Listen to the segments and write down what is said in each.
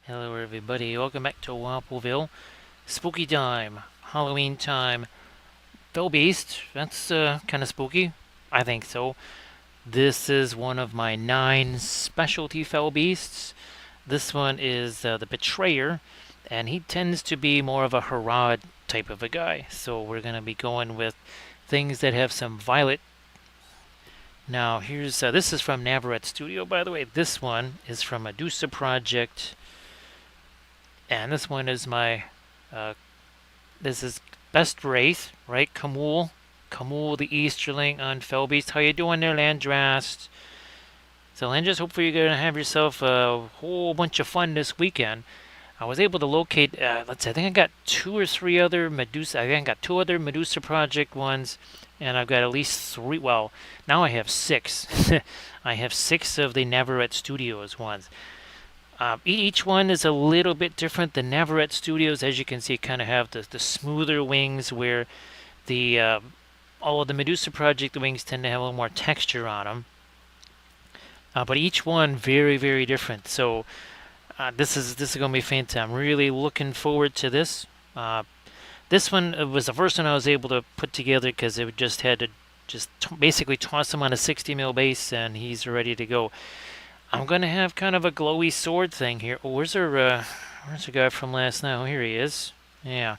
Hello everybody, welcome back to Wappelville. Spooky time, Halloween time. Fell Beast, that's kind of spooky. I think so. This is one of my 9 specialty Fell Beasts. This one is the Betrayer, and he tends to be more of a Harad type of a guy. So we're going to be going with things that have some violet. Now here's, this is from Navarrete Studio, by the way. This one is from Medusa Project. And this one is my, this is Best Wraith, right? Kamul the Easterling on Fellbeast. How you doing there, Landrast? So Landrast, hopefully you're going to have yourself a whole bunch of fun this weekend. I was able to locate, let's see, I think I got 2 or 3 other Medusa, I think I got 2 other Medusa Project ones, and I've got at least 3, well, now I have 6. I have 6 of the Navarrete Studios ones. Each one is a little bit different. The Navarrete Studios, as you can see, kind of have the smoother wings, where the all of the Medusa Project wings tend to have a little more texture on them. But each one very, very different. So this is going to be fantastic. I'm really looking forward to this. This one was the first one I was able to put together because it just had to basically toss him on a 60 mil base and he's ready to go. I'm going to have kind of a glowy sword thing here. Oh, where's our guy from last night? Oh, here he is. Yeah.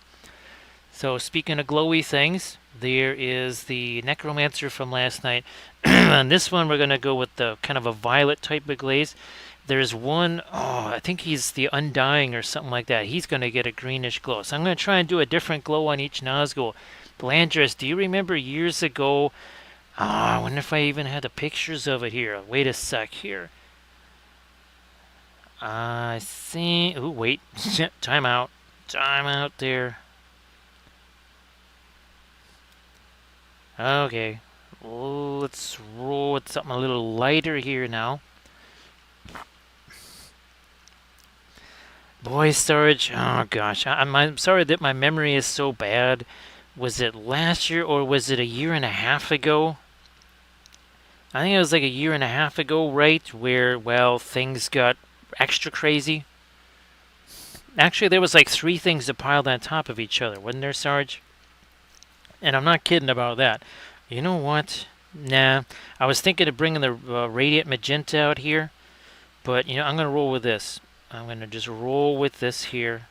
So speaking of glowy things, there is the Necromancer from last night. On this one, we're going to go with the kind of a violet type of glaze. There's one, I think he's the Undying or something like that. He's going to get a greenish glow. So I'm going to try and do a different glow on each Nazgul. Landris, do you remember years ago? I wonder if I even had the pictures of it here. Wait a sec here. I think. Oh, wait. Time out. Time out there. Okay. Let's roll with something a little lighter here now. Boy, storage. Oh, gosh. I'm sorry that my memory is so bad. Was it last year or was it a year and a half ago? I think it was like a year and a half ago, right? Where, well, things got extra crazy. Actually, there was like 3 things that piled on top of each other, wasn't there, Sarge? And I'm not kidding about that. You know what? Nah, I was thinking of bringing the Radiant Magenta out here, but you know, I'm gonna roll with this. I'm gonna just roll with this here.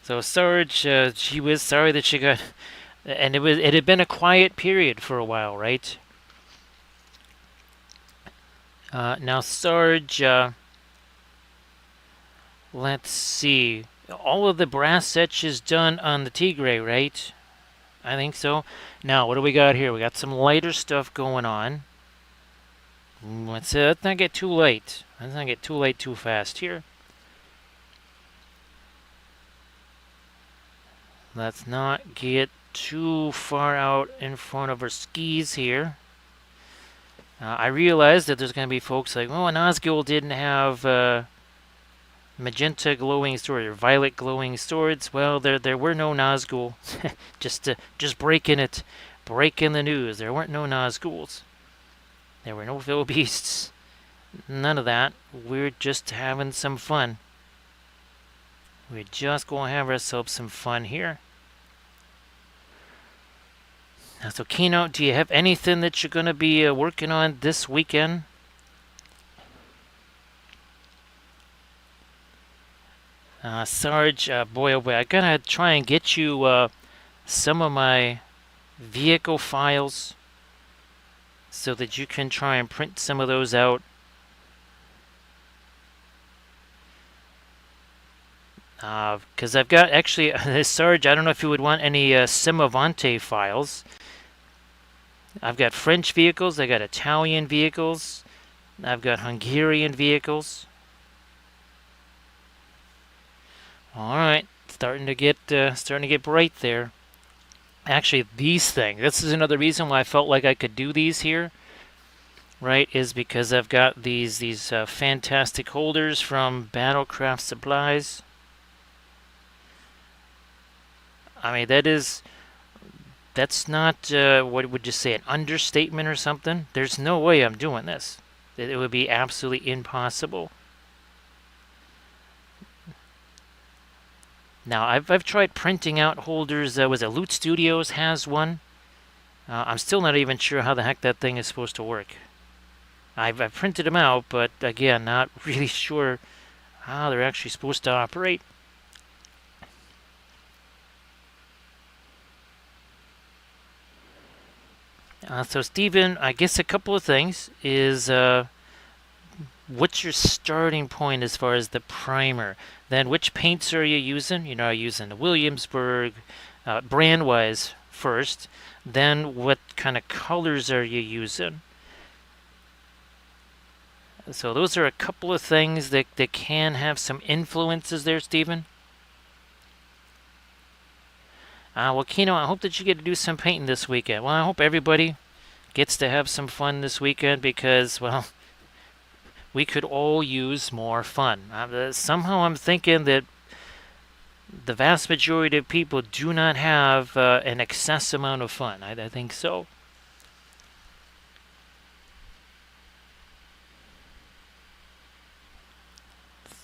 So Sarge, she was sorry that she got, and it had been a quiet period for a while, right? Now, Sarge, let's see. All of the brass etch is done on the Tigre, right? I think so. Now, what do we got here? We got some lighter stuff going on. Let's not get too late. Let's not get too late too fast here. Let's not get too far out in front of our skis here. I realize that there's going to be folks like, oh, Nazgul didn't have magenta glowing swords or violet glowing swords. Well, there were no Nazgul. just breaking the news. There weren't no Nazguls. There were no Fell Beasts. None of that. We're just having some fun. We're just going to have ourselves some fun here. So, Keynote, do you have anything that you're going to be working on this weekend? Sarge, boy, oh boy, I gotta try and get you some of my vehicle files so that you can try and print some of those out. Because I've got, actually, Sarge, I don't know if you would want any Semavante files. I've got French vehicles, I got Italian vehicles, I've got Hungarian vehicles. All right, starting to get bright there. Actually, these things. This is another reason why I felt like I could do these here. Right, is because I've got these fantastic holders from Battlecraft Supplies. I mean, that's not, what would you say, an understatement or something? There's no way I'm doing this. It would be absolutely impossible. Now, I've tried printing out holders. Was it Loot Studios has one? I'm still not even sure how the heck that thing is supposed to work. I've printed them out, but again, not really sure how they're actually supposed to operate. So, Stephen, I guess a couple of things is what's your starting point as far as the primer? Then, which paints are you using? You know, are you using the Williamsburg brand-wise first? Then, what kind of colors are you using? So, those are a couple of things that can have some influences there, Stephen. Well, Kino, I hope that you get to do some painting this weekend. Well, I hope everybody gets to have some fun this weekend because, well, we could all use more fun. Somehow I'm thinking that the vast majority of people do not have an excess amount of fun. I think so.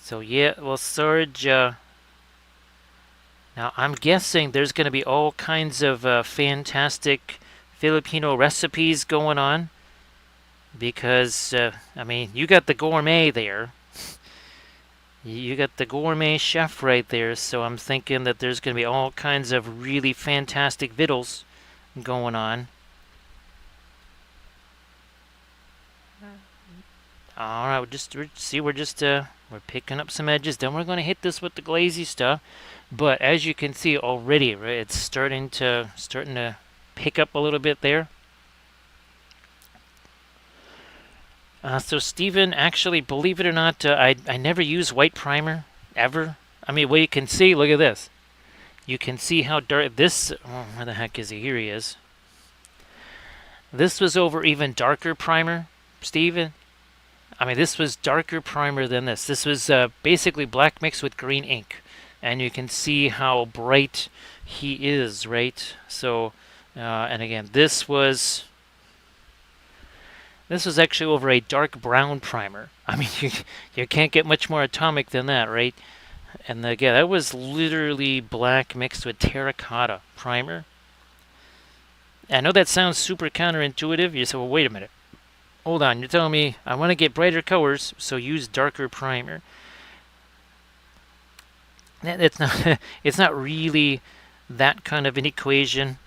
So, yeah, well, Sarge, now, I'm guessing there's going to be all kinds of fantastic Filipino recipes going on because, I mean, you got the gourmet there. You got the gourmet chef right there, so I'm thinking that there's going to be all kinds of really fantastic vittles going on. All right, we're picking up some edges. Then we're going to hit this with the glazy stuff. But as you can see already, right, it's starting to pick up a little bit there. So Stephen, actually, believe it or not, I never use white primer ever. I mean, well, you can see. Look at this. You can see how dark this. Oh, where the heck is he? Here he is. This was over even darker primer, Stephen. I mean, this was darker primer than this. This was basically black mixed with green ink. And you can see how bright he is, right? So, and again, this was actually over a dark brown primer. I mean, you can't get much more atomic than that, right? And again, that was literally black mixed with terracotta primer. I know that sounds super counterintuitive. You say, well, wait a minute. Hold on, you're telling me I want to get brighter colors, so use darker primer. It's not really that kind of an equation.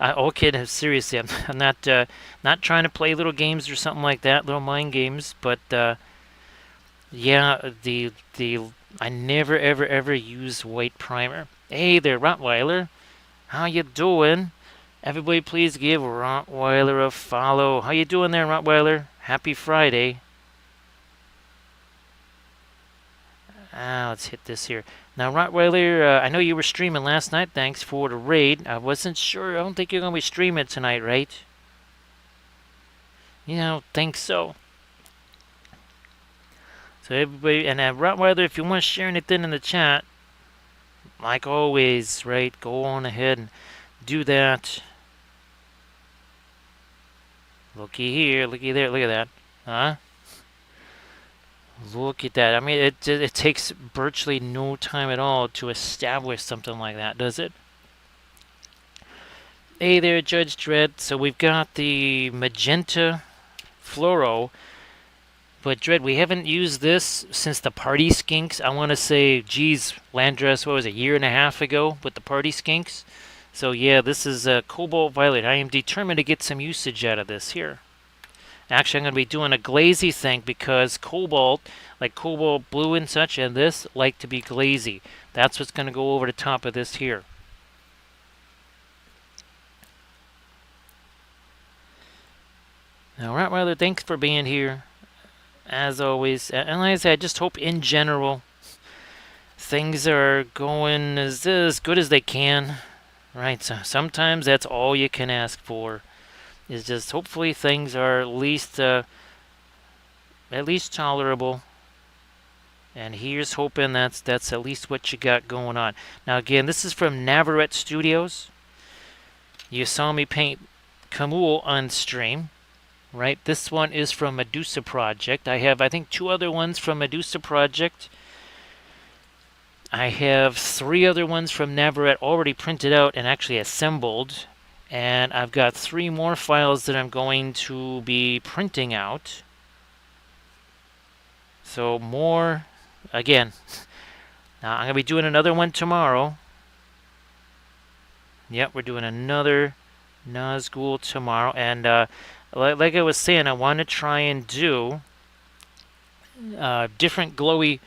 Okay, seriously, I'm not trying to play little games or something like that, little mind games. But yeah, I never ever use white primer. Hey there, Rottweiler, how you doing? Everybody, please give Rottweiler a follow. How you doing there, Rottweiler? Happy Friday. Let's hit this here. Now, Rottweiler, I know you were streaming last night. Thanks for the raid. I wasn't sure. I don't think you're going to be streaming tonight, right? You don't think so. So, everybody, and Rottweiler, if you want to share anything in the chat, like always, right, go on ahead and do that. Looky here, looky there, look at that. Huh? Look at that. I mean, it takes virtually no time at all to establish something like that, does it? Hey there, Judge Dredd. So we've got the Magenta Fluoro. But, Dredd, we haven't used this since the Party Skinks. I want to say, geez, Landress, what was it, a year and a half ago with the Party Skinks? So, yeah, this is Cobalt Violet. I am determined to get some usage out of this here. Actually, I'm going to be doing a glazy thing because Cobalt, like Cobalt Blue and such, and this like to be glazy. That's what's going to go over the top of this here. Now, Rottweiler, thanks for being here, as always. And like I said, I just hope in general things are going as good as they can. Right, so sometimes that's all you can ask for. Is just hopefully things are at least tolerable. And here's hoping that's at least what you got going on. Now again, this is from Navarrete Studios. You saw me paint Camille on stream, right? This one is from Medusa Project. I have, I think, 2 other ones from Medusa Project. I have 3 other ones from Navarrete already printed out and actually assembled. And I've got 3 more files that I'm going to be printing out. So more, again, now I'm going to be doing another one tomorrow. Yep, we're doing another Nazgul tomorrow. And like I was saying, I want to try and do different glowy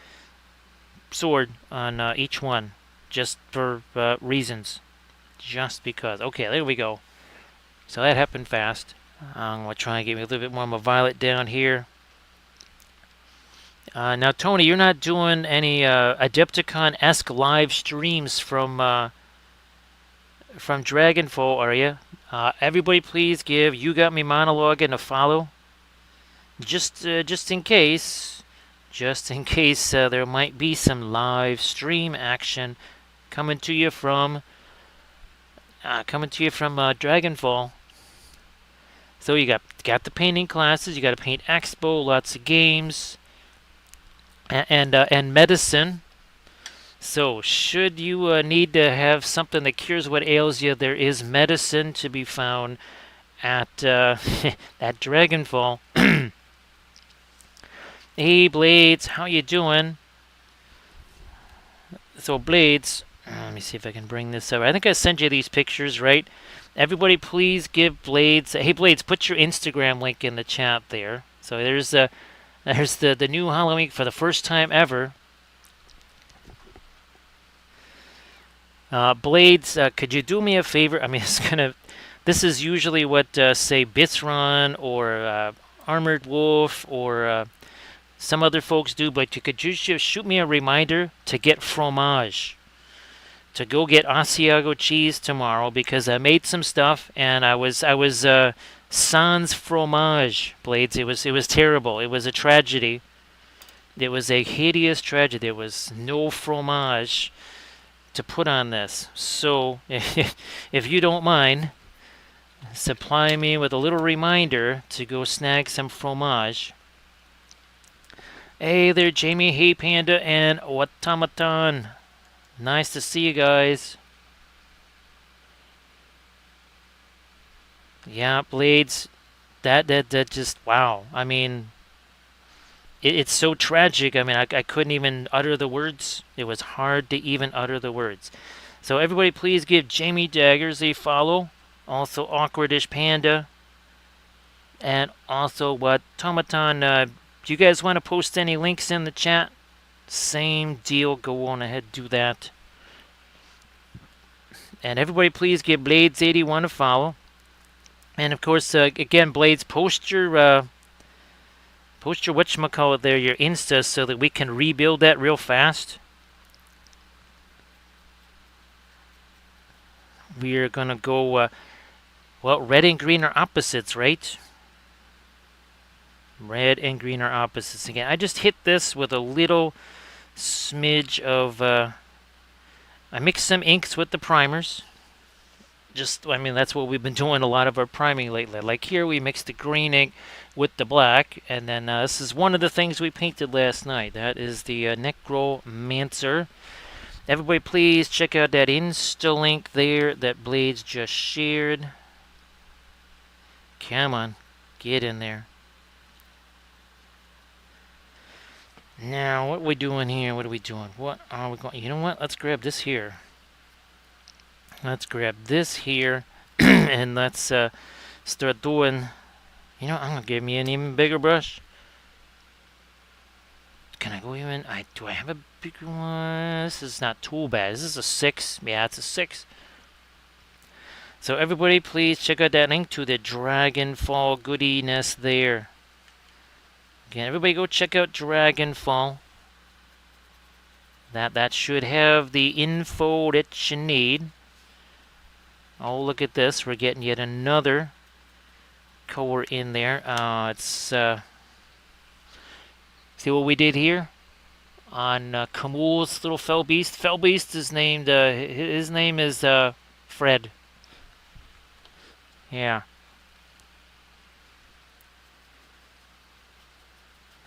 sword on each one, just for reasons. Just because. Okay, there we go. So that happened fast. I'm going to try and get me a little bit more of my violet down here. Now, Tony, you're not doing any Adepticon-esque live streams from Dragonfall, are you? Everybody, please give You Got Me Monologuing a follow. Just in case, there might be some live stream action coming to you from Dragonfall. So you got the painting classes, you got to paint expo, lots of games, and medicine. So should you need to have something that cures what ails you, there is medicine to be found at at Dragonfall. Hey Blades, how you doing? So Blades, let me see if I can bring this over. I think I sent you these pictures, right? Everybody, please give Blades. Hey Blades, put your Instagram link in the chat there. So there's the new Halloween for the first time ever. Blades, could you do me a favor? I mean, this is usually what say Bitsron or Armored Wolf or some other folks do, but could you just shoot me a reminder to get fromage, to go get Asiago cheese tomorrow, because I made some stuff and I was sans fromage, Blades. It was terrible. It was a tragedy. It was a hideous tragedy. There was no fromage to put on this. So if you don't mind, supply me with a little reminder to go snag some fromage. Hey there, Jamie. Hey Panda and Watamaton. Nice to see you guys. Yeah, Blades. That just, wow. I mean, it's so tragic. I mean, I couldn't even utter the words. It was hard to even utter the words. So everybody, please give Jamie Daggers a follow. Also, Awkwardish Panda. And also, Watamaton. Do you guys want to post any links in the chat? Same deal. Go on ahead, do that. And everybody, please give Blades81 a follow. And of course, again, Blades, post your whatchamacallit there, your Insta, so that we can rebuild that real fast. We're gonna go. Well, red and green are opposites, right? Red and green are opposites again. I just hit this with a little smidge of... I mixed some inks with the primers. I mean, that's what we've been doing a lot of our priming lately. Like here, we mixed the green ink with the black. And then this is one of the things we painted last night. That is the Necromancer. Everybody, please check out that Insta link there that Blades just shared. Come on, get in there. Now, what are we doing here? What are we doing? What are we going? You know what? Let's grab this here. Let's grab this here, and let's start doing. You know, I'm gonna give me an even bigger brush. Can I go even? Do I have a bigger one? This is not too bad. This is a 6. Yeah, it's a 6. So everybody, please check out that link to the Dragonfall goodiness there. Again, everybody go check out Dragonfall. That should have the info that you need. Oh, look at this. We're getting yet another color in there. See what we did here? On Camul's little fell beast. Fell beast is named, his name is Fred. Yeah.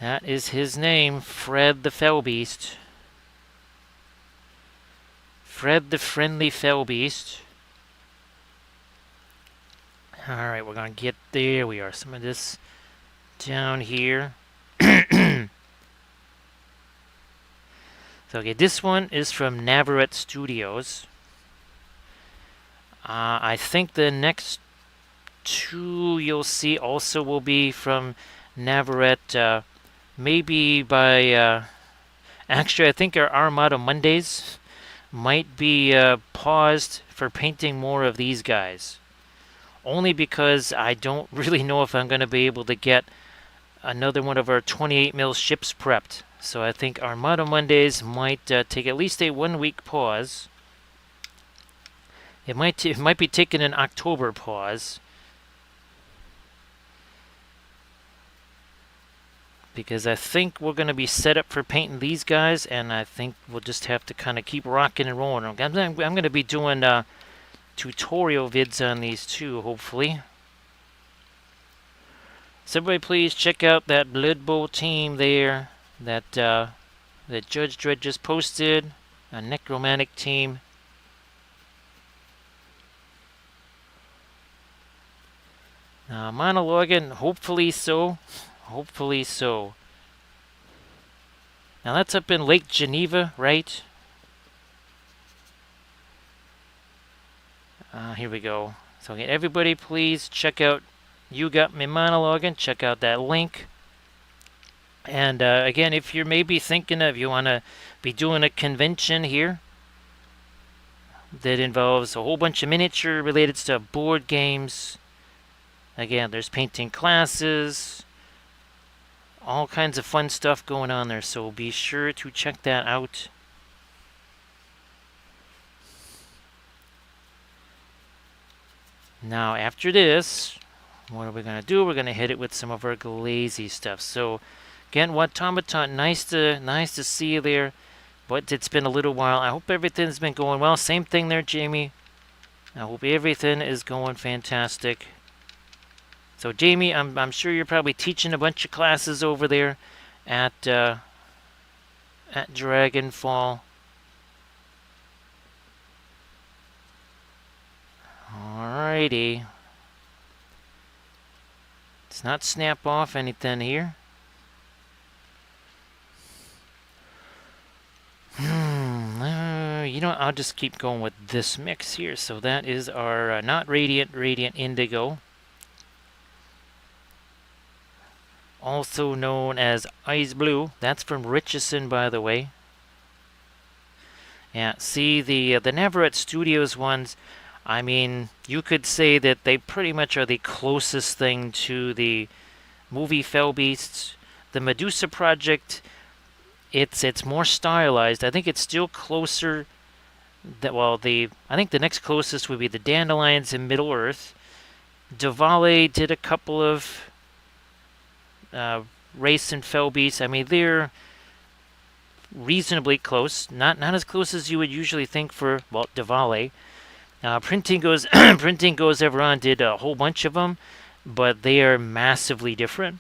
That is his name, Fred the Fell Beast. Fred the Friendly Fell Beast. Alright, we're gonna get there. We are. Some of this down here. So, okay, this one is from Navarrete Studios. I think the next two you'll see also will be from Navarrete. Maybe by... actually, I think our Armada Mondays might be paused for painting more of these guys. Only because I don't really know if I'm going to be able to get another one of our 28mm ships prepped. So I think Armada Mondays might take at least a 1 week pause. It might be taking an October pause. Because I think we're going to be set up for painting these guys, and I think we'll just have to kind of keep rocking and rolling. I'm going to be doing tutorial vids on these too, hopefully. So everybody please check out that Blood Bowl team there that Judge Dredd just posted, a necromantic team. Monologuing, hopefully so. Hopefully so. Now that's up in Lake Geneva, right? Here we go. So again, everybody please check out You Got Me Monologuing. Check out that link. And again, if you're maybe thinking of you want to be doing a convention here that involves a whole bunch of miniature related stuff, board games. Again, there's painting classes, all kinds of fun stuff going on there, so be sure to check that out. Now, after this, what are we going to do? We're going to hit it with some of our glazy stuff. So, again, Watomaton, nice to see you there, but it's been a little while. I hope everything's been going well. Same thing there, Jamie. I hope everything is going fantastic. So, Jamie, I'm sure you're probably teaching a bunch of classes over there at Dragonfall. Alrighty. Let's not snap off anything here. You know what? I'll just keep going with this mix here. So that is our not Radiant Indigo. Also known as Ice Blue. That's from Richardson, by the way. Yeah, see the Navarrete Studios ones. I mean, you could say that they pretty much are the closest thing to the movie Fell Beasts. The Medusa project, it's more stylized. I think it's still closer. I think the next closest would be the Dandelions in Middle Earth. Davale did a couple of Race and Fell Beasts. I mean, they're reasonably close. Not as close as you would usually think for, well, Davale. Printing Goes Everon did a whole bunch of them, but they are massively different.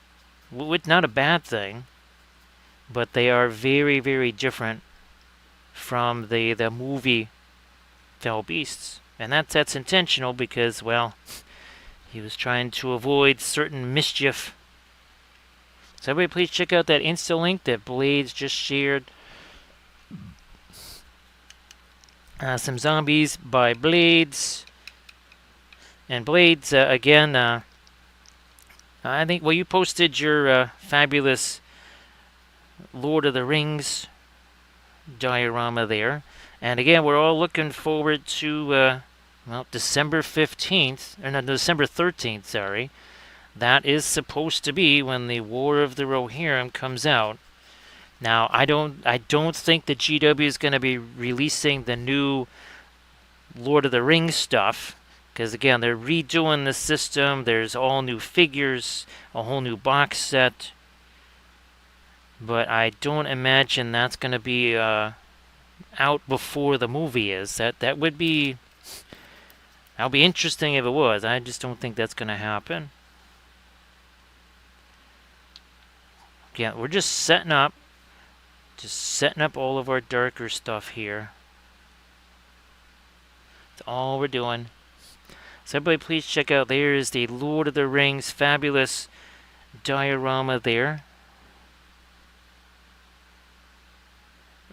Not a bad thing, but they are very, very different from the movie Fell Beasts. And that's intentional because, well, he was trying to avoid certain mischief. So everybody please check out that Insta link that Blades just shared. Some zombies by Blades. And Blades, again, I think, well, you posted your fabulous Lord of the Rings diorama there. And again, we're all looking forward to, December 15th, or no, December 13th, sorry. That is supposed to be when the War of the Rohirrim comes out. Now, I don't think the GW is going to be releasing the new Lord of the Rings stuff, because again, they're redoing the system. There's all new figures, a whole new box set. But I don't imagine that's going to be out before the movie is. That would be interesting if it was. I just don't think that's going to happen. Yeah, we're just setting up all of our darker stuff here. That's all we're doing. So everybody please check out, there is the Lord of the Rings fabulous diorama there.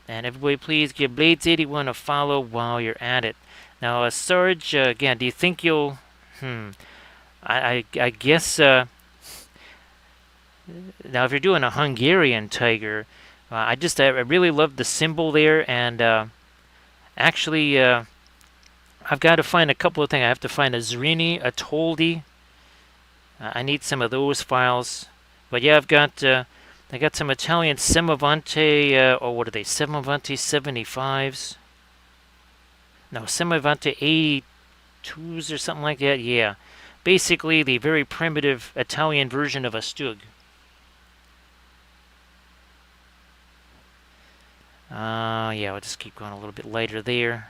And everybody please give Blades81 a follow while you're at it. Now, Sarge, again, do you think you'll... I guess... now, if you're doing a Hungarian tiger, I really love the symbol there, and actually, I've got to find a couple of things. I have to find a Zrini, a Toldi. I need some of those files. But yeah, I got some Italian Semavante, or what are they? Semavante 75s. No, Semavante 82s or something like that. Yeah. Basically, the very primitive Italian version of a Stug. Yeah, we'll just keep going a little bit lighter there.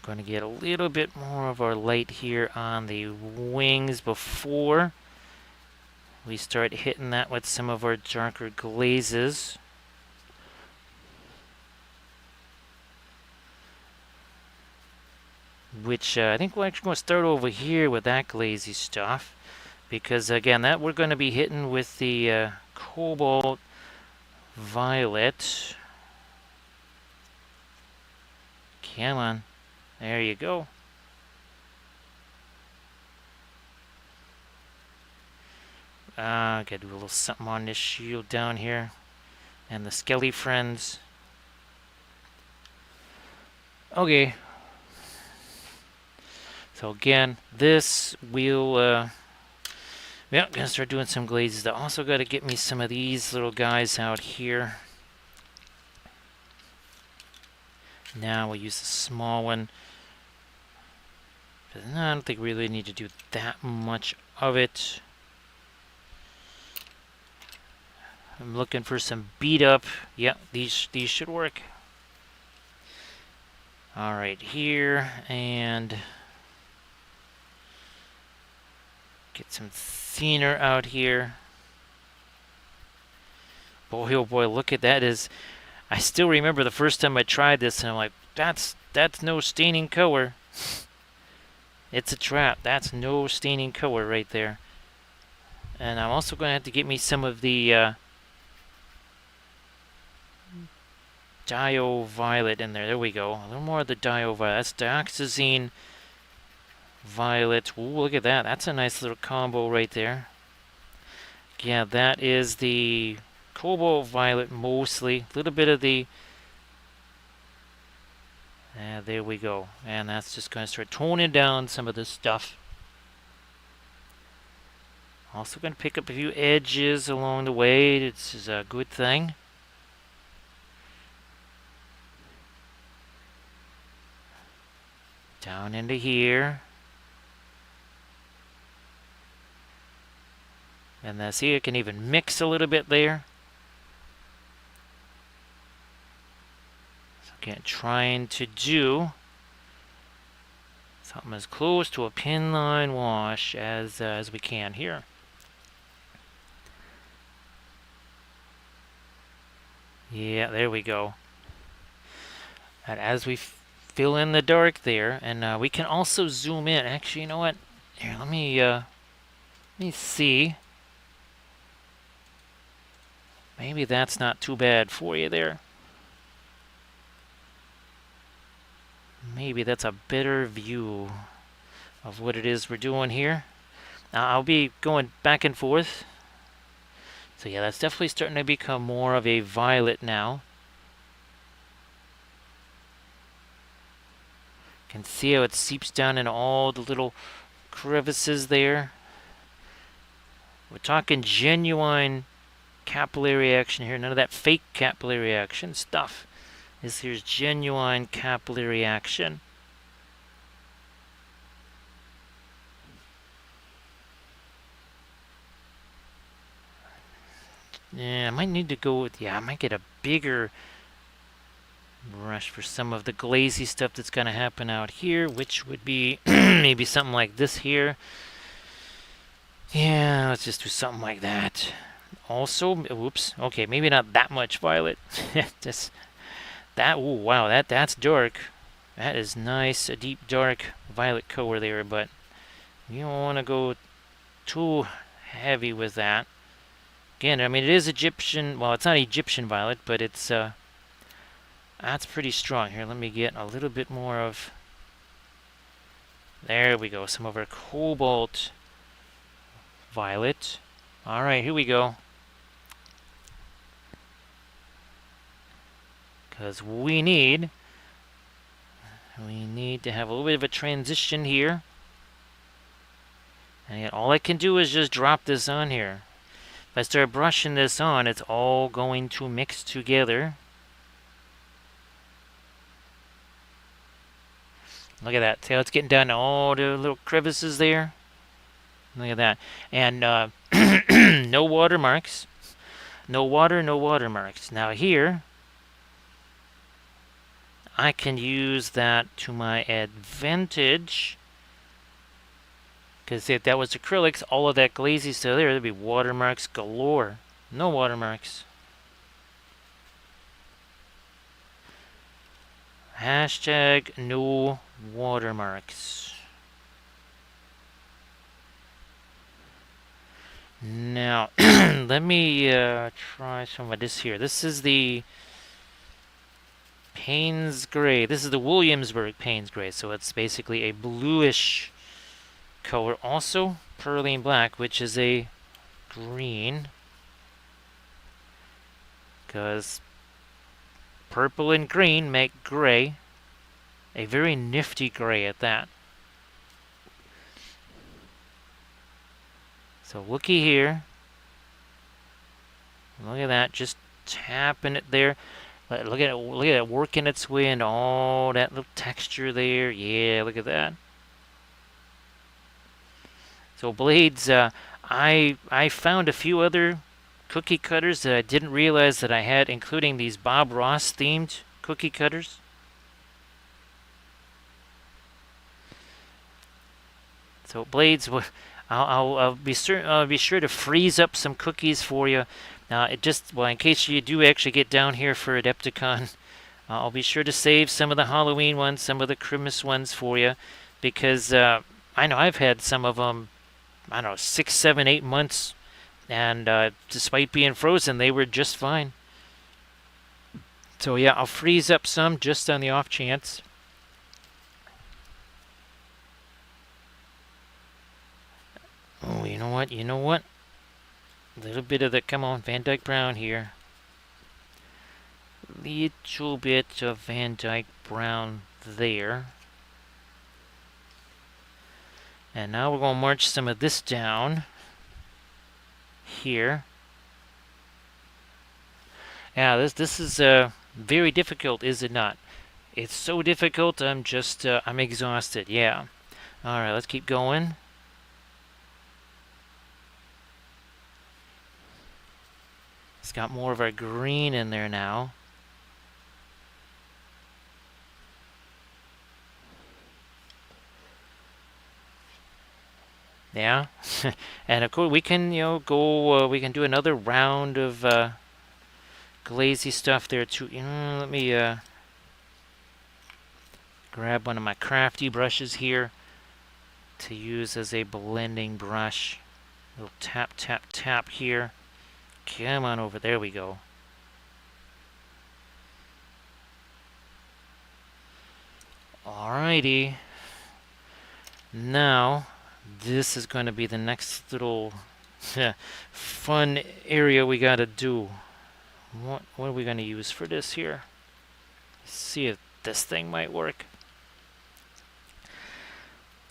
Going to get a little bit more of our light here on the wings before we start hitting that with some of our darker glazes. Which I think we're actually going to start over here with that glazy stuff, because again, that we're going to be hitting with the cobalt violet. Come on. There you go. Gotta do a little something on this shield down here. And the Skelly friends. Okay. So again, this will... yeah, gonna start doing some glazes. I also gotta get me some of these little guys out here. Now we'll use the small one. No, I don't think we really need to do that much of it. I'm looking for some beat up. Yeah, these should work. All right, here, and get some thinner out here. Boy, oh boy, look at that. I still remember the first time I tried this, and I'm like, that's no staining color. It's a trap. That's no staining color right there. And I'm also going to have to get me some of the Dio Violet in there. There we go. A little more of the Dio Violet. That's Dioxazine Violet. Ooh, look at that. That's a nice little combo right there. Yeah, that is the Cobalt Violet mostly. A little bit of the... there we go. And that's just going to start toning down some of this stuff. Also going to pick up a few edges along the way. This is a good thing. Down into here. And see, I can even mix a little bit there. Again, trying to do something as close to a pin line wash as we can here. Yeah, there we go. And as we fill in the dark there, and we can also zoom in. Actually, you know what? Here, let me see. Maybe that's not too bad for you there. Maybe that's a better view of what it is we're doing here. Now, I'll be going back and forth. So yeah, that's definitely starting to become more of a violet now. You can see how it seeps down in all the little crevices there. We're talking genuine capillary action here. None of that fake capillary action stuff. This here's genuine capillary action. Yeah, I might need to go with... yeah, I might get a bigger brush for some of the glazy stuff that's going to happen out here, which would be maybe something like this here. Yeah, let's just do something like that. Also, whoops. Okay, maybe not that much violet. Just that. Ooh, wow. That's dark. That is nice, a deep dark violet color there. But you don't want to go too heavy with that. Again, I mean, it is Egyptian. Well, it's not Egyptian violet, but it's that's pretty strong. Here, let me get a little bit more of. There we go. Some of our cobalt violet. All right, here we go. Because we need to have a little bit of a transition here. And yet all I can do is just drop this on here. If I start brushing this on, it's all going to mix together. Look at that. See how it's getting down to all the little crevices there? Look at that. And no watermarks. No water, no watermarks. Now here, I can use that to my advantage. Because if that was acrylics, all of that glazy stuff there, there'd be watermarks galore. No watermarks. Hashtag no watermarks. Now, let me try some of this here. This is the Payne's Gray. This is the Williamsburg Payne's Gray. So it's basically a bluish color. Also, Perlene Black, which is a green. Because purple and green make gray. A very nifty gray at that. So looky here. Look at that, just tapping it there. Look at it working its way into all that little texture there. Yeah, look at that. So blades, I found a few other cookie cutters that I didn't realize that I had, including these Bob Ross themed cookie cutters. So blades, I'll be sure to freeze up some cookies for you. In case you do actually get down here for Adepticon, I'll be sure to save some of the Halloween ones, some of the Christmas ones for you, because I know I've had some of them, I don't know, 6, 7, 8 months, and despite being frozen, they were just fine. So yeah, I'll freeze up some just on the off chance. Oh, you know what? A little bit of the, come on, Van Dyke Brown here. Little bit of Van Dyke Brown there. And now we're going to march some of this down here. Yeah, this is very difficult, is it not? It's so difficult, I'm exhausted, yeah. Alright, let's keep going. It's got more of our green in there now. Yeah, and of course we can, go. We can do another round of glazy stuff there too. Let me grab one of my crafty brushes here to use as a blending brush. Little tap, tap, tap here. Come on over. There we go. Alrighty. Now, this is going to be the next little fun area we got to do. What are we going to use for this here? Let's see if this thing might work.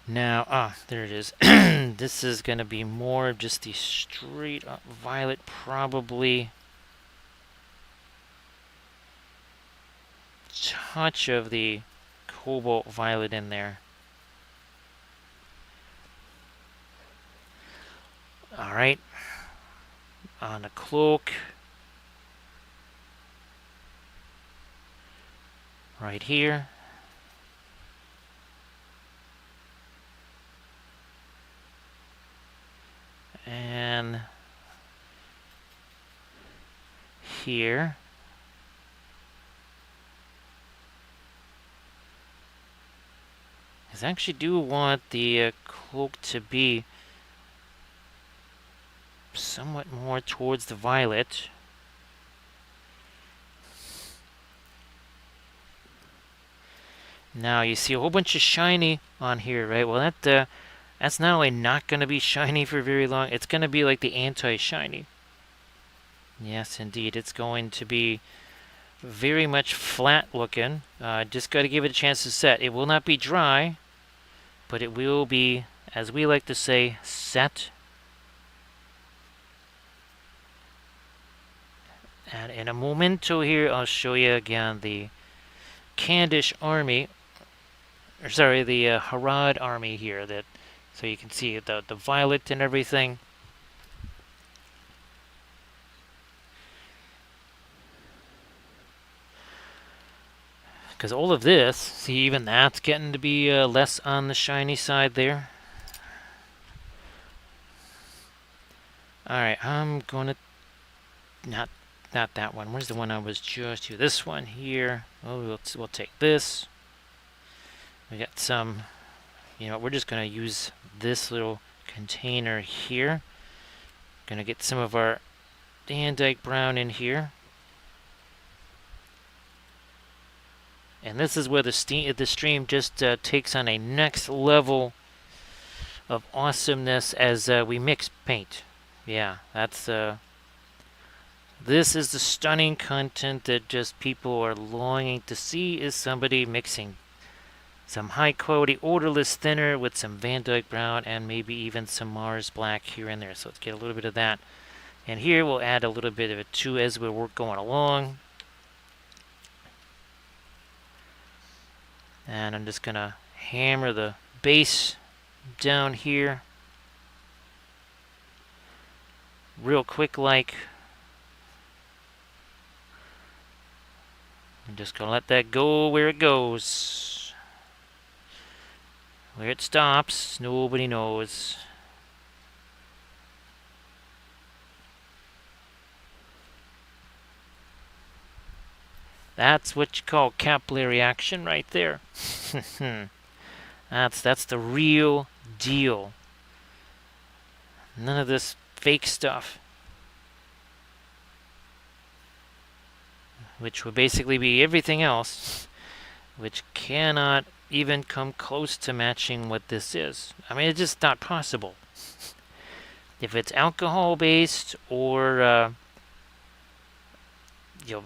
Now, there it is. This is going to be more of just the straight up violet, probably. Touch of the cobalt violet in there. Alright. On the cloak. Right here. And here. I actually do want the cloak to be somewhat more towards the violet. Now you see a whole bunch of shiny on here, right? Well, that's not only not going to be shiny for very long, it's going to be like the anti-shiny. Yes, indeed, it's going to be very much flat looking. Just got to give it a chance to set. It will not be dry, but it will be, as we like to say, set. And in a momento here, I'll show you again the Candish army, or sorry, the Harad army here. So you can see the violet and everything. Because all of this, see, even that's getting to be less on the shiny side there. Alright, I'm going to... Not that one. Where's the one I was just here? This one here. Oh, we'll take this. We got some... You know, we're just going to use this little container here. Going to get some of our Van Dyke brown in here. And this is where the stream just takes on a next level of awesomeness as we mix paint. Yeah, that's... This is the stunning content that just people are longing to see, is somebody mixing some high-quality odorless thinner with some Van Dyke brown and maybe even some Mars black here and there. So let's get a little bit of that. And here we'll add a little bit of it too as we're going along. And I'm just going to hammer the base down here real quick like. I'm just going to let that go where it goes. Where it stops, nobody knows. That's what you call capillary action right there. That's the real deal. None of this fake stuff. Which would basically be everything else, which cannot even come close to matching what this is. I mean, it's just not possible. If it's alcohol-based or,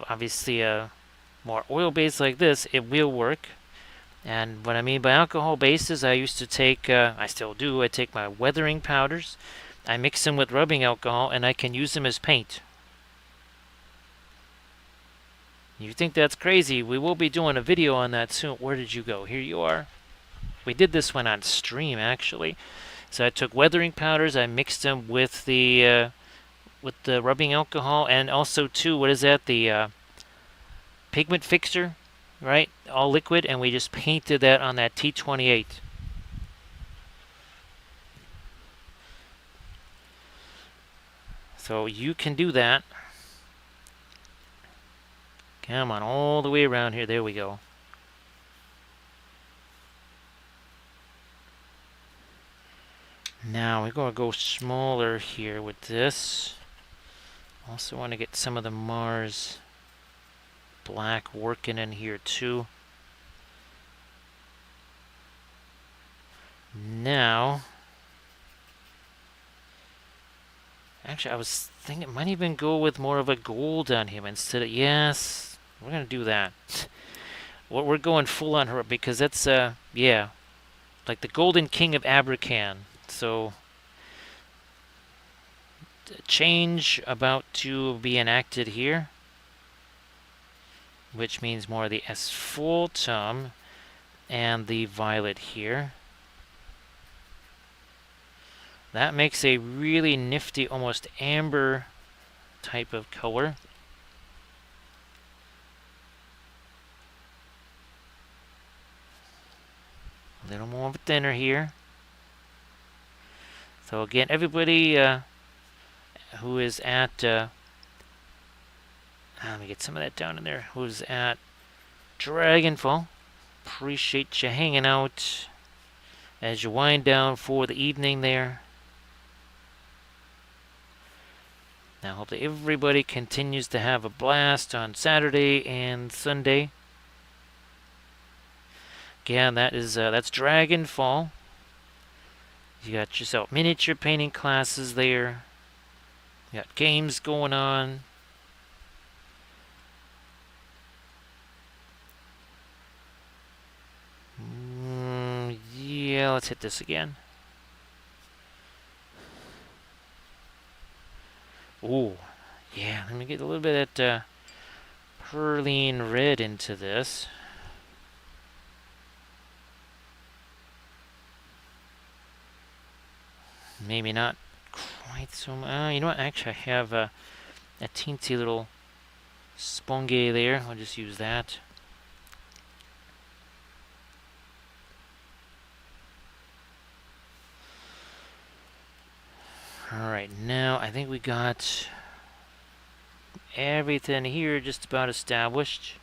obviously more oil-based like this, it will work. And what I mean by alcohol-based is I used to take, I still do, I take my weathering powders, I mix them with rubbing alcohol, and I can use them as paint. You think that's crazy? We will be doing a video on that soon. Where did you go? Here you are. We did this one on stream, actually. So I took weathering powders, I mixed them with the rubbing alcohol, and also too, what is that? The pigment fixer, right? All liquid, and we just painted that on that T28. So you can do that. Come on, all the way around here. There we go. Now we're going to go smaller here with this. Also want to get some of the Mars black working in here too. Now, actually I was thinking it might even go with more of a gold on him instead of, yes. We're going to do that. We're going full on her because that's, yeah, like the Golden King of Abracan. So, change about to be enacted here, which means more of the asphaltum and the violet here. That makes a really nifty, almost amber type of color. A little more thinner here. So again, everybody who is at Let me get some of that down in there. Who's at Dragonfall? Appreciate you hanging out as you wind down for the evening there. Now, hope that everybody continues to have a blast on Saturday and Sunday. Again, that's Dragonfall. You got yourself miniature painting classes there. You got games going on. Yeah, let's hit this again. Ooh, yeah, let me get a little bit of that Perline red into this. Maybe not quite so much. You know what? Actually, I have a teensy little sponge there. I'll just use that. Alright, now I think we got everything here just about established.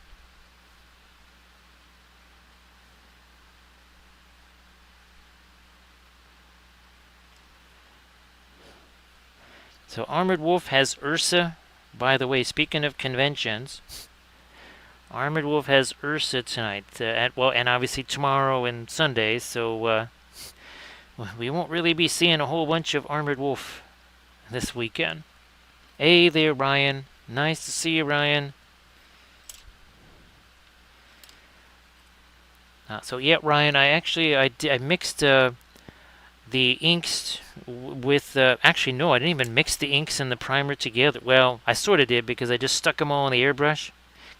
So Armored Wolf has Ursa. By the way, speaking of conventions, Armored Wolf has Ursa tonight. And obviously tomorrow and Sunday, so we won't really be seeing a whole bunch of Armored Wolf this weekend. Hey there, Ryan. Nice to see you, Ryan. So yeah, Ryan, I mixed the inks with... actually, no, I didn't even mix the inks and the primer together. Well, I sort of did because I just stuck them all in the airbrush.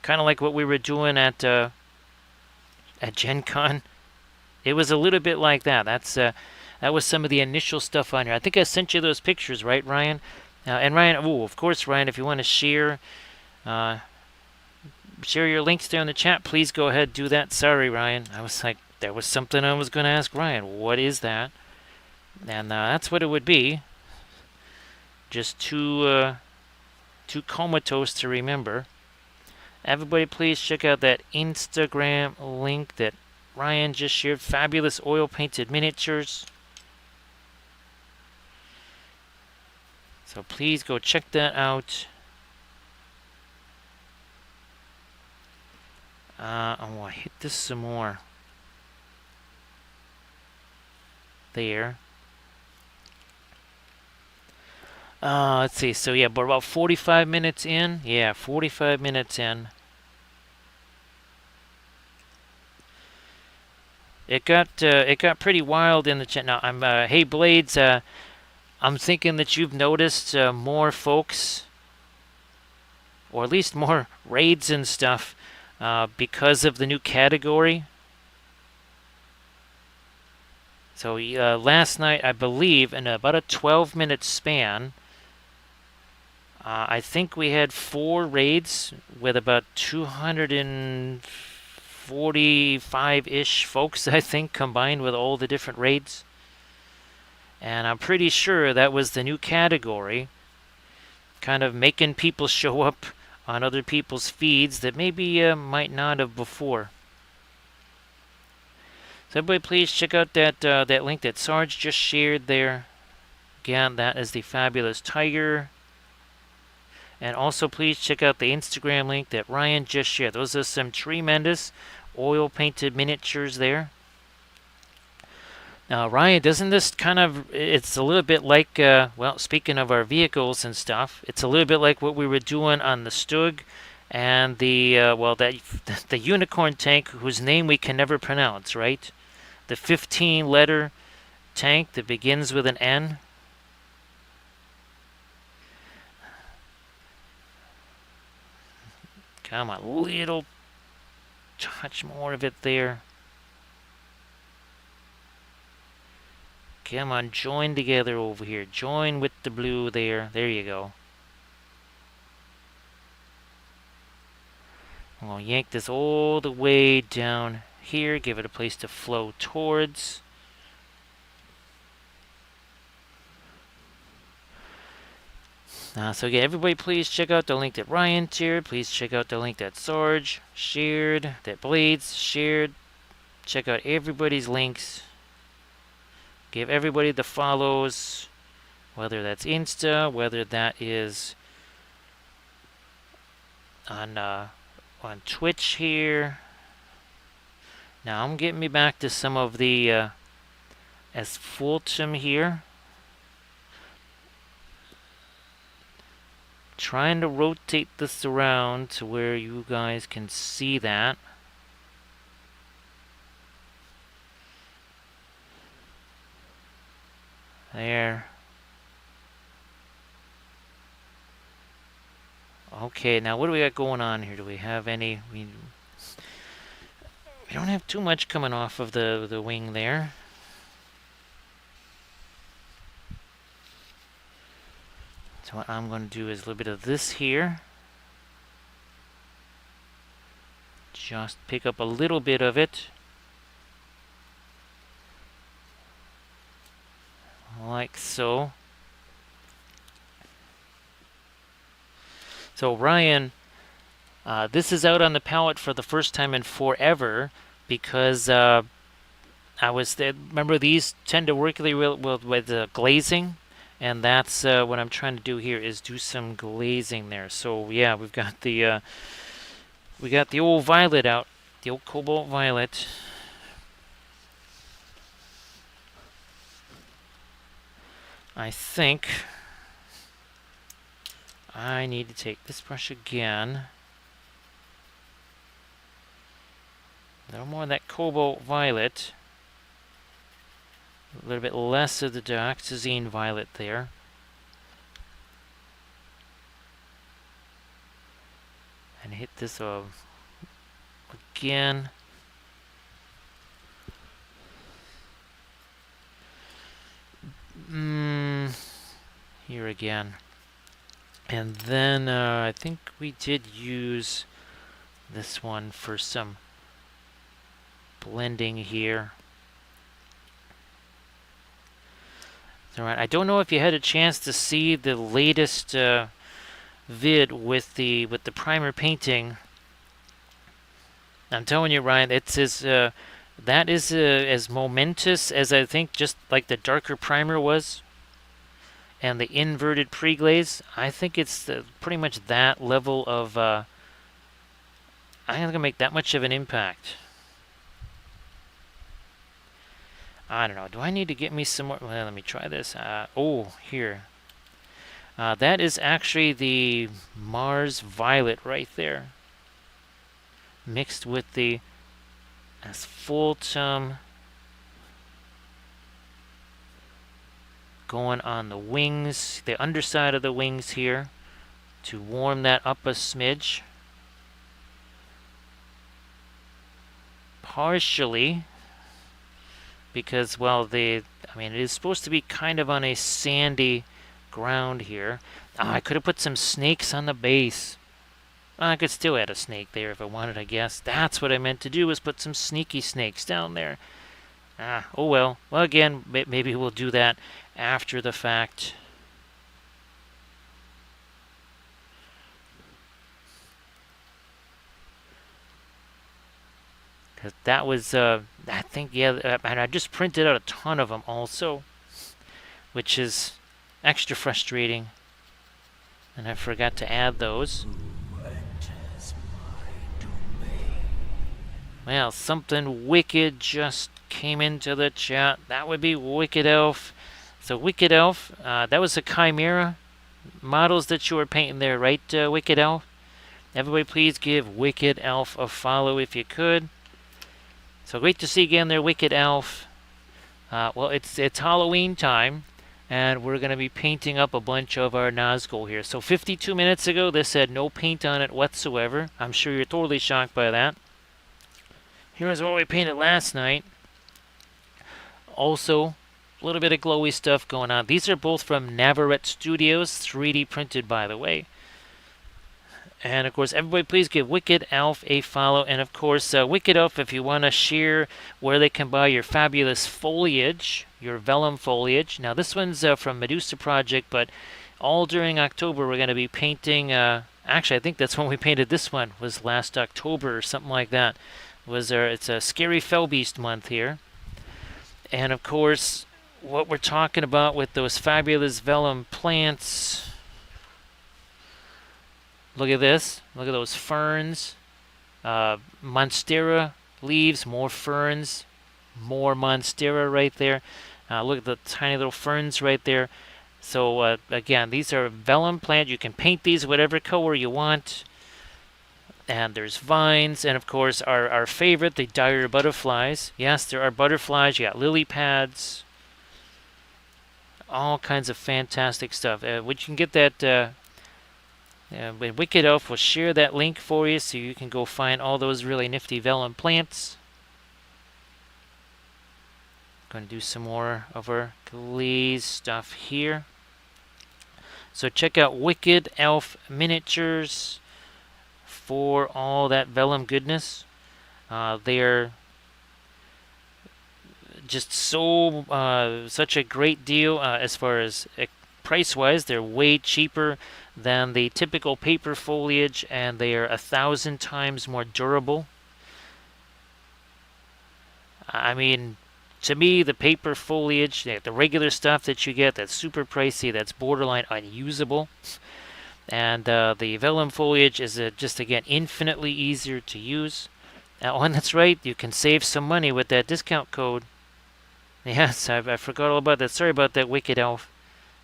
Kind of like what we were doing at Gen Con. It was a little bit like that. That was some of the initial stuff on here. I think I sent you those pictures, right, Ryan? And Ryan, of course, Ryan, if you want to share your links there in the chat, please go ahead, do that. Sorry, Ryan. I was like, there was something I was going to ask Ryan. What is that? And that's what it would be. Just too comatose to remember. Everybody, please check out that Instagram link that Ryan just shared. Fabulous oil painted miniatures. So please go check that out. I want to hit this some more. There. Let's see. So yeah, but about 45 minutes in. Yeah, 45 minutes in. It got pretty wild in the chat. Now hey Blades. I'm thinking that you've noticed more folks, or at least more raids and stuff, because of the new category. So last night, I believe, in about a 12-minute span, I think we had 4 raids with about 245-ish folks, I think, combined with all the different raids. And I'm pretty sure that was the new category, kind of making people show up on other people's feeds that maybe might not have before. So everybody, please check out that link that Sarge just shared there. Again, that is the Fabulous Tiger. And also, please check out the Instagram link that Ryan just shared. Those are some tremendous oil-painted miniatures there. Now, Ryan, doesn't this kind of... It's a little bit like... well, speaking of our vehicles and stuff, it's a little bit like what we were doing on the Stug and the... the unicorn tank whose name we can never pronounce, right? The 15-letter tank that begins with an N. Come on, a little touch more of it there. Come on, join together over here. Join with the blue there. There you go. I'm going to yank this all the way down here. Give it a place to flow towards. So again, everybody please check out the link that Ryan shared. Please check out the link that Sarge shared, that Blades shared. Check out everybody's links. Give everybody the follows, whether that's Insta, whether that is on Twitch here. Now I'm getting me back to some of the asphaltum here. Trying to rotate this around to where you guys can see that. There. Okay, now what do we got going on here? Do we have any... We don't have too much coming off of the wing there. So what I'm going to do is a little bit of this here. Just pick up a little bit of it. Like so. So Ryan, this is out on the palette for the first time in forever because remember these tend to work really well with glazing. And that's what I'm trying to do here is do some glazing there. So yeah, we've got the old violet out, the old cobalt violet. I think I need to take this brush again. A little more of that cobalt violet. A little bit less of the dioxazine violet there. And hit this again. Here again. And then I think we did use this one for some blending here. Alright, I don't know if you had a chance to see the latest vid with the primer painting. I'm telling you, Ryan, it's that is as momentous as I think just like the darker primer was, and the inverted pre-glaze. I think it's pretty much that level of. I think it's gonna make that much of an impact. I don't know. Do I need to get me some more? Well, let me try this. Oh, here. That is actually the Mars Violet right there. Mixed with the asphaltum. Going on the wings, the underside of the wings here. To warm that up a smidge. Partially. Because, well, it is supposed to be kind of on a sandy ground here. I could have put some snakes on the base. I could still add a snake there if I wanted, I guess. That's what I meant to do, was put some sneaky snakes down there. Oh well. Well, again, maybe we'll do that after the fact. That was, I think, yeah, and I just printed out a ton of them also, which is extra frustrating, and I forgot to add those. Well, something wicked just came into the chat. That would be Wicked Elf. So Wicked Elf, that was the Chimera models that you were painting there, right, Wicked Elf? Everybody please give Wicked Elf a follow if you could. So great to see you again there, Wicked Elf. Well, it's Halloween time, and we're going to be painting up a bunch of our Nazgul here. So 52 minutes ago, this had no paint on it whatsoever. I'm sure you're totally shocked by that. Here's what we painted last night. Also, a little bit of glowy stuff going on. These are both from Navarrete Studios, 3D printed, by the way. And, of course, everybody please give Wicked Elf a follow. And, of course, Wicked Elf, if you want to share where they can buy your fabulous foliage, your vellum foliage. Now, this one's from Medusa Project, but all during October we're going to be painting. Actually, I think that's when we painted this one. Was last October or something like that. It's a scary fell beast month here, and of course, what we're talking about with those fabulous vellum plants. Look at this. Look at those ferns. Monstera leaves, more ferns, more monstera right there. Look at the tiny little ferns right there. So again, these are vellum plant. You can paint these whatever color you want. And there's vines, and of course our favorite, the dire butterflies. Yes, there are butterflies. You got lily pads. All kinds of fantastic stuff. Which you can get that. Wicked Elf will share that link for you so you can go find all those really nifty vellum plants. Going to do some more of our glaze stuff here. So check out Wicked Elf Miniatures for all that vellum goodness. They're just such a great deal as far as price-wise. They're way cheaper than the typical paper foliage, and they are 1,000 times more durable. I mean, to me, the paper foliage, the regular stuff that you get, that's super pricey, that's borderline unusable. And the vellum foliage is just, again, infinitely easier to use. And that's right, you can save some money with that discount code. Yes, I forgot all about that. Sorry about that, Wicked Elf.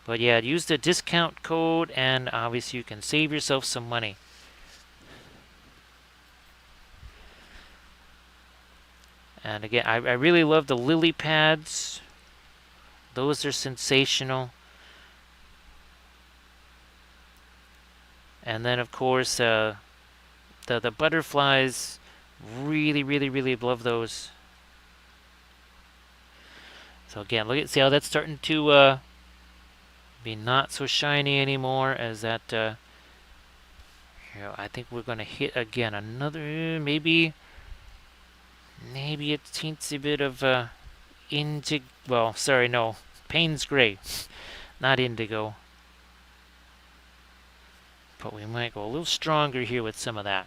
But yeah, use the discount code, and obviously you can save yourself some money. And again, I really love the lily pads. Those are sensational. And then, of course, the butterflies, really, really, really love those. So again, see how that's starting to be not so shiny anymore as that. Here, I think we're going to hit again another, maybe a teensy bit of indigo. Well, sorry, no, Payne's gray, not indigo. But we might go a little stronger here with some of that.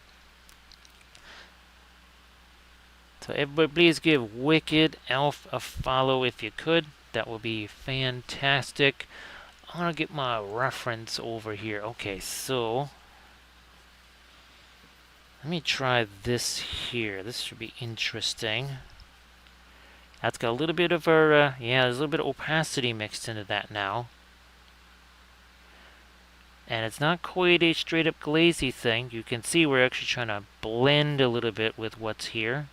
So everybody please give Wicked Elf a follow if you could. That would be fantastic. I'm going to get my reference over here. Okay, so let me try this here. This should be interesting. That's got a little bit of our, there's a little bit of opacity mixed into that now. And it's not quite a straight up glazy thing. You can see we're actually trying to blend a little bit with what's here.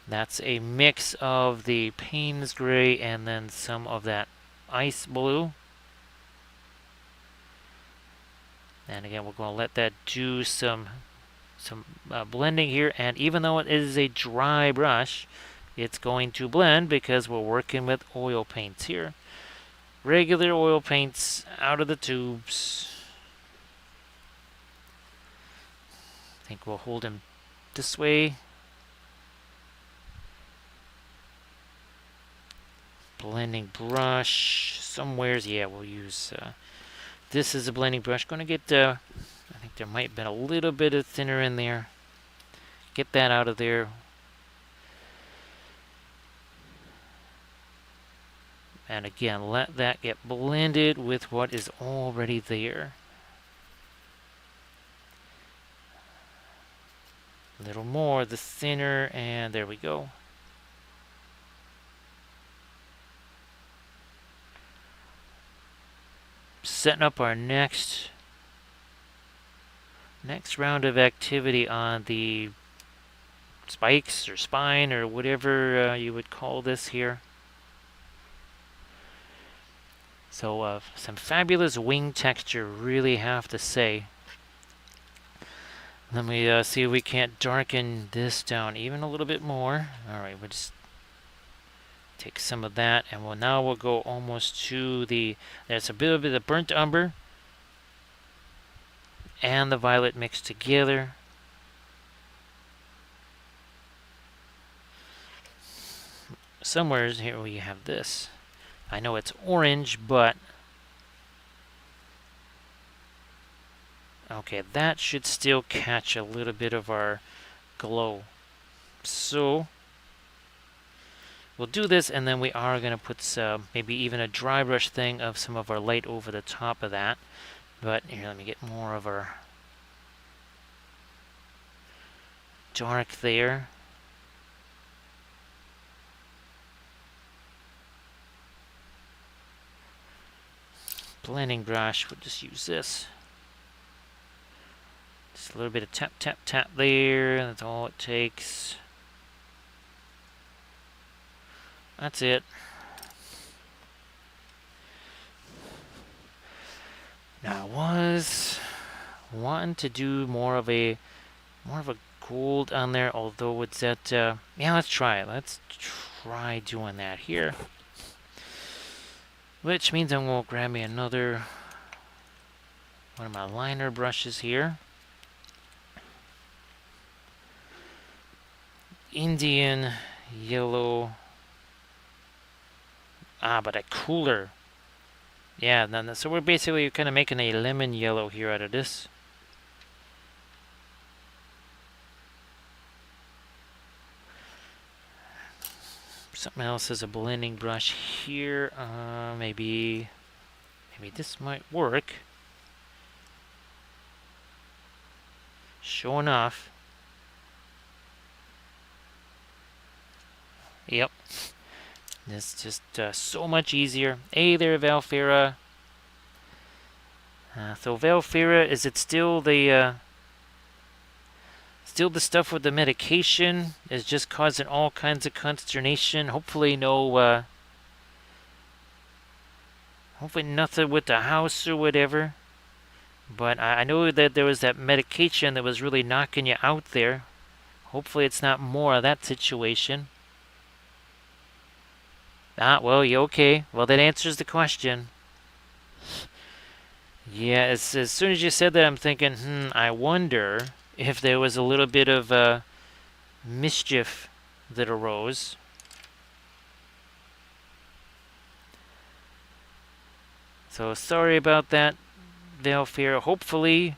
That's a mix of the Payne's gray and then some of that ice blue. And again, we're going to let that do some blending here. And even though it is a dry brush, it's going to blend because we're working with oil paints here. Regular oil paints out of the tubes. I think we'll hold him this way. Blending brush. Somewheres, yeah, we'll use this is a blending brush. Going to get, I think there might have been a little bit of thinner in there. Get that out of there. And again, let that get blended with what is already there. A little more, the thinner, and there we go. Setting up our next round of activity on the spikes or spine or whatever you would call this here. So some fabulous wing texture, really have to say. Let me see if we can't darken this down even a little bit more. All right, we'll just take some of that, and we'll go almost to there's a bit of the burnt umber and the violet mixed together. Somewhere here we have this. I know it's orange, but okay, that should still catch a little bit of our glow. So we'll do this, and then we are going to put some, maybe even a dry brush thing of some of our light over the top of that. But here, let me get more of our dark there. Blending brush, we'll just use this. Just a little bit of tap, tap, tap there. That's all it takes. That's it. Now I was wanting to do more of a gold on there, although it's at yeah, let's try it. Let's try doing that here. Which means I'm gonna grab me another one of my liner brushes here. Indian yellow. But a cooler. Yeah, then so we're basically kind of making a lemon yellow here out of this. Something else as a blending brush here. Maybe this might work. Sure enough. Yep. It's just so much easier. Hey there, Valfera. So Valfera, is it still the stuff with the medication is just causing all kinds of consternation? Hopefully no, hopefully nothing with the house or whatever. But I know that there was that medication that was really knocking you out there. Hopefully it's not more of that situation. Well, you okay. Well, that answers the question. Yeah, as soon as you said that, I'm thinking, I wonder if there was a little bit of mischief that arose. So sorry about that, Valfera. Hopefully,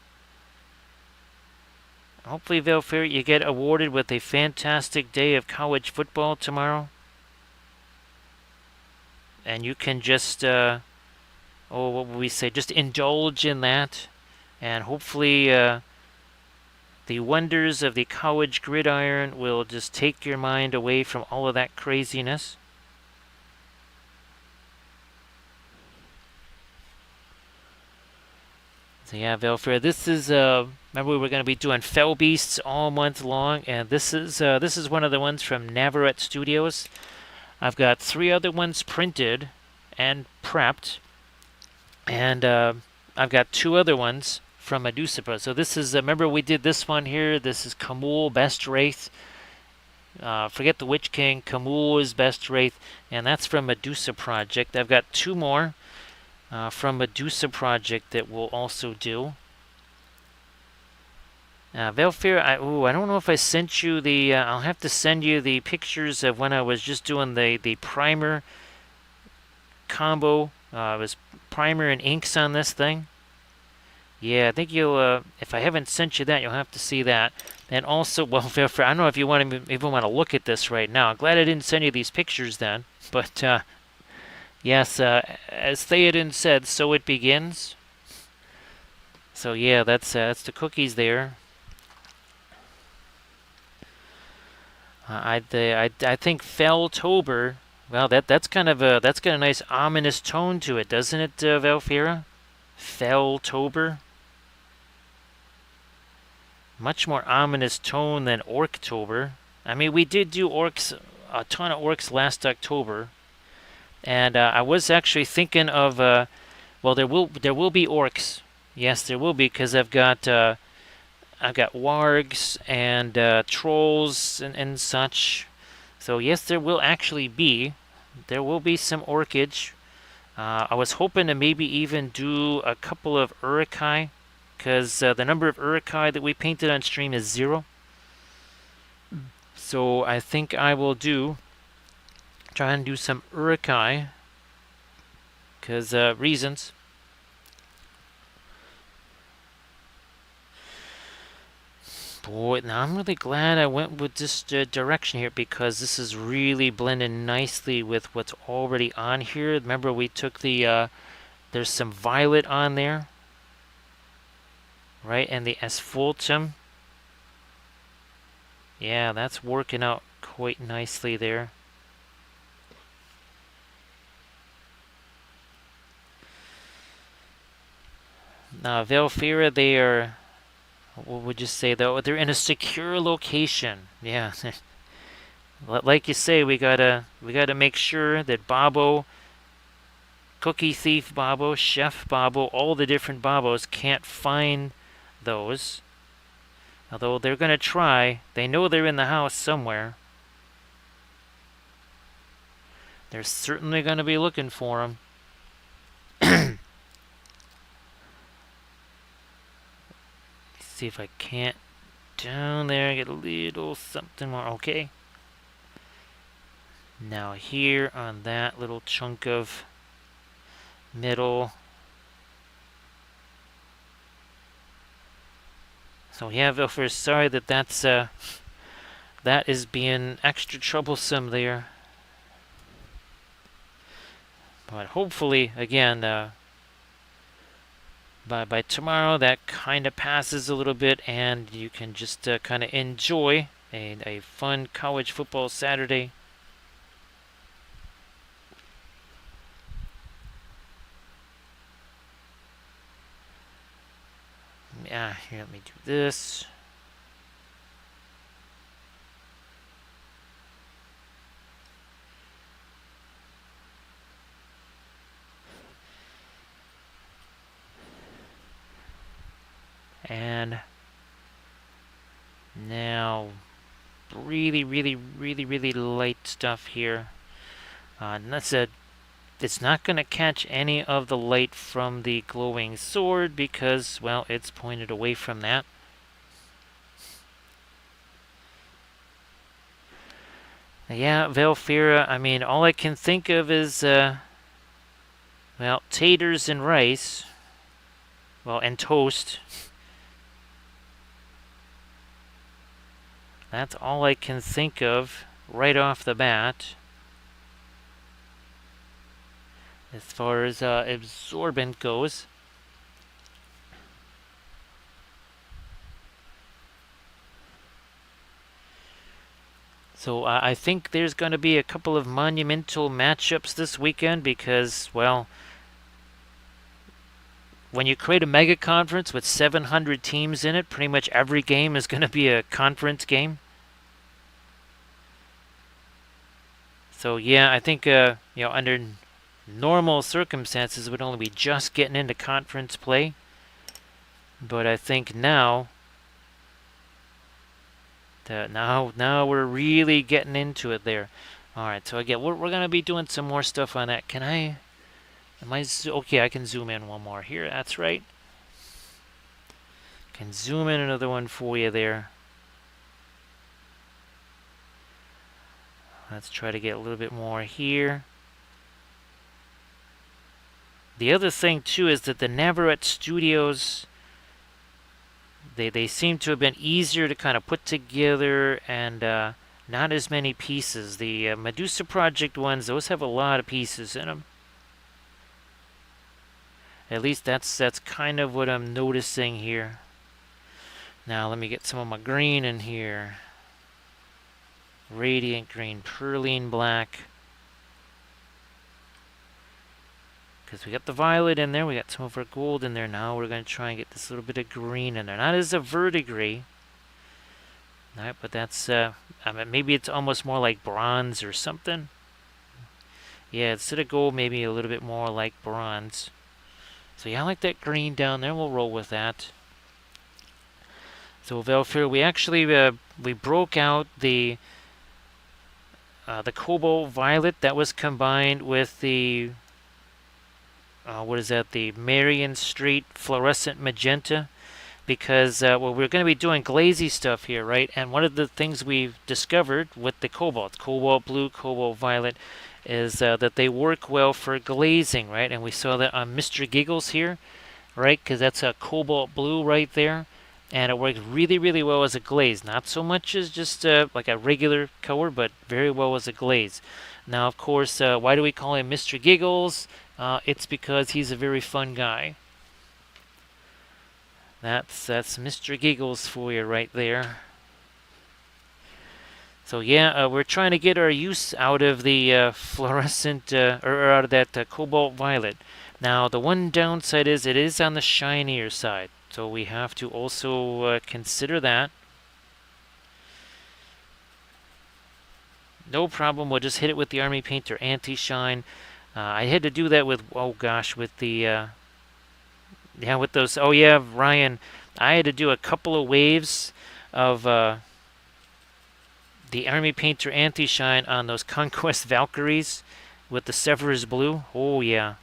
Valfera, you get awarded with a fantastic day of college football tomorrow. And you can just, what would we say, just indulge in that. And hopefully the wonders of the college gridiron will just take your mind away from all of that craziness. So yeah, Valfera, this is, remember we were going to be doing Fell Beasts all month long, and this is one of the ones from Navarrete Studios. I've got 3 other ones printed and prepped, and I've got 2 other ones from Medusa Pro. So this is, remember we did this one here, this is Kamul Best Wraith. Forget the Witch King, Kamul is Best Wraith, and that's from Medusa Project. I've got 2 more from Medusa Project that we'll also do. Valfera, I don't know if I sent you the, I'll have to send you the pictures of when I was just doing the primer combo. It was primer and inks on this thing. Yeah, I think you'll, if I haven't sent you that, you'll have to see that. And also, well, Valfera, I don't know if you even want to look at this right now. I'm glad I didn't send you these pictures then. But, yes, as Theoden said, so it begins. So yeah, that's the cookies there. I think Felltober. Well, that's got a nice ominous tone to it, doesn't it, Valfera? Felltober. Much more ominous tone than Orktober. I mean, we did do orcs, a ton of orcs last October, and I was actually thinking of well, there will be orcs. Yes, there will be, because I've got wargs and trolls and such. So yes, there will actually be. There will be some orchage. I was hoping to maybe even do a couple of urukai, because the number of urukai that we painted on stream is 0. So I think I will try and do some urukai. because reasons. Boy, now I'm really glad I went with this direction here, because this is really blending nicely with what's already on here. Remember, we took the, there's some violet on there, right? And the asphaltum. Yeah, that's working out quite nicely there. Now, Velfira, they are, what would you say though? They're in a secure location. Yeah. Like you say, we gotta make sure that Bobo, Cookie Thief Bobo, Chef Bobo, all the different Bobos can't find those. Although they're gonna try. They know they're in the house somewhere. They're certainly gonna be looking for them. See if I can't down there get a little something more. Okay. Now here on that little chunk of middle. So yeah, Vilfer, sorry that's that is being extra troublesome there. But hopefully, again, by tomorrow that kind of passes a little bit, and you can just kind of enjoy a fun college football Saturday. Yeah, here, let me do this. And now, really light stuff here. And that's it's not going to catch any of the light from the glowing sword because, well, it's pointed away from that. Yeah, Velfira, I mean, all I can think of is, well, taters and rice. Well, and toast. That's all I can think of right off the bat. As far as absorbent goes. So I think there's going to be a couple of monumental matchups this weekend because, well, when you create a mega conference with 700 teams in it, pretty much every game is going to be a conference game. So yeah, I think under normal circumstances it would only be just getting into conference play. But I think now now we're really getting into it there. All right, so again, we're going to be doing some more stuff on that. Okay, I can zoom in one more here. That's right. Can zoom in another one for you there. Let's try to get a little bit more here. The other thing too is that the Navarrete Studios, they seem to have been easier to kind of put together and not as many pieces. The Medusa Project ones, those have a lot of pieces in them. At least that's kind of what I'm noticing here. Now let me get some of my green in here. Radiant green, perline black. Because we got the violet in there, we got some of our gold in there. Now we're going to try and get this little bit of green in there. Not as a verdigris. Alright, but that's, I mean, maybe it's almost more like bronze or something. Yeah, instead of gold, maybe a little bit more like bronze. So yeah, I like that green down there. We'll roll with that. So Velfir, we actually we broke out the cobalt violet that was combined with the what is that? The Marion Street fluorescent magenta, because well, we're going to be doing glazy stuff here, right? And one of the things we've discovered with the cobalt blue, cobalt violet, is that they work well for glazing, right? And we saw that on Mr. Giggles here, right? Because that's a cobalt blue right there. And it works really, really well as a glaze. Not so much as just like a regular color, but very well as a glaze. Now, of course, why do we call him Mr. Giggles? It's because he's a very fun guy. That's Mr. Giggles for you right there. So yeah, we're trying to get our use out of the fluorescent, or out of that cobalt violet. Now, the one downside is it is on the shinier side, so we have to also consider that. No problem, we'll just hit it with the Army Painter Anti-Shine. I had to do that with, oh gosh, with the, yeah, with those, oh yeah, Ryan, I had to do a couple of waves of the Army Painter Anti-Shine on those Conquest Valkyries with the Severus Blue. Oh yeah.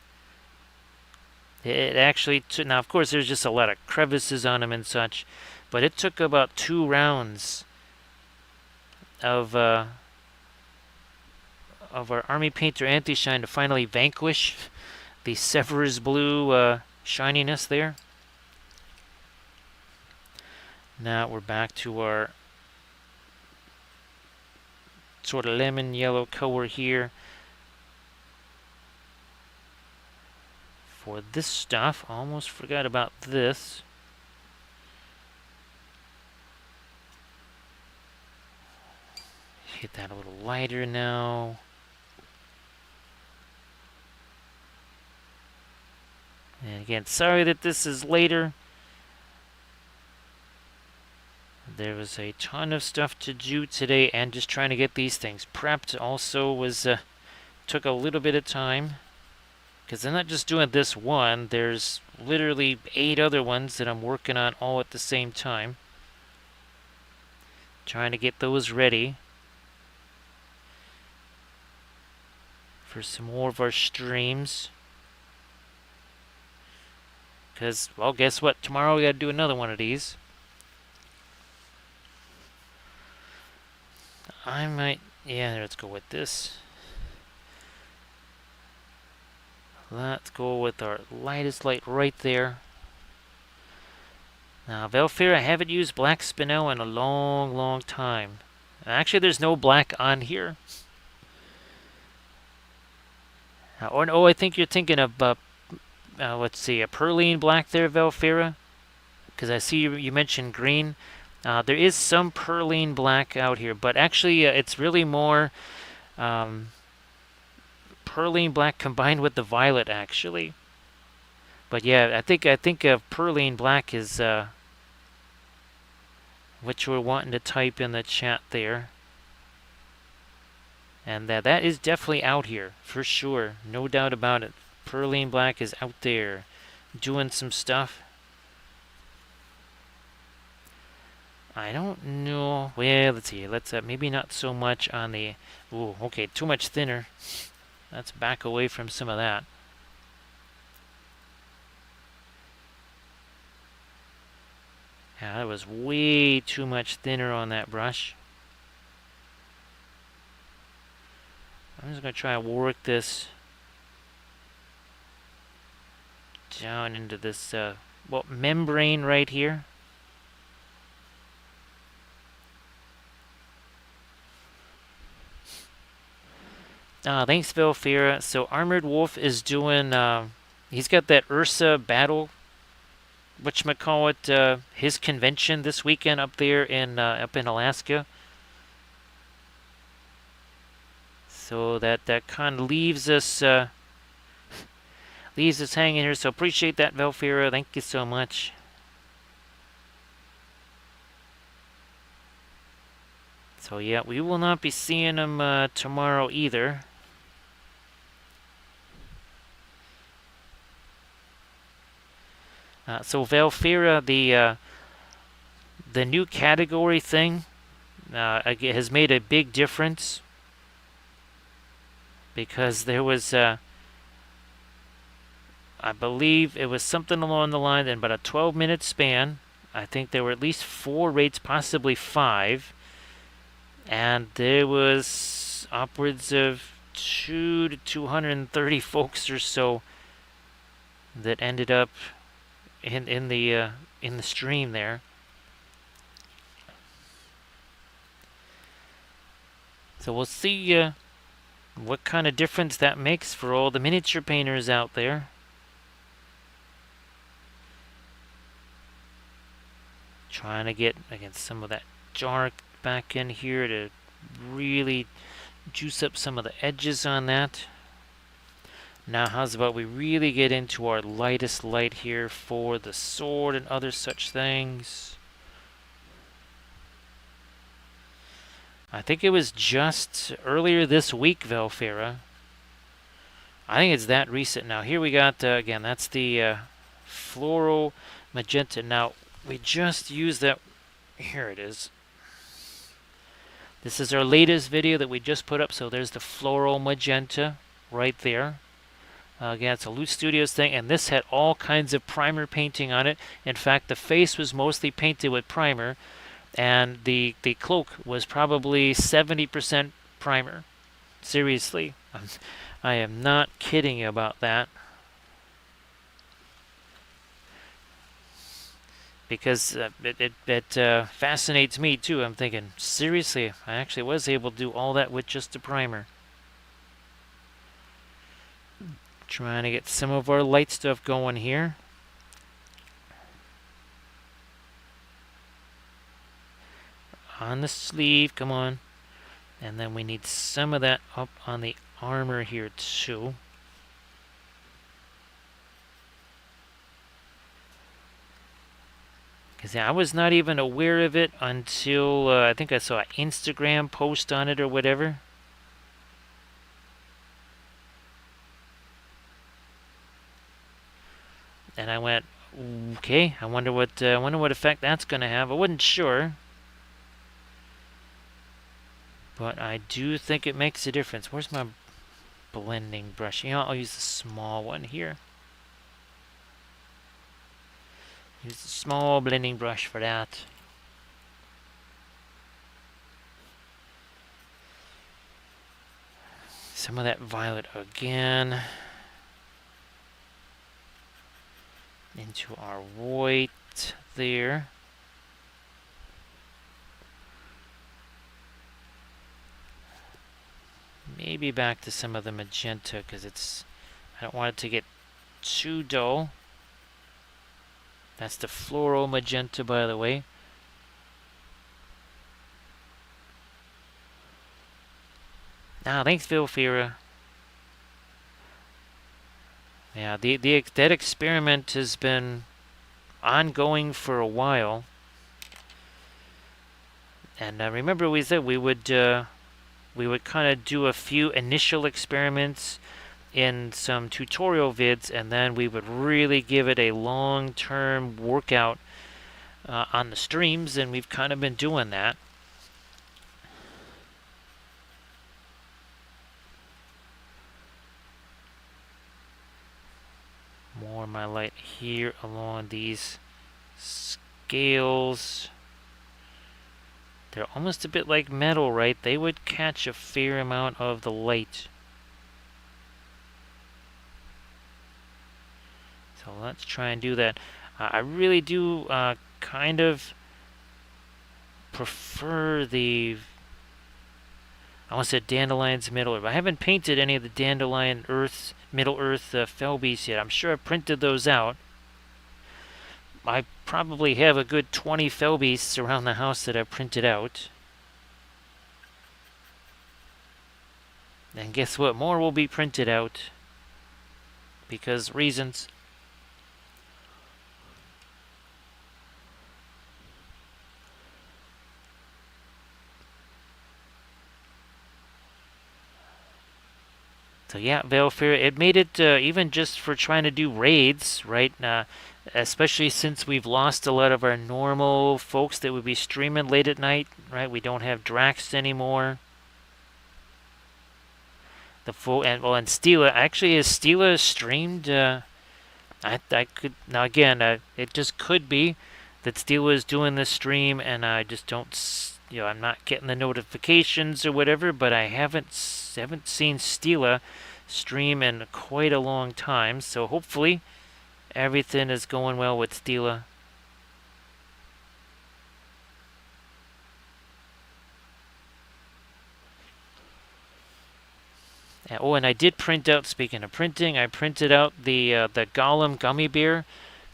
It actually took, now of course there's just a lot of crevices on them and such, but it took about 2 rounds of our Army Painter Anti-Shine to finally vanquish the Severus Blue shininess there. Now we're back to our sort of lemon yellow color here for this stuff. Almost forgot about this. Hit that a little lighter now. And again, sorry that this is later. There was a ton of stuff to do today, and just trying to get these things prepped also was took a little bit of time, because I'm not just doing this one. There's literally 8 other ones that I'm working on all at the same time, trying to get those ready for some more of our streams. Because, well, guess what? Tomorrow we gotta do another one of these. I might, yeah, let's go with this. Let's go with our lightest light right there. Now, Velfair, I haven't used black spinel in a long, long time. Actually, there's no black on here. Oh, I think you're thinking of, let's see, a Perline black there, Velfira. Because I see you mentioned green. There is some Perline black out here, but actually it's really more Perline black combined with the violet, actually. But yeah, I think Perline black is what you were wanting to type in the chat there. And that is definitely out here, for sure. No doubt about it. Perline black is out there doing some stuff. I don't know. Well, let's see. Let's maybe not so much on the... Ooh, okay, too much thinner. Let's back away from some of that. Yeah, that was way too much thinner on that brush. I'm just going to try and work this down into this well, membrane right here. Thanks, Velfira. So Armored Wolf is doing, he's got that Ursa battle, whatchamacallit, his convention this weekend up there in, up in Alaska. So that kind of leaves us hanging here. So appreciate that, Velfira. Thank you so much. So yeah, we will not be seeing him tomorrow either. So Velfira, the new category thing has made a big difference, because there was, I believe it was something along the line in about a 12-minute span. I think there were at least 4 raids, possibly 5, and there was upwards of 2 to 230 folks or so that ended up in the stream there. So we'll see what kind of difference that makes for all the miniature painters out there. Trying to get against some of that dark back in here to really juice up some of the edges on that. Now how's about we really get into our lightest light here for the sword and other such things. I think it was just earlier this week, Velfera. I think it's that recent now. Here we got, again, that's the floral magenta. Now, we just used that. Here it is. This is our latest video that we just put up. So there's the floral magenta right there. Again, it's a Loot Studios thing, and this had all kinds of primer painting on it. In fact, the face was mostly painted with primer, and the cloak was probably 70% primer. Seriously, I am not kidding you about that. Because it fascinates me too. I'm thinking, seriously, I actually was able to do all that with just the primer. Trying to get some of our light stuff going here. On the sleeve, come on. And then we need some of that up on the armor here too. Because I was not even aware of it until I think I saw an Instagram post on it or whatever. And I went, okay, I wonder what effect that's going to have. I wasn't sure. But I do think it makes a difference. Where's my blending brush? You know, I'll use the small one here. Use the small blending brush for that. Some of that violet again. Into our white there. Maybe back to some of the magenta because I don't want it to get too dull. That's the floral magenta, by the way. Ah, thanks, Vilfira. Yeah, that experiment has been ongoing for a while. And remember we said we would kind of do a few initial experiments in some tutorial vids, and then we would really give it a long-term workout on the streams, and we've kind of been doing that. More of my light here along these scales. They're almost a bit like metal, right? They would catch a fair amount of the light. So let's try and do that. I really do kind of prefer the, I want to say Dandelion's Middle Earth. I haven't painted any of the Dandelion Earth, Middle Earth Felbeasts yet. I'm sure I printed those out. I probably have a good 20 Felbeasts around the house that I've printed out. And guess what? More will be printed out. Because reasons. So yeah, Veilfair, it made it even just for trying to do raids, right? Especially since we've lost a lot of our normal folks that would be streaming late at night, right? We don't have Drax anymore. And Stila, actually, is Stila streamed? I could, now again, it just could be that Stila is doing this stream and I just don't I'm not getting the notifications or whatever, but I haven't seen Stila stream in quite a long time, so hopefully everything is going well with Stila. Oh, and I did print out, speaking of printing, I printed out the Gollum gummy bear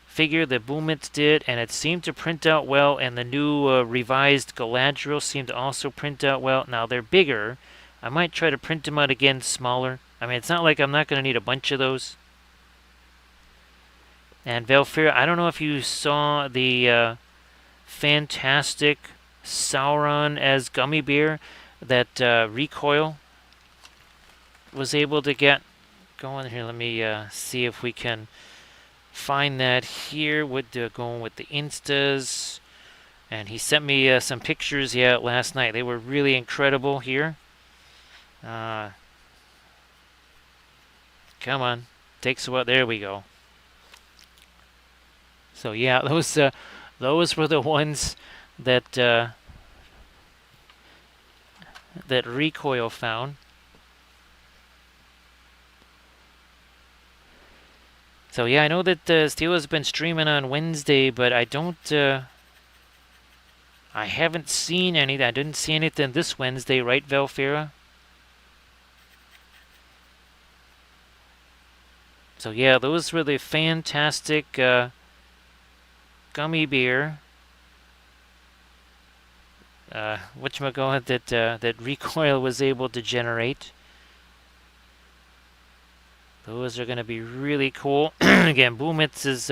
figure that Boomits did, and it seemed to print out well, and the new revised Galadriel seemed to also print out well. Now, they're bigger. I might try to print them out again smaller. I mean, it's not like I'm not going to need a bunch of those. And Velfira, I don't know if you saw the fantastic Sauron as gummy bear that Recoil was able to get going. Here, let me see if we can find that here with going with the Instas. And he sent me some pictures last night. They were really incredible here. Come on, takes a while. There we go. So yeah, those were the ones that that Recoil found. So yeah, I know that Steel has been streaming on Wednesday, but I haven't seen any. I didn't see anything this Wednesday, right, Velfira? So yeah, those were the fantastic gummy beer. Whatchamacallit that Recoil was able to generate. Those are going to be really cool. Again, Boomits is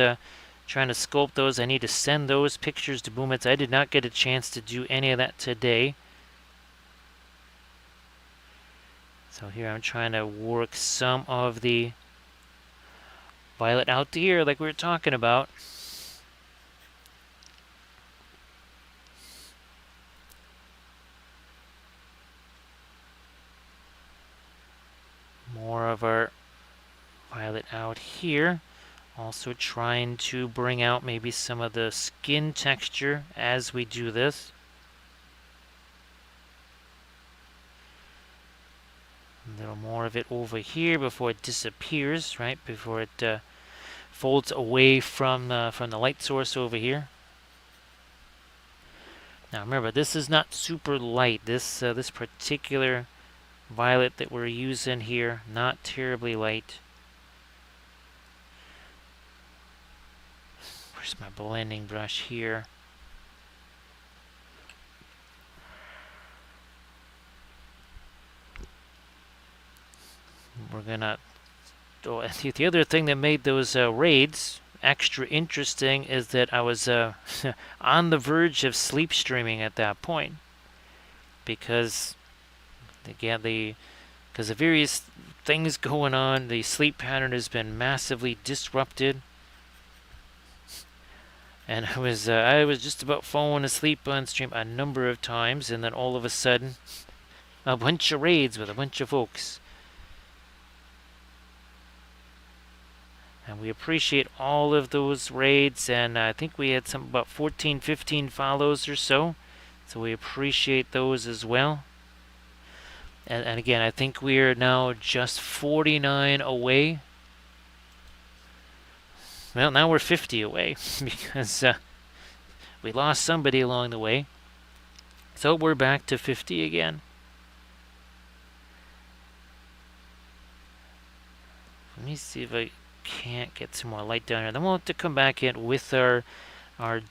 trying to sculpt those. I need to send those pictures to Boomits. I did not get a chance to do any of that today. So here I'm trying to work some of the violet out here like we were talking about. More of our violet out here. Also trying to bring out maybe some of the skin texture as we do this. A little more of it over here before it disappears, right? Before it folds away from the light source over here. Now remember, this is not super light. This particular violet that we're using here, not terribly light. Where's my blending brush here? We're gonna. Oh, the other thing that made those raids extra interesting is that I was on the verge of sleep streaming at that point, because again because of various things going on, the sleep pattern has been massively disrupted. And I was just about falling asleep on stream a number of times, and then all of a sudden, a bunch of raids with a bunch of folks. And we appreciate all of those raids, and I think we had about 14, 15 follows or so. So we appreciate those as well. And again, I think we are now just 49 away. Well, now we're 50 away because we lost somebody along the way. So we're back to 50 again. Let me see if I can't get some more light down here. Then we'll have to come back in with our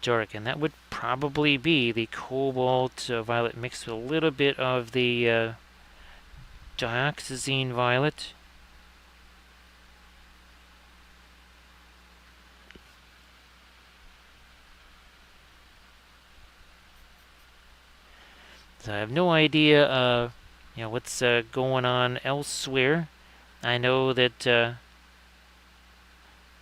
dark, and that would probably be the cobalt violet mixed with a little bit of the dioxazine violet. So I have no idea, what's going on elsewhere. I know that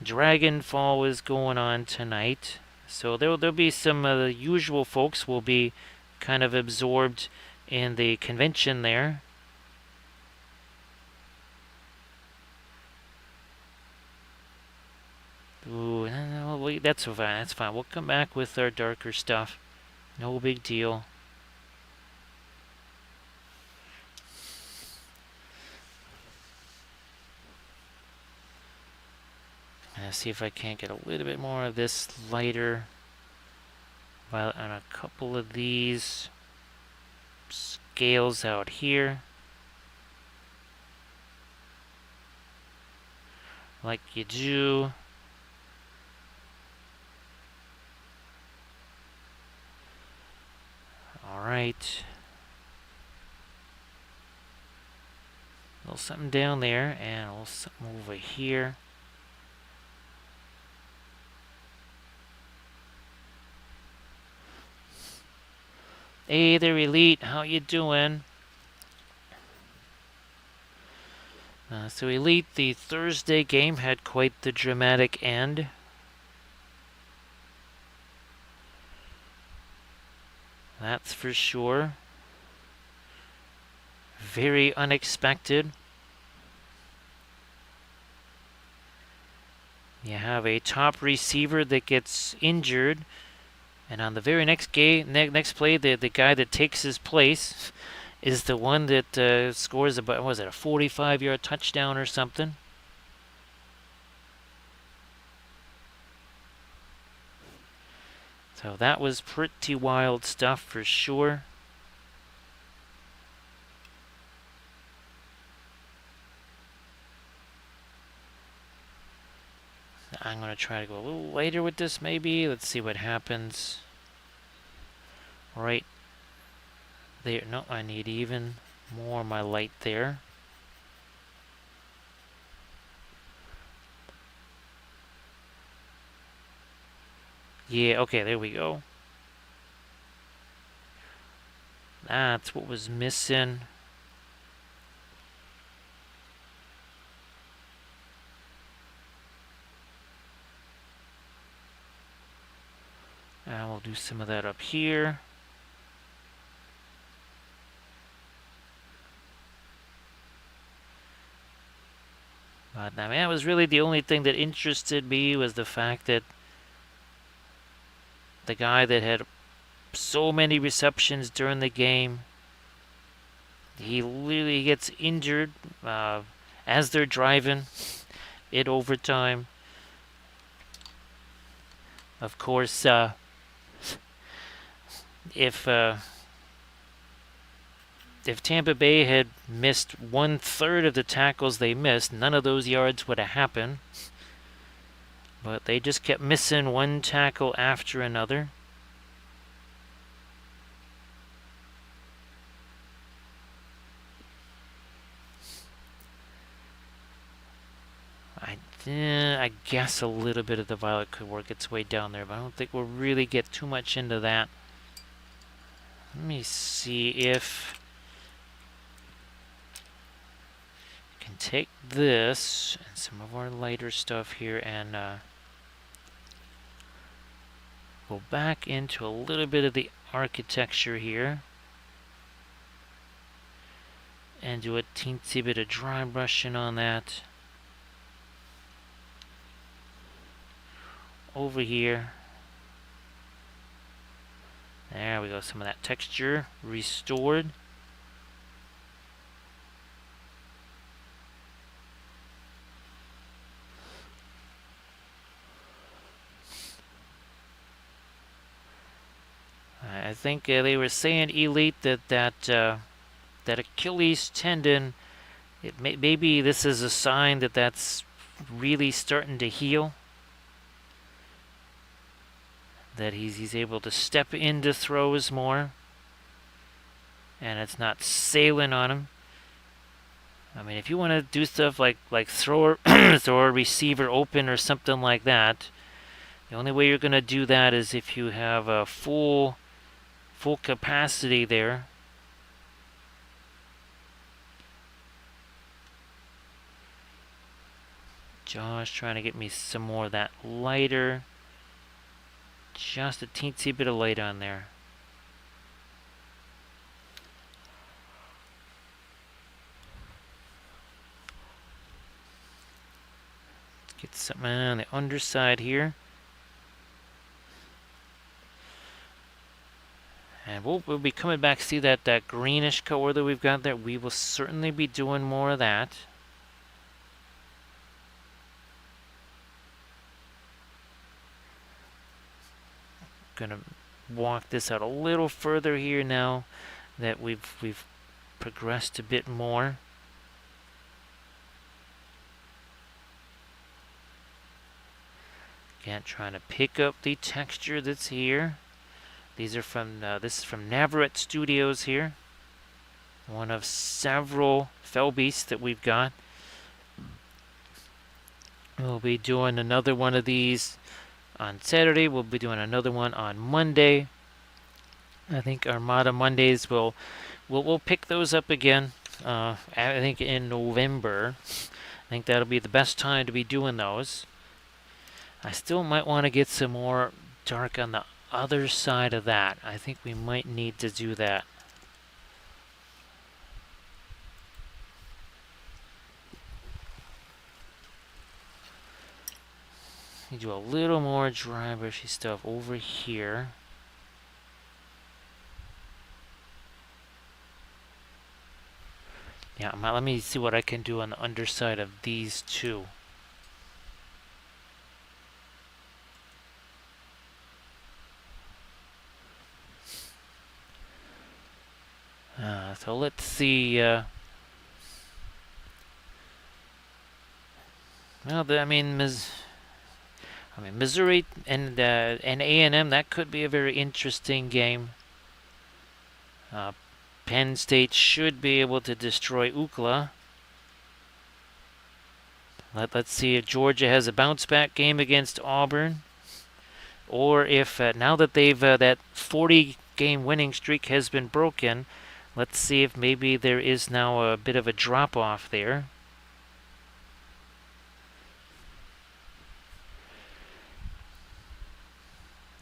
Dragonfall is going on tonight, so there'll be some of the usual folks will be kind of absorbed in the convention there. Ooh, no, that's fine. That's fine. We'll come back with our darker stuff. No big deal. see if I can't get a little bit more of this lighter violet on a couple of these scales out here. Like you do. Alright. A little something down there and a little something over here. Hey there, Elite. How you doing? So Elite, the Thursday game had quite the dramatic end. That's for sure. Very unexpected. You have a top receiver that gets injured, and on the very next play, the guy that takes his place is the one that scores about, what was it, a 45-yard touchdown or something? So that was pretty wild stuff for sure. I'm going to try to go a little later with this maybe. Let's see what happens. Right there. No, I need even more of my light there. Yeah, okay, there we go. That's what was missing. And we'll do some of that up here. But I mean, that was really the only thing that interested me, was the fact that the guy that had so many receptions during the game, he literally gets injured as they're driving in overtime. Of course, if Tampa Bay had missed 1/3 of the tackles they missed, none of those yards would have happened. But they just kept missing one tackle after another. I guess a little bit of the violet could work its way down there, but I don't think we'll really get too much into that. Let me see if I can take this and some of our lighter stuff here and go back into a little bit of the architecture here and do a teensy bit of dry brushing on that. Over here. There we go, some of that texture restored. I think they were saying, Elite, that Achilles tendon, maybe this is a sign that that's really starting to heal. That he's able to step into throws more, and it's not sailing on him. I mean, if you want to do stuff like throw a receiver open or something like that, the only way you're going to do that is if you have a full capacity there. Josh trying to get me some more of that lighter. Just a teensy bit of light on there. Let's get something on the underside here. And we'll be coming back. See that greenish color that we've got there? We will certainly be doing more of that. gonna walk this out a little further here now that we've progressed a bit more. Again, trying to pick up the texture that's here. These are from this is from Navarrete Studios here. One of several fell beasts that we've got. We'll be doing another one of these on Saturday. We'll be doing another one on Monday. I think Armada Mondays we'll pick those up again. I think in November. I think that'll be the best time to be doing those. I still might want to get some more dark on the other side of that. I think we might need to do that. You do a little more dry brushy stuff over here. Yeah, let me see what I can do on the underside of these two. So let's see. Well, I mean, Missouri and A&M, that could be a very interesting game. Penn State should be able to destroy UCLA. Let's see if Georgia has a bounce-back game against Auburn, or if now that they've that 40-game winning streak has been broken, let's see if maybe there is now a bit of a drop-off there.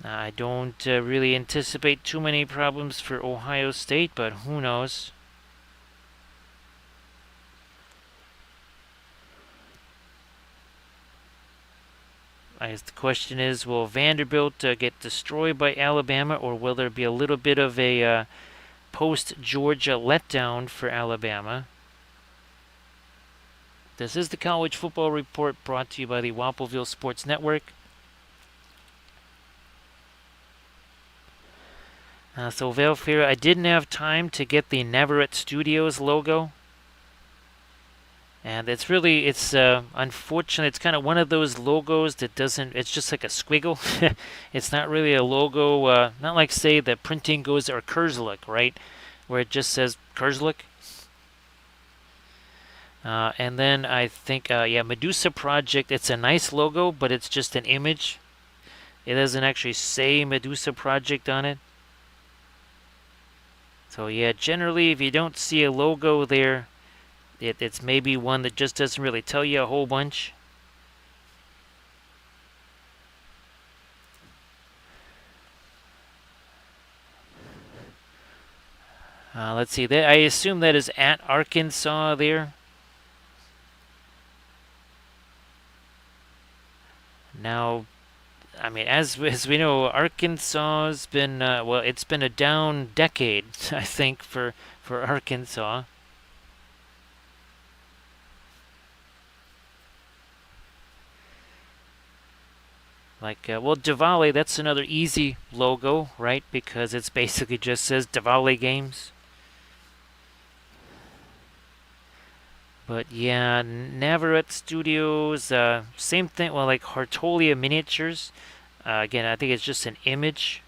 I don't really anticipate too many problems for Ohio State, but who knows? I guess the question is, will Vanderbilt get destroyed by Alabama, or will there be a little bit of a post-Georgia letdown for Alabama? This is the College Football Report, brought to you by the Wappelville Sports Network. So Valfair, I didn't have time to get the Navarrete Studios logo. And it's really, unfortunate. It's kind of one of those logos that doesn't, it's just like a squiggle. It's not really a logo, not like, say, the Printing Goes or Kurzlook, right? Where it just says Kurzlook. And then I think, yeah, Medusa Project, it's a nice logo, but it's just an image. It doesn't actually say Medusa Project on it. So yeah, generally if you don't see a logo there, it's maybe one that just doesn't really tell you a whole bunch. Let's see, I assume that is at Arkansas there. Now, I mean, as we know, Arkansas's been, well, it's been a down decade, I think, for Arkansas. Like, well, Diwali, that's another easy logo, right? Because it's basically just says Diwali Games. But yeah, Navarrete Studios, same thing, well, like Hartolia Miniatures. Again, I think it's just an image.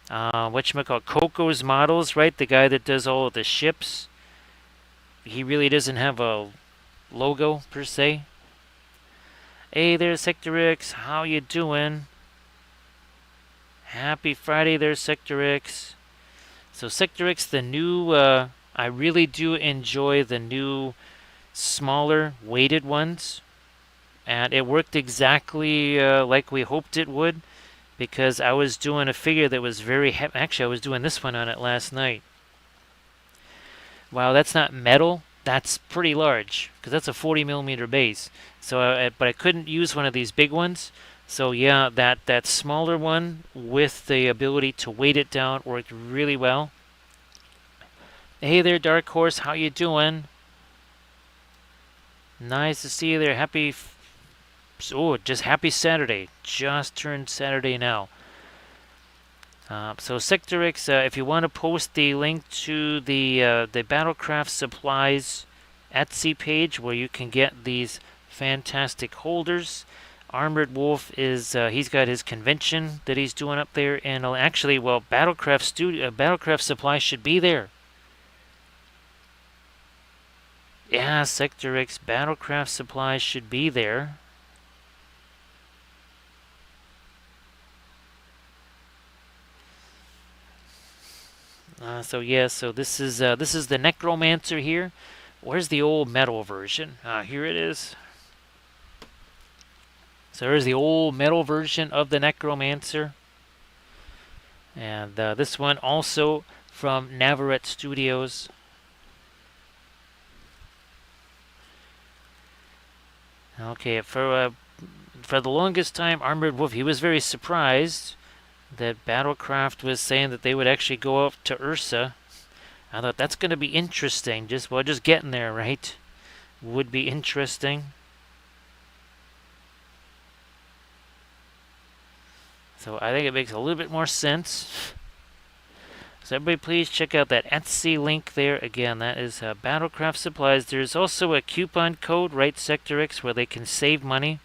Whatchamacallit, Coco's Models, right? The guy that does all of the ships. He really doesn't have a logo, per se. Hey there, Sector X, how you doing? Happy Friday there, Sector X. So Sector X, the new, I really do enjoy the new, smaller, weighted ones. And it worked exactly like we hoped it would, because I was doing a figure that was very heavy. Actually, I was doing this one on it last night. Wow, that's not metal. That's pretty large, because that's a 40mm base. So, but I couldn't use one of these big ones. So yeah, that smaller one with the ability to weight it down worked really well. Hey there, Dark Horse, how you doing? Nice to see you there. Happy, just happy Saturday. Just turned Saturday now. So Sector X, if you want to post the link to the Battlecraft Supplies Etsy page where you can get these fantastic holders. Armored Wolf is he's got his convention that he's doing up there, and actually, well, Battlecraft Supply should be there. Yeah, Sector X Battlecraft Supplies should be there. So this is the Necromancer here. Where's the old metal version? Here it is. So there's the old metal version of the Necromancer. And this one also from Navarrete Studios. Okay, for the longest time, Armored Wolf, he was very surprised that Battlecraft was saying that they would actually go up to Ursa. I thought that's going to be interesting. Just getting there, right? Would be interesting. So I think it makes a little bit more sense. So everybody please check out that Etsy link there. Again, that is Battlecraft Supplies. There's also a coupon code, right, Sector X, where they can save money.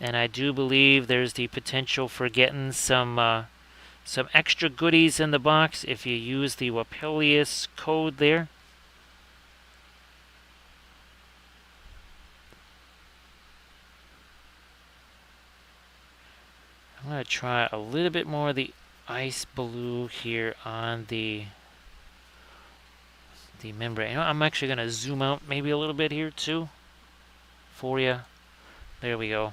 And I do believe there's the potential for getting some extra goodies in the box if you use the Wappelius code there. I'm going to try a little bit more of the ice blue here on the membrane. You know, I'm actually going to zoom out maybe a little bit here too for you. There we go.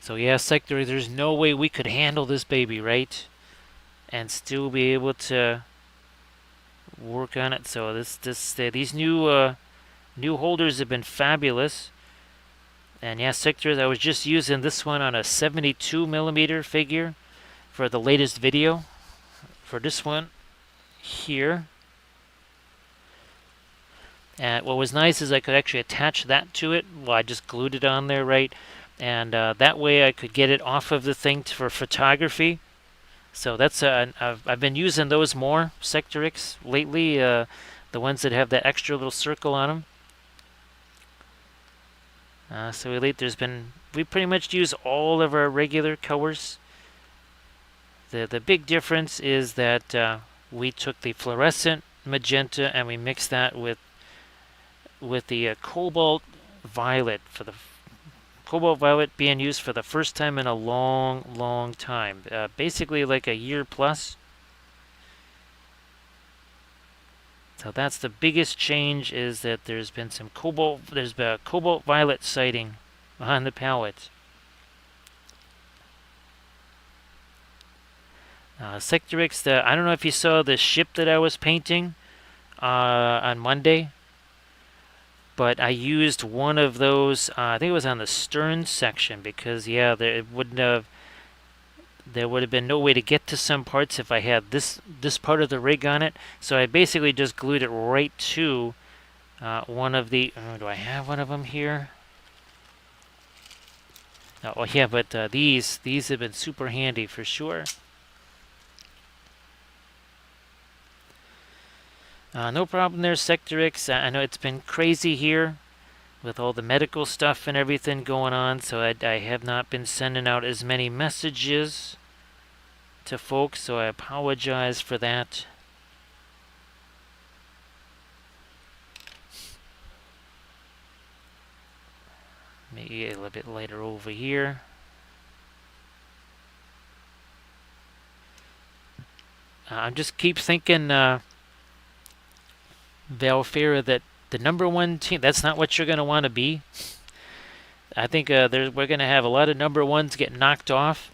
So yeah, Sector, there's no way we could handle this baby, right? And still be able to work on it. So these new holders have been fabulous. And yeah, Sector, I was just using this one on a 72mm figure for the latest video. For this one here. And what was nice is I could actually attach that to it. Well, I just glued it on there, right? And that way I could get it off of the thing for photography. So that's I've been using those more, Sector X, lately. The ones that have that extra little circle on them. So we pretty much use all of our regular colors. The big difference is that we took the fluorescent magenta and we mixed that with the cobalt violet, for the cobalt violet being used for the first time in a long time, basically like a year plus. So that's the biggest change, is that there's been a cobalt violet sighting on the palette. Sector X, I don't know if you saw the ship that I was painting on Monday, but I used one of those, I think it was on the stern section, because yeah, there would have been no way to get to some parts if I had this part of the rig on it. So I basically just glued it right to one of the, do I have one of them here? Oh yeah, but these have been super handy for sure. No problem there, Sector X. I know it's been crazy here with all the medical stuff and everything going on, so I have not been sending out as many messages to folks, so I apologize for that. Maybe a little bit lighter over here. I just keep thinking, Valfera, that the #1 team, that's not what you're going to want to be. I think we're going to have a lot of #1s get knocked off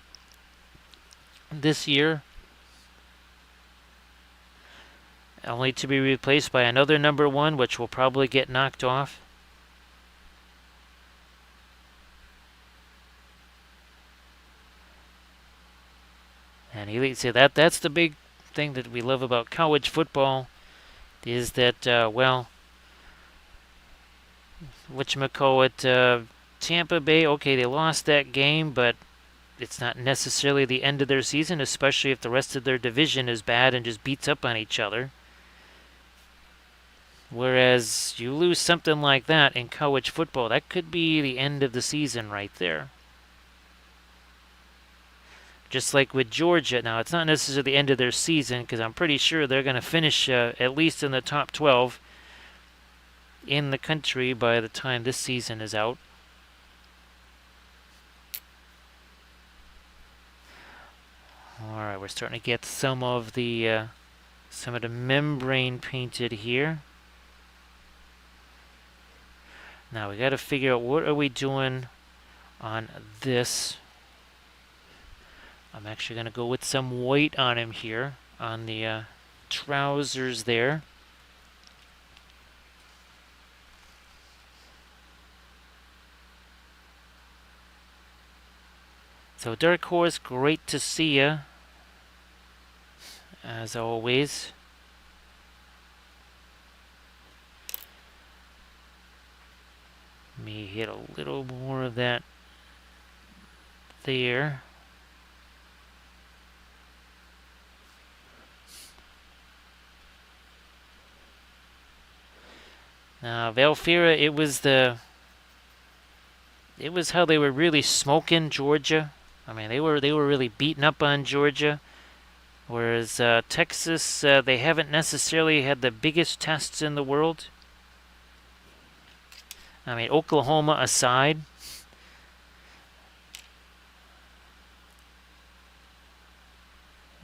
this year, only to be replaced by another #1, which will probably get knocked off. And he said that's the big thing that we love about college football, is that, well, whatchamacallit, Tampa Bay, okay, they lost that game, but it's not necessarily the end of their season, especially if the rest of their division is bad and just beats up on each other. Whereas you lose something like that in college football, that could be the end of the season right there. Just like with Georgia. Now, it's not necessarily the end of their season because I'm pretty sure they're going to finish at least in the top 12 in the country by the time this season is out. Alright, we're starting to get some of the membrane painted here. Now we got to figure out what are we doing on this. I'm actually going to go with some white on him here, on the trousers there. So Dark Horse, great to see ya, as always. Let me hit a little more of that there. Now, Valfira, it was how they were really smoking Georgia. I mean, they were really beating up on Georgia. Whereas Texas, they haven't necessarily had the biggest tests in the world. I mean, Oklahoma aside.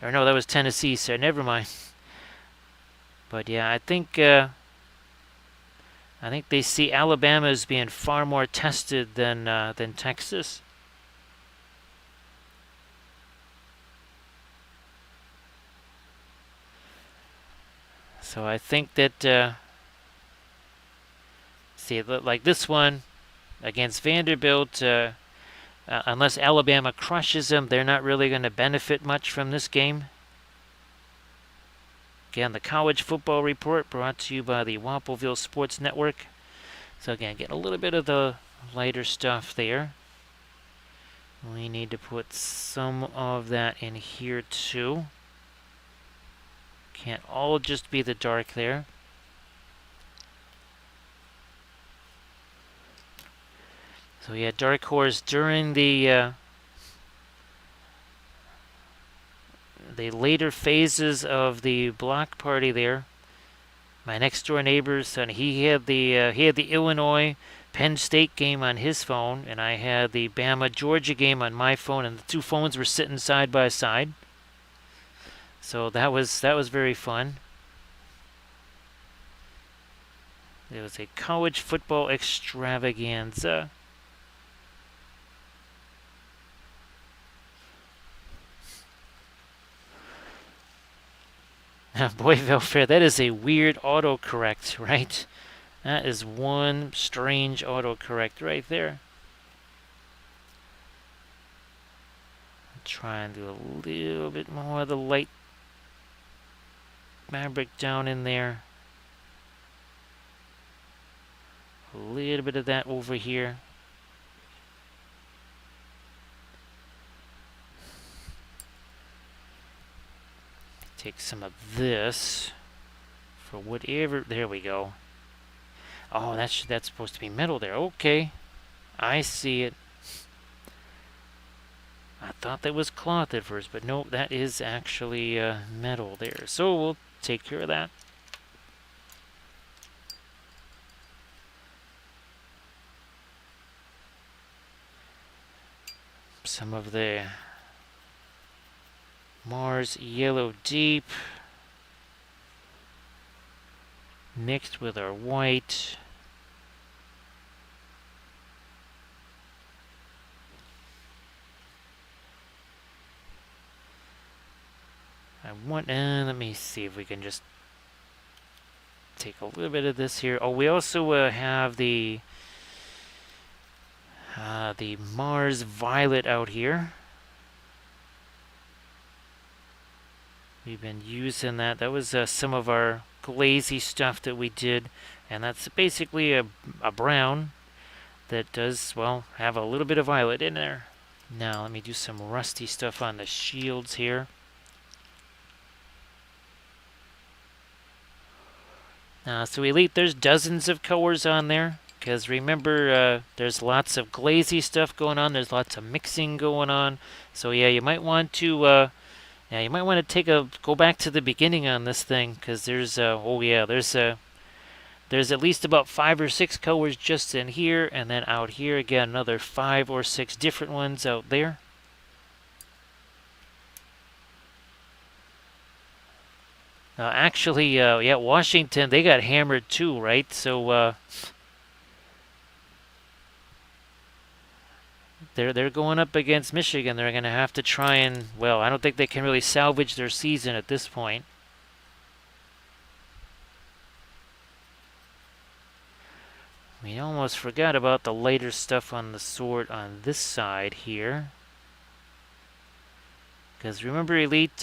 Or no, that was Tennessee, so never mind. But yeah, I think they see Alabama as being far more tested than Texas. So I think that see, like this one against Vanderbilt, unless Alabama crushes them, they're not really going to benefit much from this game. Again, the College Football Report brought to you by the Wappelville Sports Network. So again, get a little bit of the lighter stuff there. We need to put some of that in here too. Can't all just be the dark there. So yeah, Dark Horse during the later phases of the block party there. My next door neighbor's son, he had the Illinois Penn State game on his phone, and I had the Bama Georgia game on my phone, and the two phones were sitting side by side. So that was very fun. It was a college football extravaganza. Boy, Velfair, that is a weird autocorrect, right? That is one strange autocorrect right there. Try and do a little bit more of the light fabric down in there. A little bit of that over here. Take some of this for whatever. There we go. Oh, that's supposed to be metal there. Okay, I see it. I thought that was cloth at first, but no, that is actually metal there. So we'll take care of that. Some of the Mars Yellow Deep mixed with our white. Let me see if we can just take a little bit of this here. Oh, we also have the Mars Violet out here. We've been using that. That was some of our glazy stuff that we did, and that's basically a brown that does, well, have a little bit of violet in there. Now let me do some rusty stuff on the shields here. So Elite, there's dozens of colors on there. Because remember, there's lots of glazy stuff going on. There's lots of mixing going on. So yeah, you might want to go back to the beginning on this thing. Because there's there's at least about 5 or 6 colors just in here, and then out here again another 5 or 6 different ones out there. Actually, yeah, Washington, they got hammered too, right? So they're going up against Michigan. They're going to have to try and, well, I don't think they can really salvage their season at this point. We almost forgot about the lighter stuff on the sword on this side here. Because remember, Elite,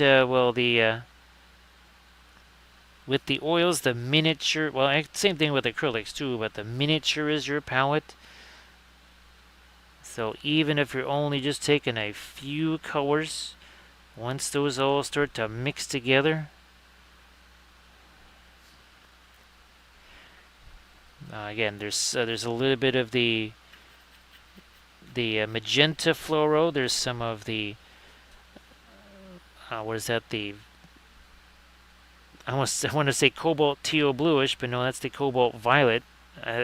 with the oils, the miniature, well, same thing with acrylics too, but the miniature is your palette. So even if you're only just taking a few colors, once those all start to mix together, again, there's a little bit of the magenta fluoro. There's some of the what is that? I want to say cobalt teal bluish, but no, that's the cobalt violet.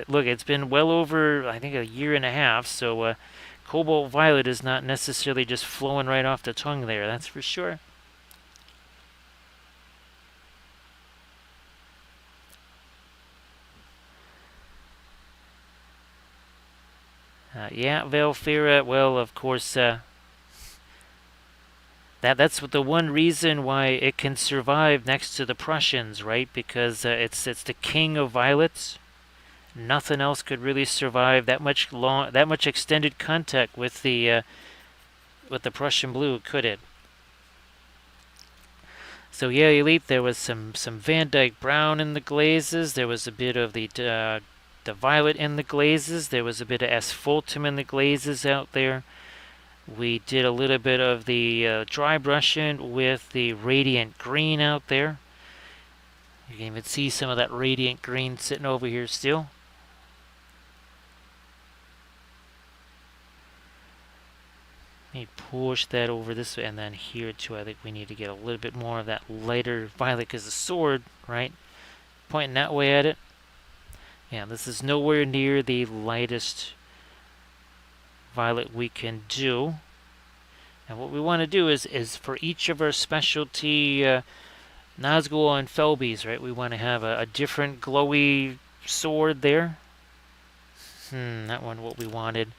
Look, it's been well over, I think, a year and a half, so cobalt violet is not necessarily just flowing right off the tongue there, that's for sure. Yeah, Valfira, well, of course, that's the one reason why it can survive next to the Prussians, right? Because it's the king of violets. Nothing else could really survive that much extended contact with the Prussian blue, could it? So yeah, Elite, there was some Van Dyke brown in the glazes. There was a bit of the violet in the glazes. There was a bit of asphaltum in the glazes out there. We did a little bit of the dry brushing with the radiant green out there. You can even see some of that radiant green sitting over here still. Let me push that over this way, and then here too. I think we need to get a little bit more of that lighter violet because the sword, right? Pointing that way at it. Yeah, this is nowhere near the lightest violet we can do. And what we want to do is for each of our specialty Nazgul and Felbies, right? We want to have a different glowy sword there. That one, what we wanted.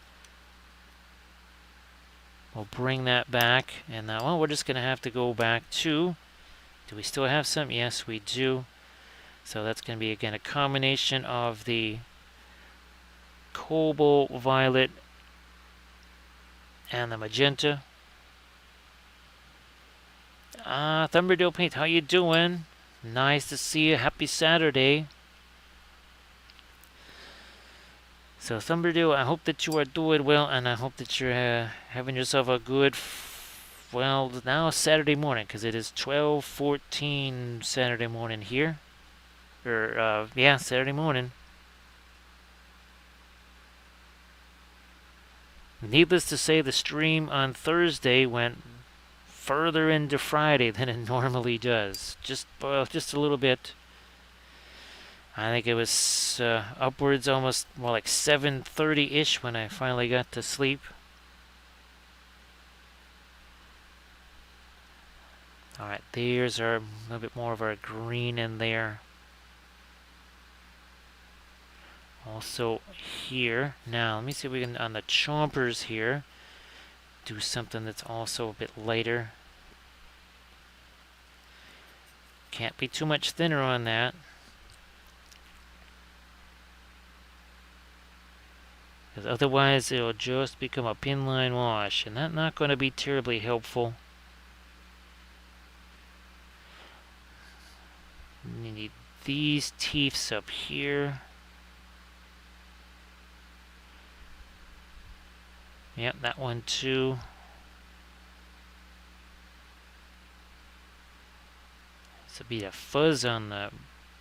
We'll bring that back, and now, well, we're just going to have to go back to, do we still have some? Yes, we do. So that's going to be, again, a combination of the cobalt violet and the magenta. Thumberdale Paint, how you doing? Nice to see you. Happy Saturday. So Thumberdale, I hope that you are doing well, and I hope that you're having yourself a good, well, now Saturday morning, because it is 12:14 Saturday morning here. Yeah, Saturday morning. Needless to say, the stream on Thursday went further into Friday than it normally does. Just a little bit. I think it was upwards almost more like 7:30-ish when I finally got to sleep. Alright, there's a little bit more of our green in there. Also here. Now, let me see if we can, on the chompers here, do something that's also a bit lighter. Can't be too much thinner on that. Because otherwise it'll just become a pinline wash, and that's not going to be terribly helpful. You need these teeths up here. Yep, that one too. So be a fuzz on the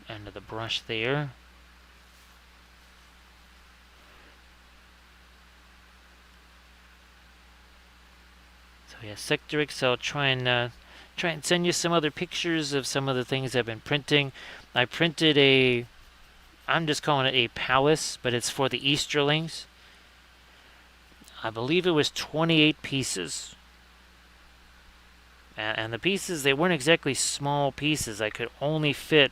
end of the brush there. So yeah, Sectrix. I'll try and send you some other pictures of some of the things I've been printing. I printed I'm just calling it a palace, but it's for the Easterlings. I believe it was 28 pieces. And the pieces, they weren't exactly small pieces. I could only fit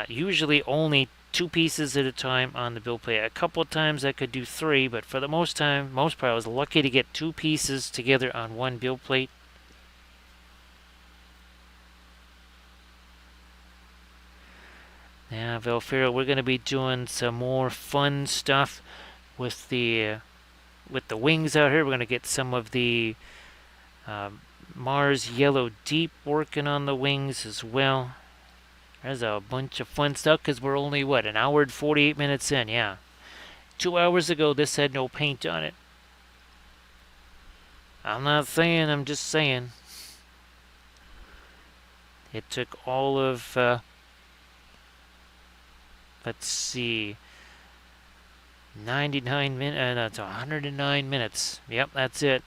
usually only 2 pieces at a time on the build plate. A couple of times I could do 3, but for the most part I was lucky to get 2 pieces together on one build plate. Now, Velfero, we're going to be doing some more fun stuff with the wings out here. We're going to get some of the Mars Yellow Deep working on the wings as well. There's a bunch of fun stuff because we're only, what, an hour and 48 minutes in? Yeah. 2 hours ago, this had no paint on it. I'm not saying, I'm just saying. It took all of, let's see, 99 minutes, that's 109 minutes. Yep, that's it.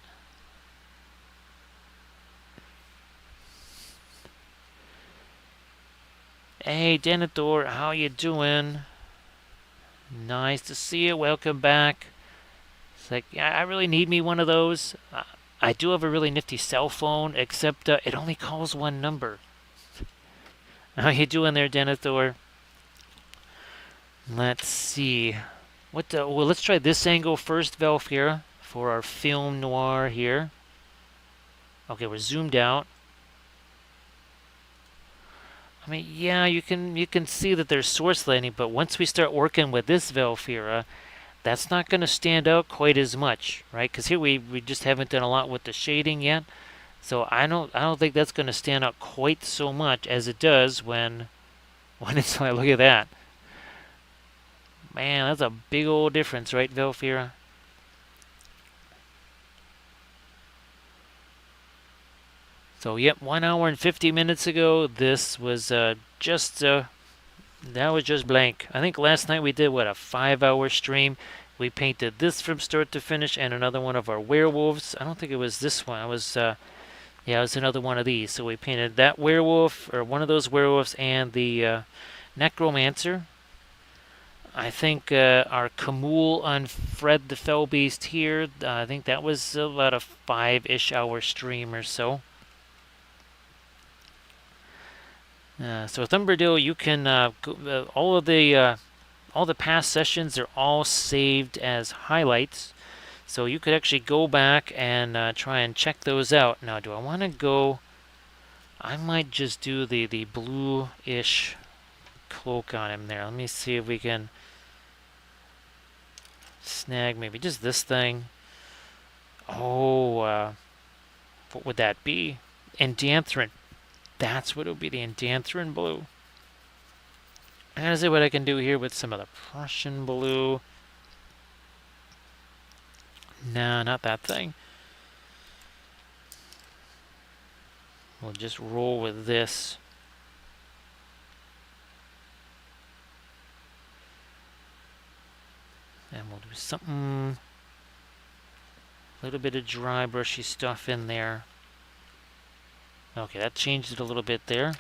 Hey, Denethor, how you doing? Nice to see you. Welcome back. It's like, yeah, I really need me one of those. I do have a really nifty cell phone, except it only calls one number. How you doing there, Denethor? Let's see. Well, let's try this angle first, Velfera, for our film noir here. Okay, we're zoomed out. I mean, yeah, you can see that there's source lighting, but once we start working with this Velfera, that's not going to stand out quite as much, right? Because here we just haven't done a lot with the shading yet, so I don't think that's going to stand out quite so much as it does when it's like, look at that. Man, that's a big old difference, right, Velfera? So, yep, 1 hour and 50 minutes ago, this was that was just blank. I think last night we did, what, a 5-hour stream. We painted this from start to finish and another one of our werewolves. I don't think it was this one. It was another one of these. So we painted that werewolf, or one of those werewolves, and the necromancer. I think our Camul on Fred the Fell Beast here, I think that was about a 5-ish hour stream or so. So with Umbridale, you can all the past sessions are all saved as highlights, so you could actually go back and try and check those out. Now, do I want to go? I might just do the blue-ish cloak on him there. Let me see if we can snag maybe just this thing. Oh, what would that be? Endanthrin. That's what it would be, the Endanthrin blue. I'm going to see what I can do here with some of the Prussian blue. No, not that thing. We'll just roll with this. And we'll do something, a little bit of dry brushy stuff in there. Okay, that changed it a little bit there.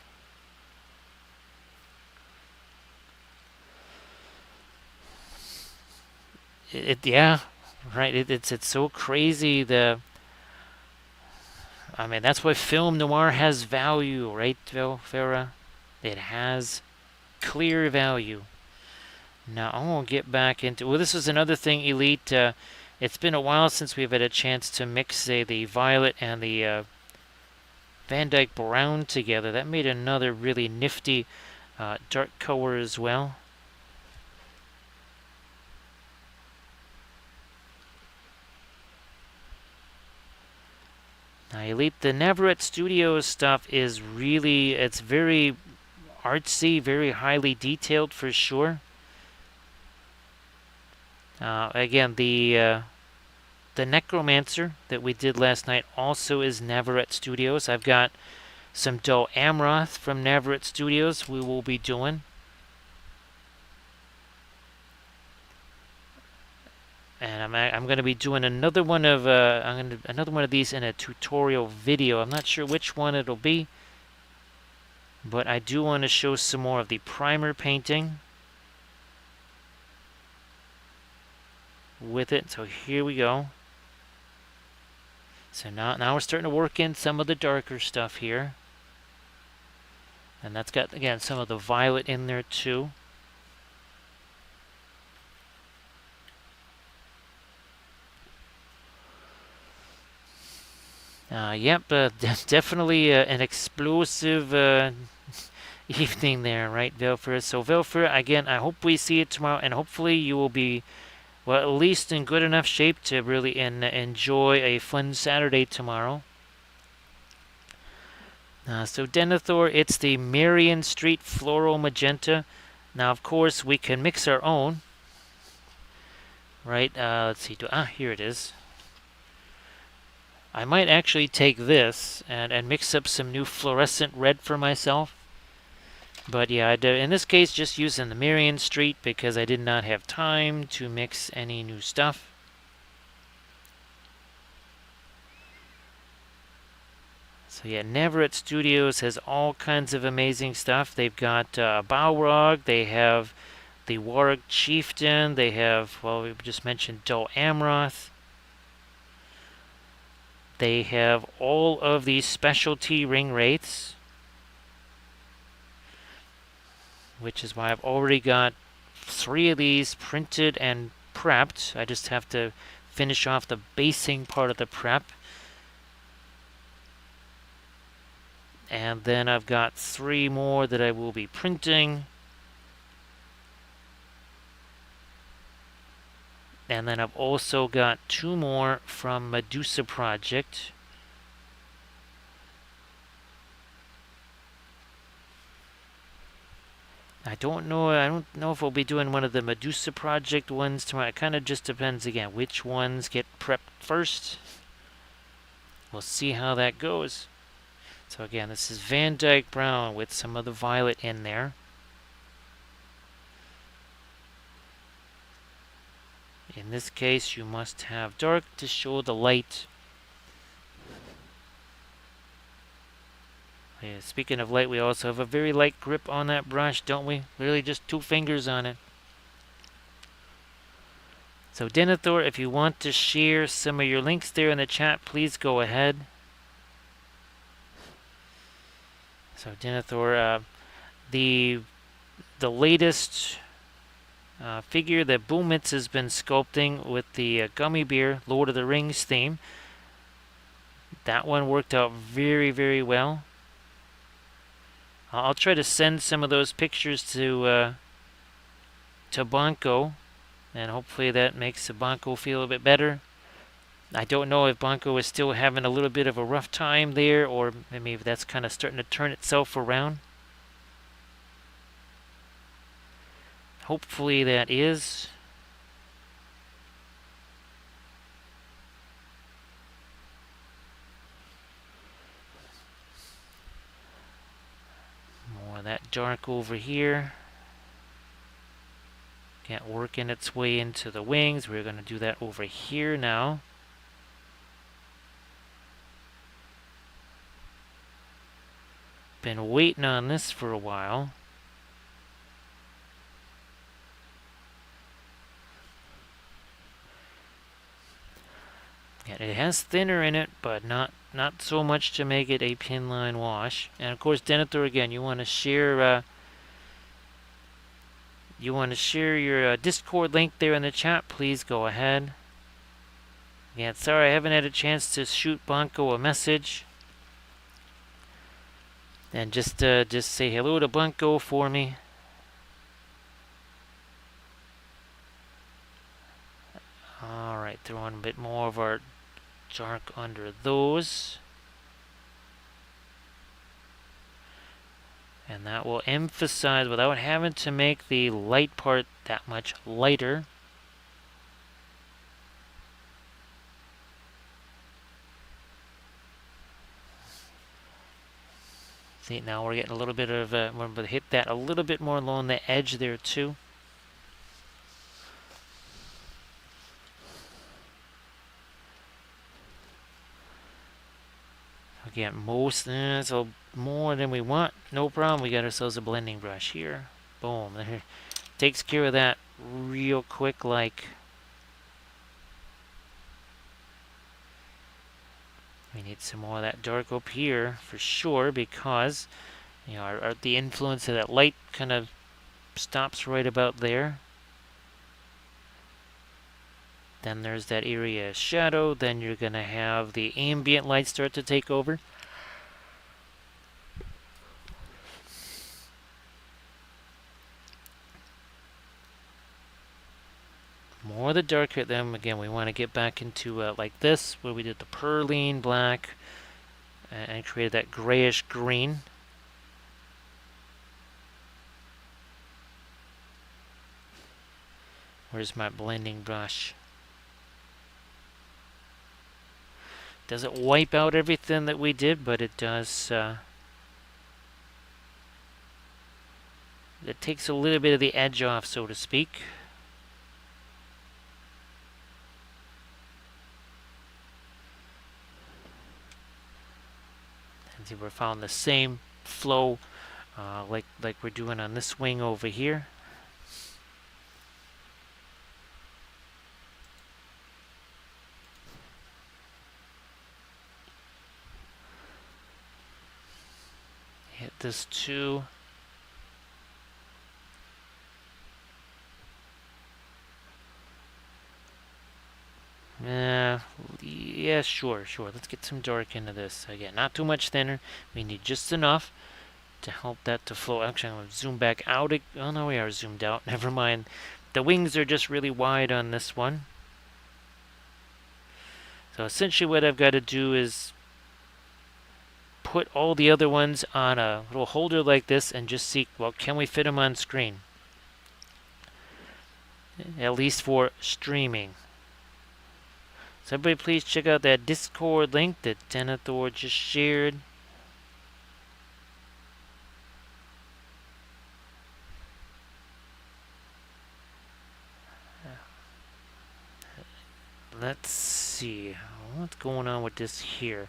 Yeah, right. It's so crazy. I mean, that's why film noir has value, right, Velfera? It has clear value. Now I won't get back into. Well, this is another thing, Elite. It's been a while since we've had a chance to mix, say, the violet and the Van Dyke brown together. That made another really nifty dark color as well. Now, Elite, the Navarrete Studios stuff is really, it's very artsy, very highly detailed for sure. Again, the Necromancer that we did last night also is Navarrete Studios. I've got some dull Amaranth from Navarrete Studios we will be doing. And I'm going to be doing another one of another one of these in a tutorial video. I'm not sure which one it'll be, but I do want to show some more of the primer painting with it. So here we go. So now we're starting to work in some of the darker stuff here, and that's got, again, some of the violet in there too. Yep, definitely an explosive evening there, right, Velfer? So Velfer, again, I hope we see it tomorrow, and hopefully you will be, well, at least in good enough shape to really enjoy a fun Saturday tomorrow. So Denethor, it's the Marion Street Floral Magenta. Now, of course, we can mix our own, right? Let's see. Here it is. I might actually take this and mix up some new fluorescent red for myself. But yeah, in this case, just using the Marion Street because I did not have time to mix any new stuff. So yeah, Navarrete Studios has all kinds of amazing stuff. They've got Balrog, they have the Warwick Chieftain, they have, well, we just mentioned Dull Amaranth. They have all of these specialty ring wraiths, which is why I've already got 3 of these printed and prepped. I just have to finish off the basing part of the prep. And then I've got 3 more that I will be printing. And then I've also got 2 more from Medusa Project. I don't know if we'll be doing one of the Medusa Project ones tomorrow. It kind of just depends, again, which ones get prepped first. We'll see how that goes. So again, this is Van Dyke Brown with some of the violet in there. In this case, you must have dark to show the light. Yeah, speaking of light, we also have a very light grip on that brush, don't we? Really just 2 fingers on it. So Denethor, if you want to share some of your links there in the chat, please go ahead. So Denethor, the latest figure that Boomitz has been sculpting with the Gummy Bear Lord of the Rings theme, that one worked out very, very well. I'll try to send some of those pictures to Bonko, and hopefully that makes Bonko feel a bit better. I don't know if Bonko is still having a little bit of a rough time there, or maybe that's kind of starting to turn itself around. Hopefully that is. More of that dark over here. Can't working its way into the wings. We're going to do that over here now. Been waiting on this for a while. Yeah, it has thinner in it, but not so much to make it a pin line wash. And of course, Denethor, again, you want to share your Discord link there in the chat. Please go ahead. Yeah, sorry I haven't had a chance to shoot Bonko a message. And just say hello to Bonko for me. Alright, throw on a bit more of our dark under those. And that will emphasize, without having to make the light part that much lighter. See, now we're getting a little bit of, we're going to hit that a little bit more along the edge there too. Again, so more than we want. No problem. We got ourselves a blending brush here. Boom. There. Takes care of that real quick, like. We need some more of that dark up here for sure, because you know the influence of that light kind of stops right about there. Then there's that area of shadow. Then you're going to have the ambient light start to take over. More the darker, then again we want to get back into like this, where we did the perline black and created that grayish green. Where's my blending brush? Doesn't wipe out everything that we did, but it does. It takes a little bit of the edge off, so to speak. And see, we're following the same flow like we're doing on this wing over here. Hit this too. Yeah, sure. Let's get some dark into this. Again, not too much thinner. We need just enough to help that to flow. Actually, I'm going to zoom back out. Oh, no, we are zoomed out. Never mind. The wings are just really wide on this one. So essentially what I've got to do is put all the other ones on a little holder like this and just see, well, can we fit them on screen? At least for streaming. So everybody please check out that Discord link that Denethor just shared. Let's see. What's going on with this here?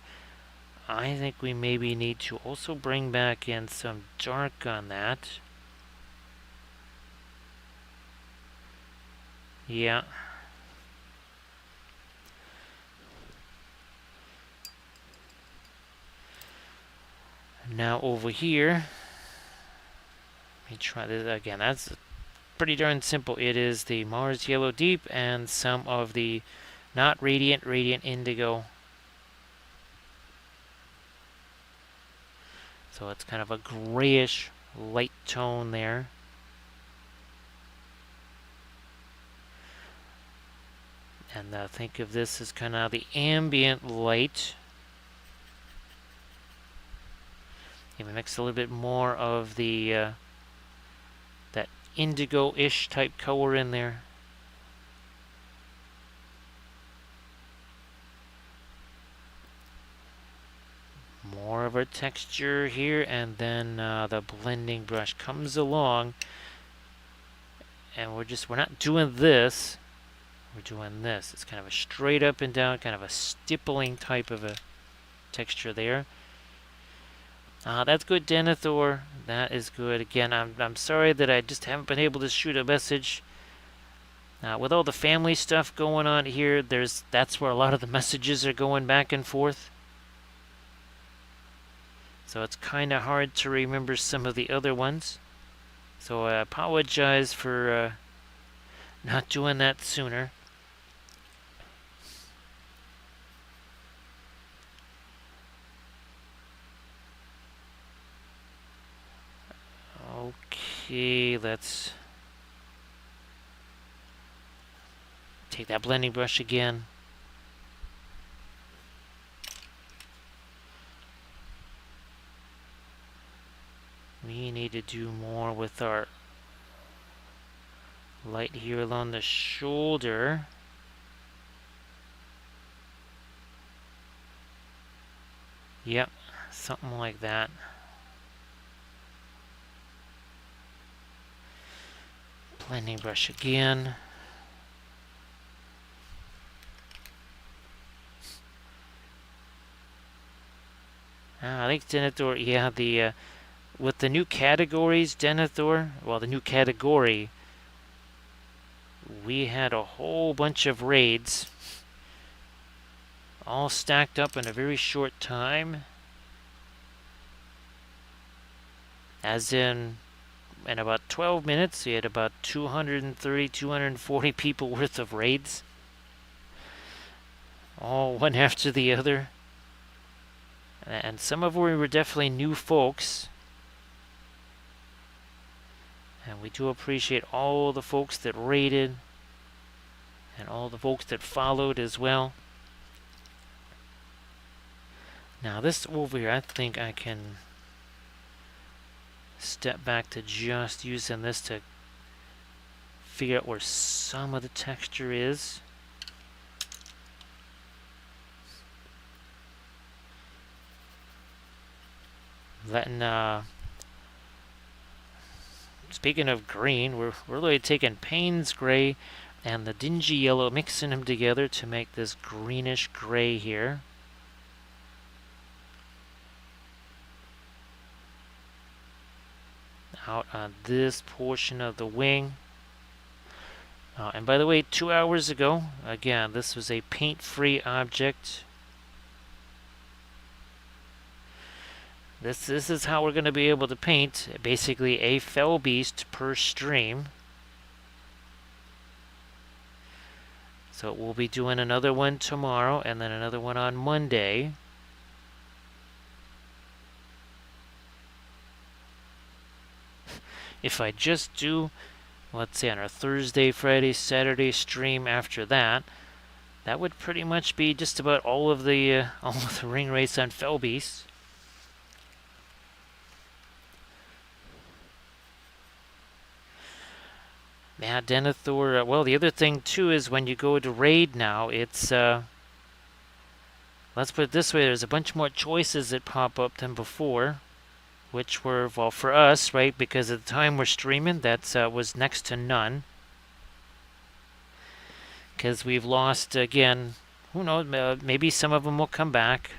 I think we maybe need to also bring back in some dark on that. Yeah. Now over here, let me try this again. That's pretty darn simple. It is the Mars Yellow Deep and some of the not Radiant Indigo. So it's kind of a grayish light tone there. And think of this as kind of the ambient light. Even mix a little bit more of the that indigo-ish type color in there. More of our texture here, and then the blending brush comes along, and we're not doing this. We're doing this. It's kind of a straight up and down, kind of a stippling type of a texture there. That's good, Denethor. That is good. Again, I'm sorry that I just haven't been able to shoot a message. With all the family stuff going on here, that's where a lot of the messages are going back and forth. So it's kind of hard to remember some of the other ones. So I apologize for not doing that sooner. Okay, let's take that blending brush again. We need to do more with our light here along the shoulder. Yep, something like that. Blending brush again. I think Denethor, yeah, the with the new categories, Denethor, well, the new category, we had a whole bunch of raids all stacked up in a very short time. As in about 12 minutes, we had about 230, 240 people worth of raids. All one after the other. And some of them were definitely new folks. And we do appreciate all the folks that raided. And all the folks that followed as well. Now this over here, I think I can step back to just using this to figure out where some of the texture is. Letting, speaking of green, we're really taking Payne's gray and the dingy yellow, mixing them together to make this greenish gray here. Out on this portion of the wing. And by the way, 2 hours ago, again, this was a paint-free object. This is how we're going to be able to paint basically a fell beast per stream. So we'll be doing another one tomorrow and then another one on Monday. If I just do, let's say on our Thursday, Friday, Saturday stream after that, that would pretty much be just about all of the ring race on fell beasts. Yeah, Denethor. Well, the other thing too is when you go to raid now, it's let's put it this way: there's a bunch more choices that pop up than before, which were, well, for us, right? Because at the time we're streaming, that was next to none. Because we've lost again. Who knows? Maybe some of them will come back.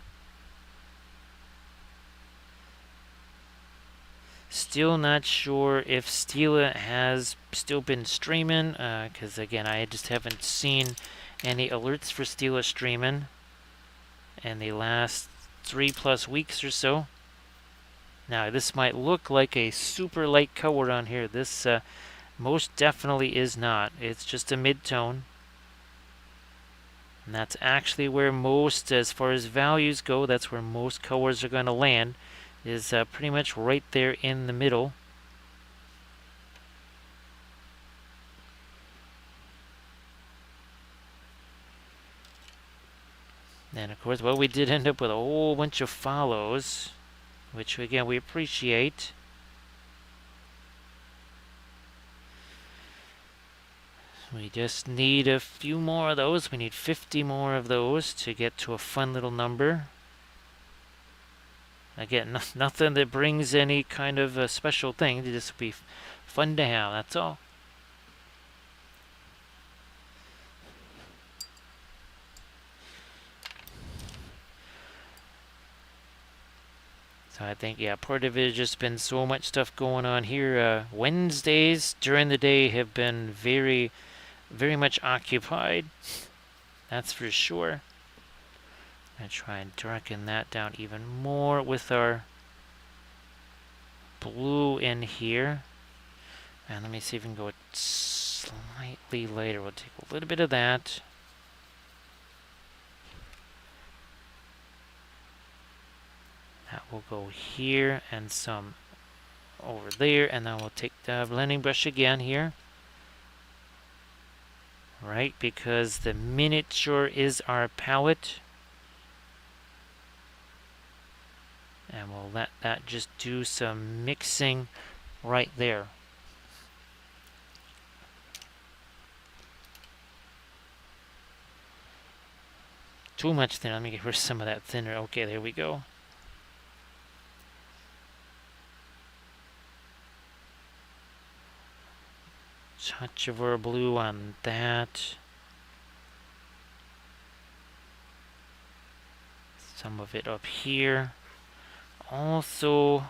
Still not sure if Stila has still been streaming, because again, I just haven't seen any alerts for Stila streaming in the last 3+ weeks or so. Now, this might look like a super light color on here. This most definitely is not. It's just a mid-tone. And that's actually where most, as far as values go, that's where most colors are going to land. Is pretty much right there in the middle. And of course, well, we did end up with a whole bunch of follows, which again we appreciate. We just need a few more of those. We need 50 more of those to get to a fun little number. Again, nothing that brings any kind of a special thing. It just be fun to have, that's all. So I think, yeah, part of it has just been so much stuff going on here. Wednesdays during the day have been very, very much occupied. That's for sure. I'm going to try and darken that down even more with our blue in here. And let me see if we can go slightly lighter. We'll take a little bit of that. That will go here and some over there. And then we'll take the blending brush again here. Right, because the miniature is our palette. And we'll let that just do some mixing right there. Too much thinner. Let me get rid of some of that thinner. Okay, there we go. touch of our blue on that. Some of it up here. Also,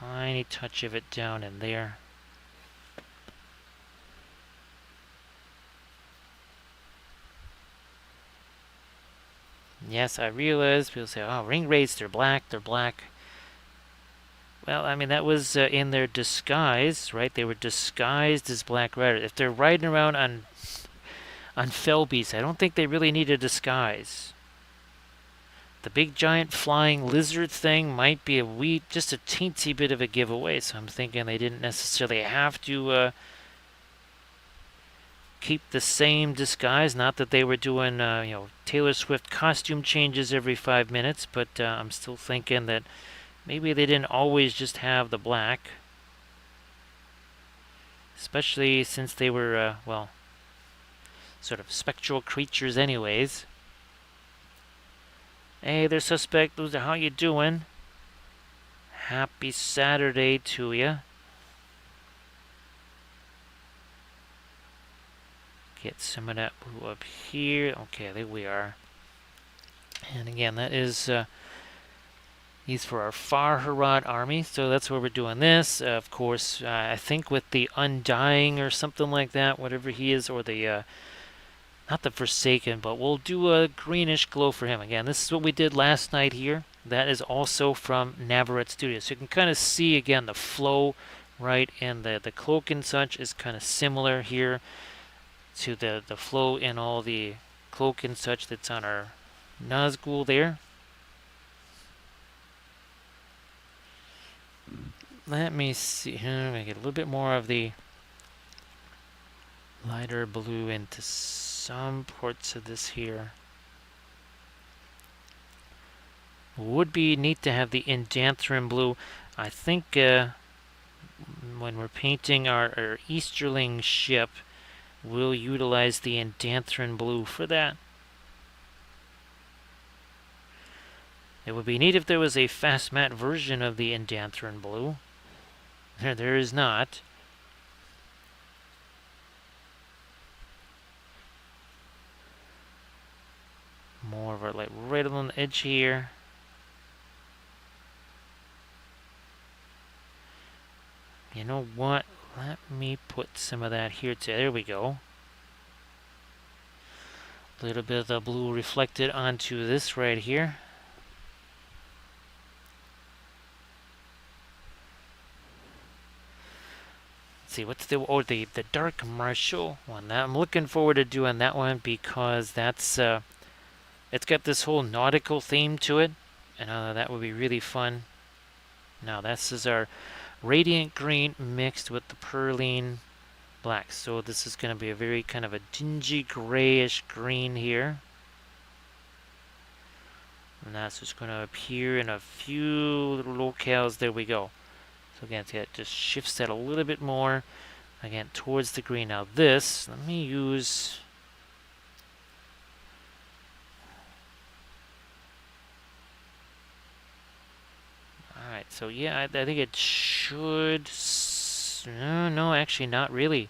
tiny touch of it down in there. Yes, I realize people say, oh, ring wraiths, they're black, they're black. Well, I mean, that was in their disguise, right? They were disguised as black riders. If they're riding around on fell beasts, I don't think they really need a disguise. The big giant flying lizard thing might be just a teensy bit of a giveaway, so I'm thinking they didn't necessarily have to keep the same disguise. Not that they were doing, Taylor Swift costume changes every 5 minutes, but I'm still thinking that maybe they didn't always just have the black. Especially since they were, sort of spectral creatures anyways. Hey there, suspect. Loser, how you doing? Happy Saturday to you. Get some of that blue up here. Okay, there we are. And again, that is these for our Farharad army. So that's where we're doing this. Of course, I think with the Undying or something like that, whatever he is, or the not the Forsaken, but we'll do a greenish glow for him. Again, this is what we did last night here. That is also from Navarrete Studios. So you can kind of see, again, the flow, right? And the cloak and such is kind of similar here to the flow in all the cloak and such that's on our Nazgul there. Let me see. I'm going to get a little bit more of the lighter blue into some parts of this here. Would be neat to have the Indanthrene blue. I think when we're painting our Easterling ship, we'll utilize the Indanthrene blue for that. It would be neat if there was a fast matte version of the Indanthrene blue. There is not. More of our light right along the edge here. You know what? Let me put some of that here too. There we go. A little bit of the blue reflected onto this right here. Let's see, what's the dark martial one? I'm looking forward to doing that one because that's it's got this whole nautical theme to it, and that would be really fun. Now this is our radiant green mixed with the perline black. So this is going to be a very kind of a dingy grayish green here. And that's just going to appear in a few little locales. There we go. So again, see, it just shifts that a little bit more. Again, towards the green. Now this, let me use... Alright, so yeah, I think it should... No, actually not really.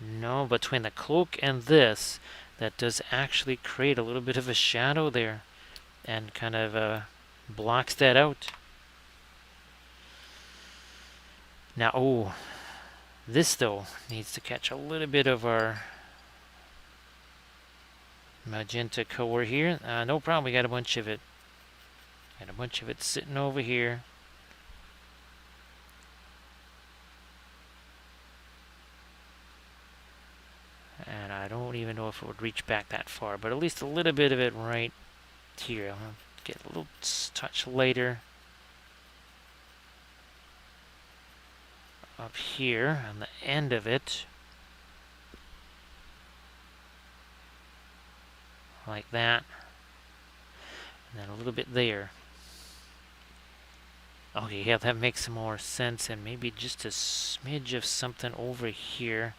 No, between the cloak and this, that does actually create a little bit of a shadow there. And kind of blocks that out. Now, oh, this though needs to catch a little bit of our magenta color here. No problem, we got a bunch of it. Got a bunch of it sitting over here. And I don't even know if it would reach back that far, but at least a little bit of it right here. I'll get a little touch later. Up here on the end of it. Like that. And then a little bit there. Okay, yeah, that makes more sense. And maybe just a smidge of something over here.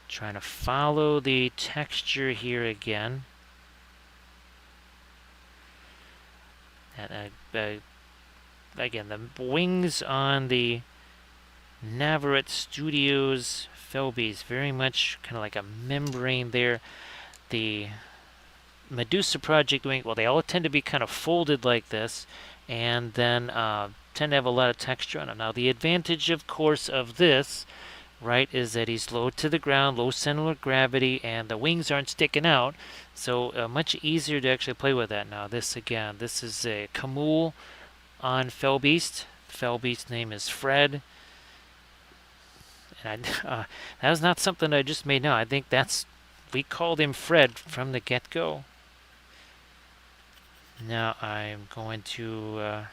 Trying to follow the texture here again. And again, the wings on the Navarrete Studios Felbeast, very much kind of like a membrane there. The Medusa project wing, well, they all tend to be kind of folded like this, and then tend to have a lot of texture on them. Now, the advantage, of course, of this, right, is that he's low to the ground, low center of gravity, and the wings aren't sticking out, so much easier to actually play with that. Now, this again, this is a Camul on Felbeast. Felbeast's name is Fred. And that was not something I just made now. I think we called him Fred from the get-go. Now I'm going to let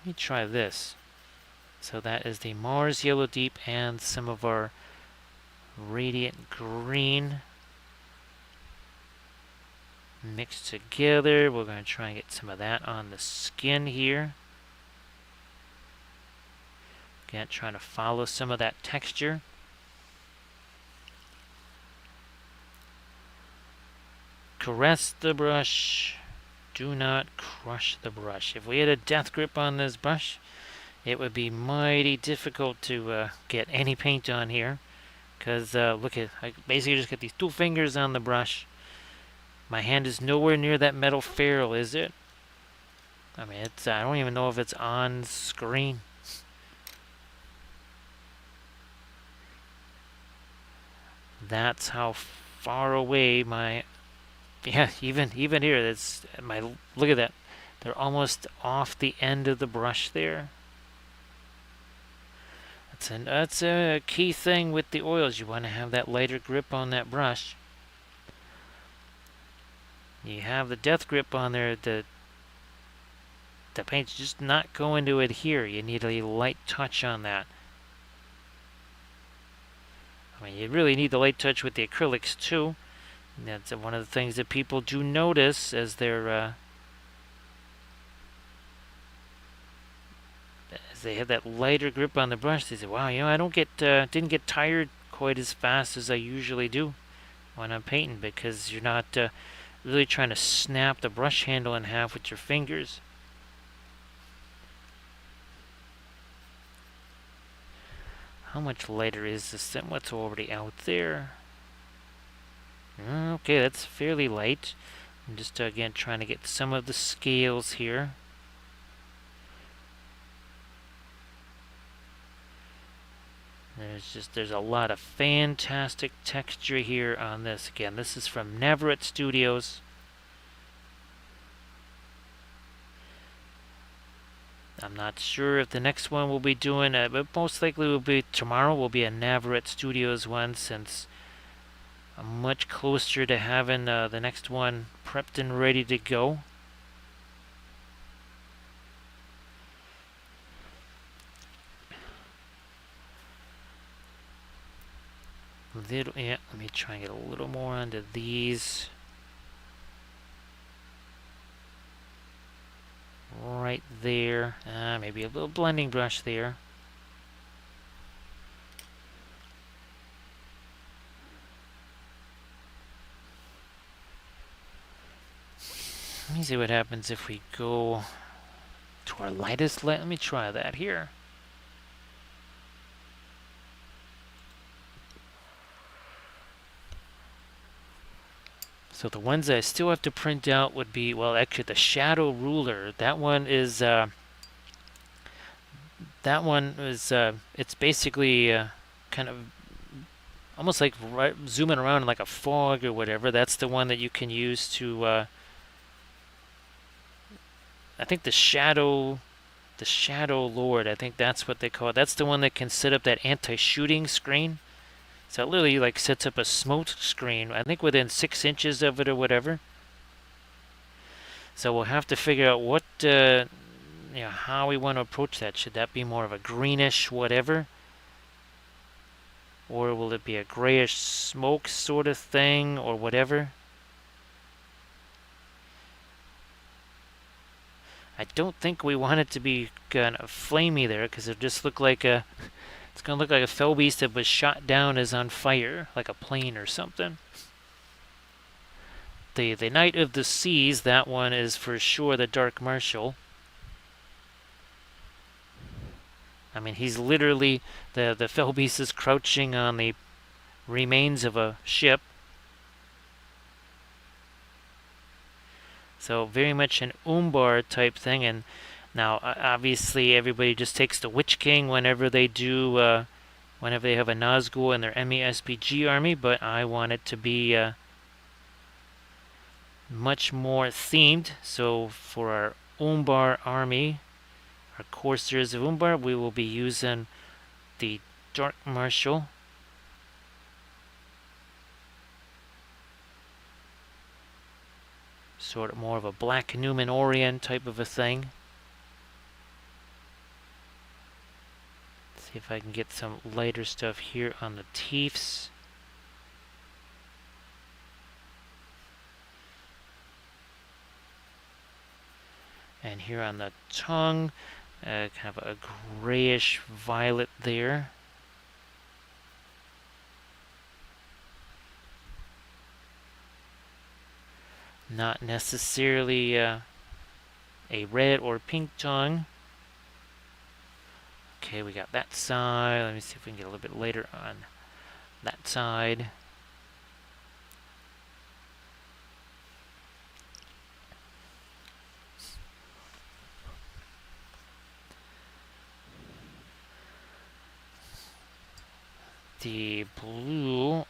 me try this. So that is the Mars Yellow Deep and some of our Radiant Green mixed together. We're going to try and get some of that on the skin here. Again, trying to follow some of that texture. Caress the brush. Do not crush the brush. If we had a death grip on this brush, it would be mighty difficult to get any paint on here. Because look at, I basically just got these two fingers on the brush. My hand is nowhere near that metal ferrule, is it? I mean, I don't even know if it's on screen. That's how far away my, yeah, even here, that's my, look at that. They're almost off the end of the brush there. That's a key thing with the oils. You want to have that lighter grip on that brush. You have the death grip on there, the paint's just not going to adhere. You need a light touch on that. I mean, you really need the light touch with the acrylics too. And that's one of the things that people do notice as they're as they have that lighter grip on the brush. They say, "Wow, you know, I didn't get tired quite as fast as I usually do when I'm painting," because you're not really trying to snap the brush handle in half with your fingers. How much lighter is this than what's already out there? Okay, that's fairly light. I'm just again trying to get some of the scales here. There's a lot of fantastic texture here on this. Again, this is from Navarrete Studios. I'm not sure if the next one we'll be doing, but most likely will be tomorrow. Will be a Navarrete Studios one, since I'm much closer to having the next one prepped and ready to go. Yeah, let me try and get a little more onto these. Right there. Maybe a little blending brush there. Let me see what happens if we go to our lightest light. Let me try that here. So the ones that I still have to print out would be, well, actually the shadow ruler. That one is it's basically kind of almost like zooming around in like a fog or whatever. That's the one that you can use to I think the shadow lord, I think that's what they call it. That's the one that can set up that anti-shooting screen. So it literally like sets up a smoke screen, I think within 6 inches of it or whatever. So we'll have to figure out what, how we want to approach that. Should that be more of a greenish whatever? Or will it be a grayish smoke sort of thing or whatever? I don't think we want it to be kind of flamey there, because it'll just look like a... It's going to look like a Felbeast that was shot down as on fire, like a plane or something. the Knight of the Seas, that one is for sure the Dark Marshal. I mean, he's literally, the Fell Beast is crouching on the remains of a ship. So very much an Umbar type thing. And now, obviously, everybody just takes the Witch King whenever they do, whenever they have a Nazgul in their ME-SPG army, but I want it to be much more themed. So for our Umbar army, our core series of Umbar, we will be using the Dark Marshal. Sort of more of a Black Numenorian type of a thing. See if I can get some lighter stuff here on the teeths. And here on the tongue, kind of a grayish violet there. Not necessarily a red or pink tongue. Okay, we got that side. Let me see if we can get a little bit later on that side. The blue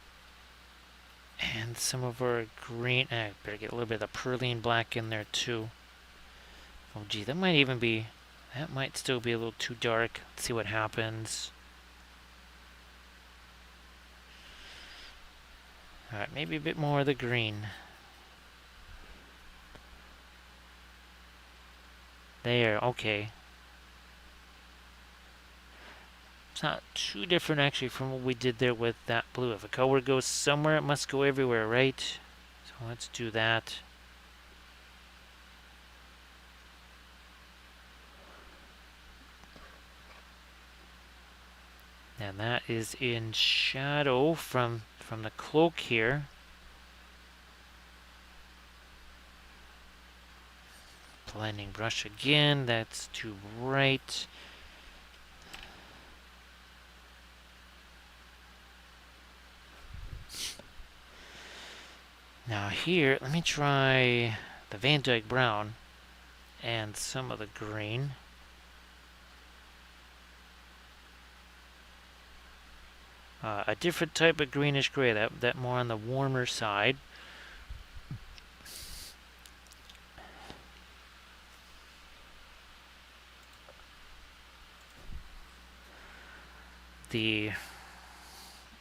and some of our green. Better get a little bit of the Perline black in there too. Oh gee, that might even be, that might still be a little too dark. Let's see what happens. Alright, maybe a bit more of the green. There, okay. It's not too different actually from what we did there with that blue. If a color goes somewhere, it must go everywhere, right? So let's do that. And that is in shadow from the cloak here. Blending brush again, that's too bright. Now here, let me try the Van Dyke brown and some of the green. A different type of greenish gray, that more on the warmer side.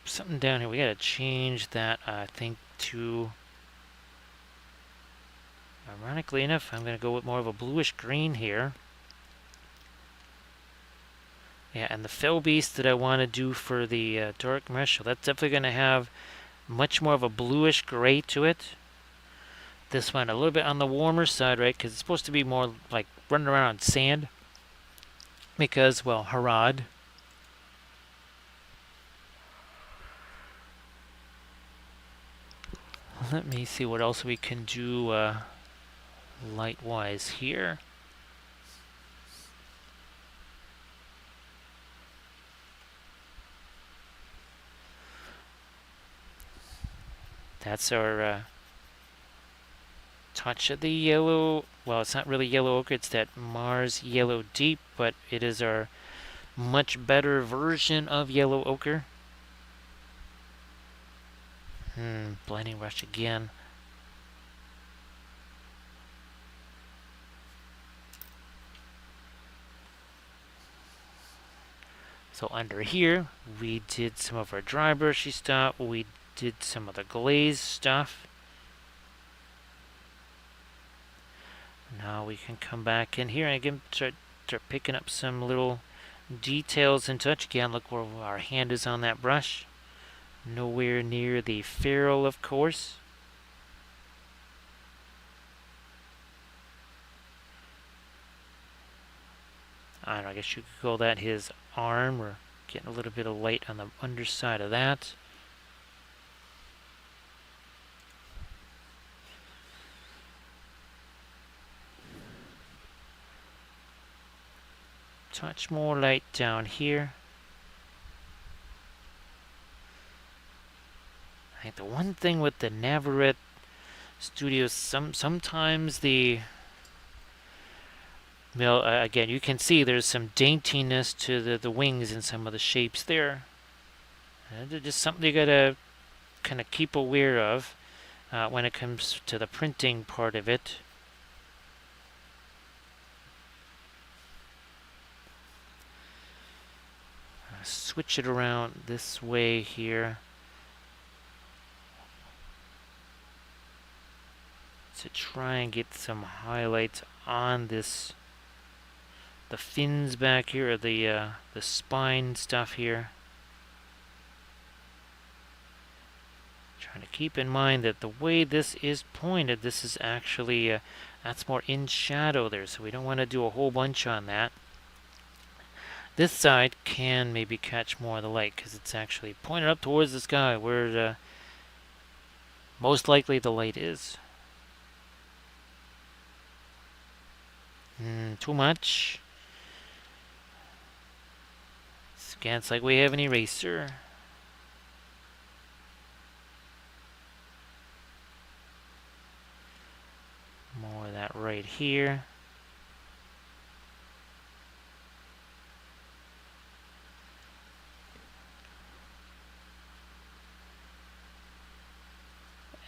Something down here, we gotta change that, I think, to, ironically enough, I'm gonna go with more of a bluish green here. Yeah, and the Fell Beast that I want to do for the Dark Marshal, that's definitely going to have much more of a bluish gray to it. This one a little bit on the warmer side, right? Because it's supposed to be more like running around on sand. Because, well, Harad. Let me see what else we can do light-wise here. That's our touch of the yellow. Well, it's not really yellow ochre, it's that Mars Yellow Deep, but it is our much better version of yellow ochre. Blending brush again. So under here, we did some of our dry brushy stuff. We did some of the glaze stuff. Now we can come back in here and again start picking up some little details and touch. Again, look where our hand is on that brush. Nowhere near the ferrule, of course. I don't know, I guess you could call that his arm. We're getting a little bit of light on the underside of that. touch more light down here. I think the one thing with the Navarrete Studios, sometimes the, well, again, you can see there's some daintiness to the wings and some of the shapes there. Just something you gotta kind of keep aware of when it comes to the printing part of it. Switch it around this way here to try and get some highlights on this, the fins back here, or the spine stuff here. Trying to keep in mind that the way this is pointed, this is actually that's more in shadow there, so we don't want to do a whole bunch on that. This side can maybe catch more of the light because it's actually pointed up towards the sky where most likely the light is. Too much. Again, it's like we have an eraser. More of that right here.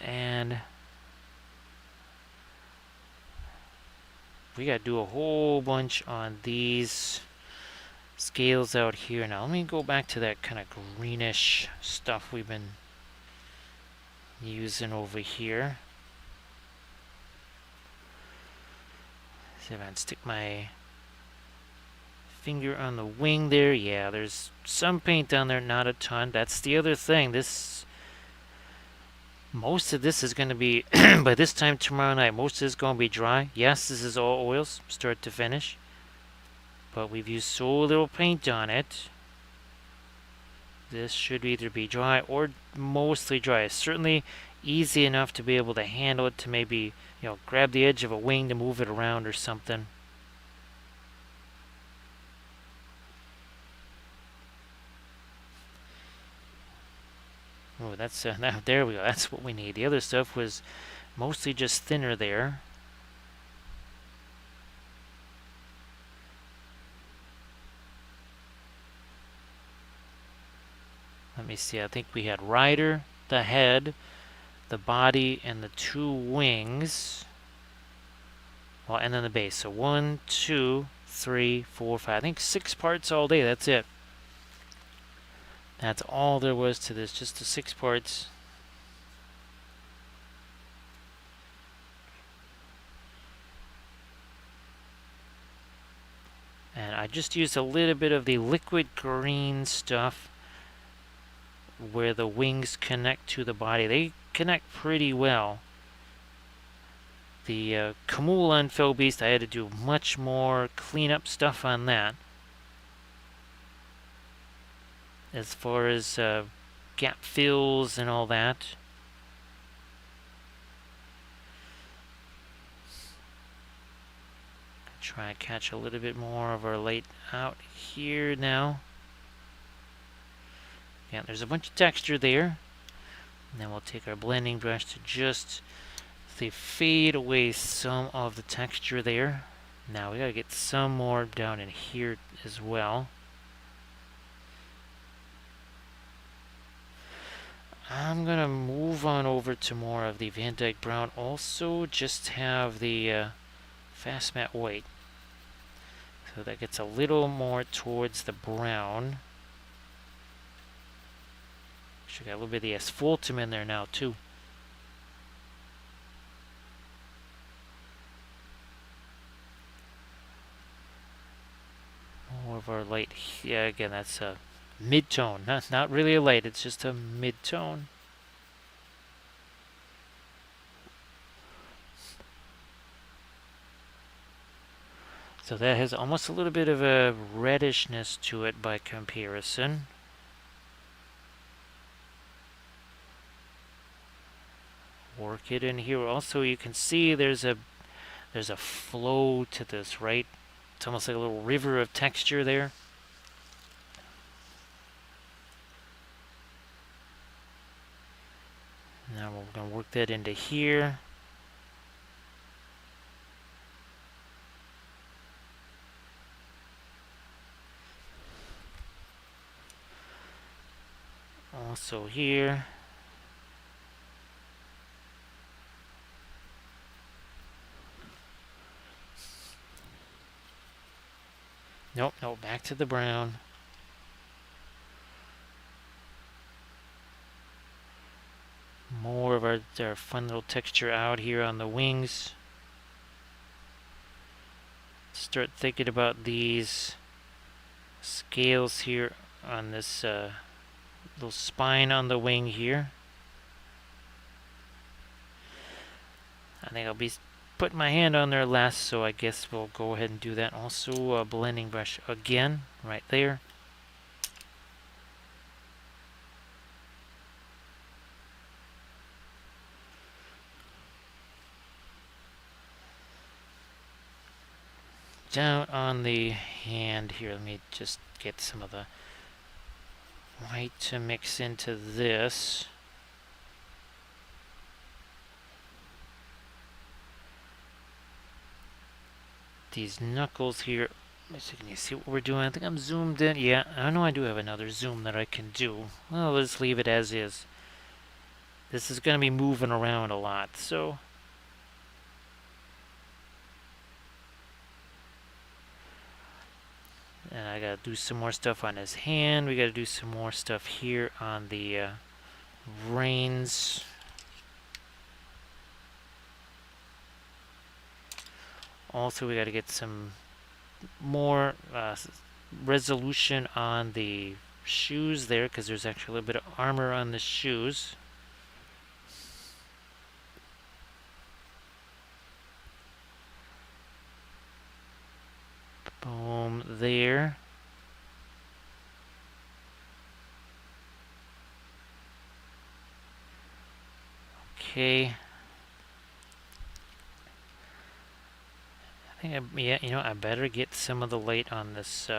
And we gotta do a whole bunch on these scales out here. Now let me go back to that kind of greenish stuff we've been using over here. See if I can stick my finger on the wing there. Yeah, there's some paint down there, not a ton. That's the other thing. Most of this is going to be, by this time tomorrow night, most of this is going to be dry. Yes, this is all oils, start to finish. But we've used so little paint on it. This should either be dry or mostly dry. It's certainly easy enough to be able to handle it, to maybe, grab the edge of a wing to move it around or something. Oh, that's there we go. That's what we need. The other stuff was mostly just thinner there. Let me see. I think we had rider, the head, the body, and the 2 wings. Well, and then the base. So 1, 2, 3, 4, 5. I think 6 parts all day. That's it. That's all there was to this, just the 6 parts. And I just used a little bit of the liquid green stuff where the wings connect to the body. They connect pretty well. The Kamula and Fell Beast, I had to do much more cleanup stuff on that. As far as gap fills and all that. Try and catch a little bit more of our light out here now. Yeah, there's a bunch of texture there. And then we'll take our blending brush to just fade away some of the texture there. Now we gotta get some more down in here as well. I'm gonna move on over to more of the Van Dyke Brown. Also, just have the Fast Matte White. So that gets a little more towards the brown. Actually got a little bit of the asphaltum in there now too. More of our light. Yeah, again, that's a mid-tone. Not really a light, it's just a mid-tone. So that has almost a little bit of a reddishness to it by comparison. Work it in here. Also, you can see there's a flow to this, right? It's almost like a little river of texture there. Now we're going to work that into here. Also here. Nope, nope, back to the brown. More of our fun little texture out here on the wings. Start thinking about these scales here on this little spine on the wing here. I think I'll be putting my hand on there last, so I guess we'll go ahead and do that. Also a blending brush again, right there. Down on the hand here, let me just get some of the white to mix into this. These knuckles here, can you see what we're doing? I think I'm zoomed in. Yeah, I know I do have another zoom that I can do. Well, let's leave it as is. This is going to be moving around a lot, so... And I gotta do some more stuff on his hand. We gotta do some more stuff here on the reins. Also, we gotta get some more resolution on the shoes there, because there's actually a little bit of armor on the shoes. Boom, there. Okay. I think, yeah, you know, I better get some of the light on this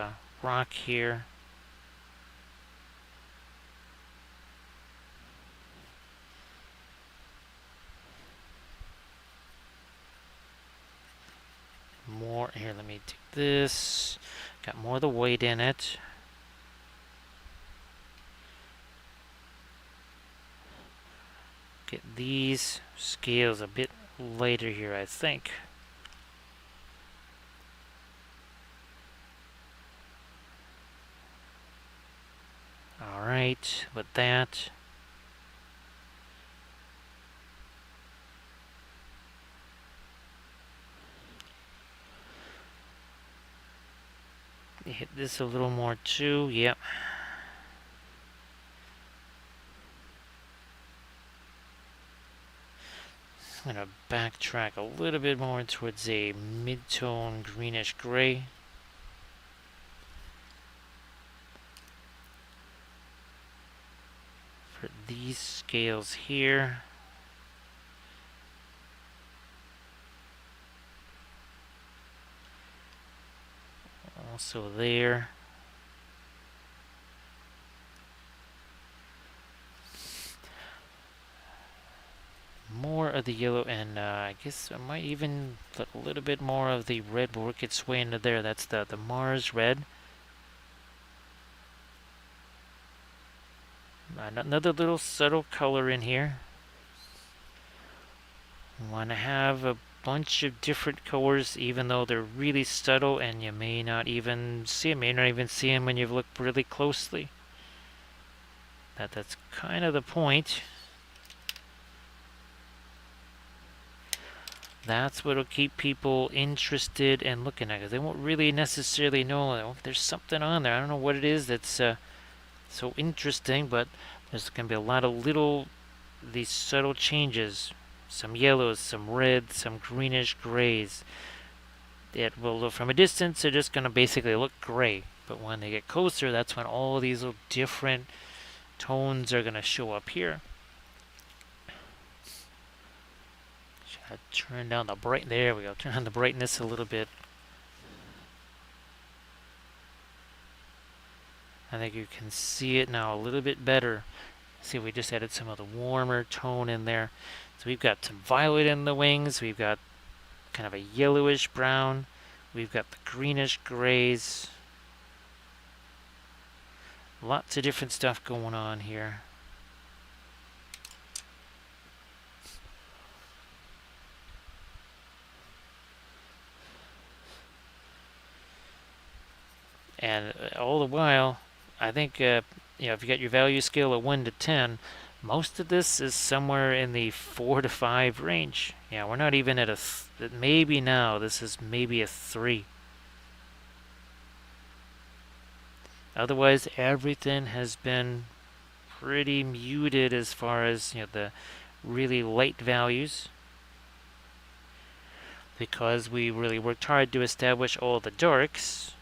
rock here. More, here, let me take this. Got more of the white in it. Get these scales a bit lighter here, I think. Alright, with that. Hit this a little more too, yep. I'm going to backtrack a little bit more towards a mid-tone greenish gray. For these scales here. Also there. More of the yellow, and I guess I might even let a little bit more of the red work its way into there. That's the Mars red. Another little subtle color in here. Want to have a bunch of different colors, even though they're really subtle, and you may not even see them. May not even see them when you look really closely. That's kind of the point. That's what'll keep people interested and looking at it. They won't really necessarily know, oh, there's something on there. I don't know what it is that's so interesting, but there's going to be a lot of little, these subtle changes. Some yellows, some reds, some greenish grays. It will look from a distance, they're just going to basically look gray. But when they get closer, that's when all these little different tones are going to show up here. Should I turn down the bright? There we go. Turn on the brightness a little bit. I think you can see it now a little bit better. See, we just added some of the warmer tone in there. So we've got some violet in the wings. We've got kind of a yellowish brown. We've got the greenish grays. Lots of different stuff going on here. And all the while, I think, if you got your value scale of 1 to 10, most of this is somewhere in the 4 to 5 range. Yeah, we're not even at a, maybe now, this is maybe a 3. Otherwise, everything has been pretty muted as far as, the really light values. Because we really worked hard to establish all the darks.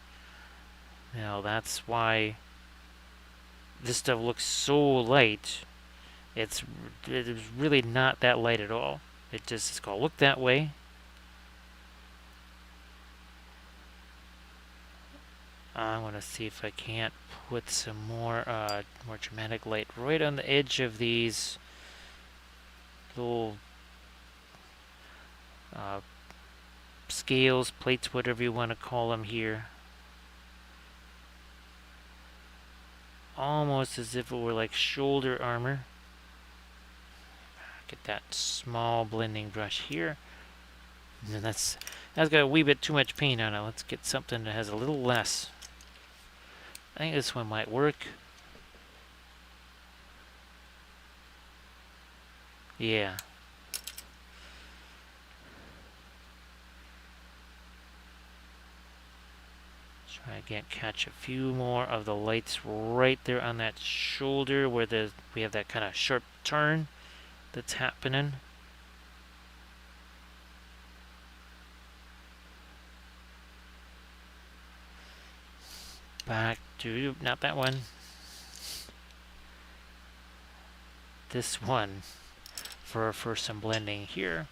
Now that's why this stuff looks so light. It's really not that light at all. It's going to look that way. I want to see if I can't put some more dramatic light right on the edge of these little scales, plates, whatever you want to call them here. Almost as if it were like shoulder armor. Get that small blending brush here. And that's got a wee bit too much paint on it. Let's get something that has a little less. I think this one might work. Yeah. Try again, catch a few more of the lights right there on that shoulder where we have that kind of sharp turn that's happening. Back to, not that one. This one for some blending here.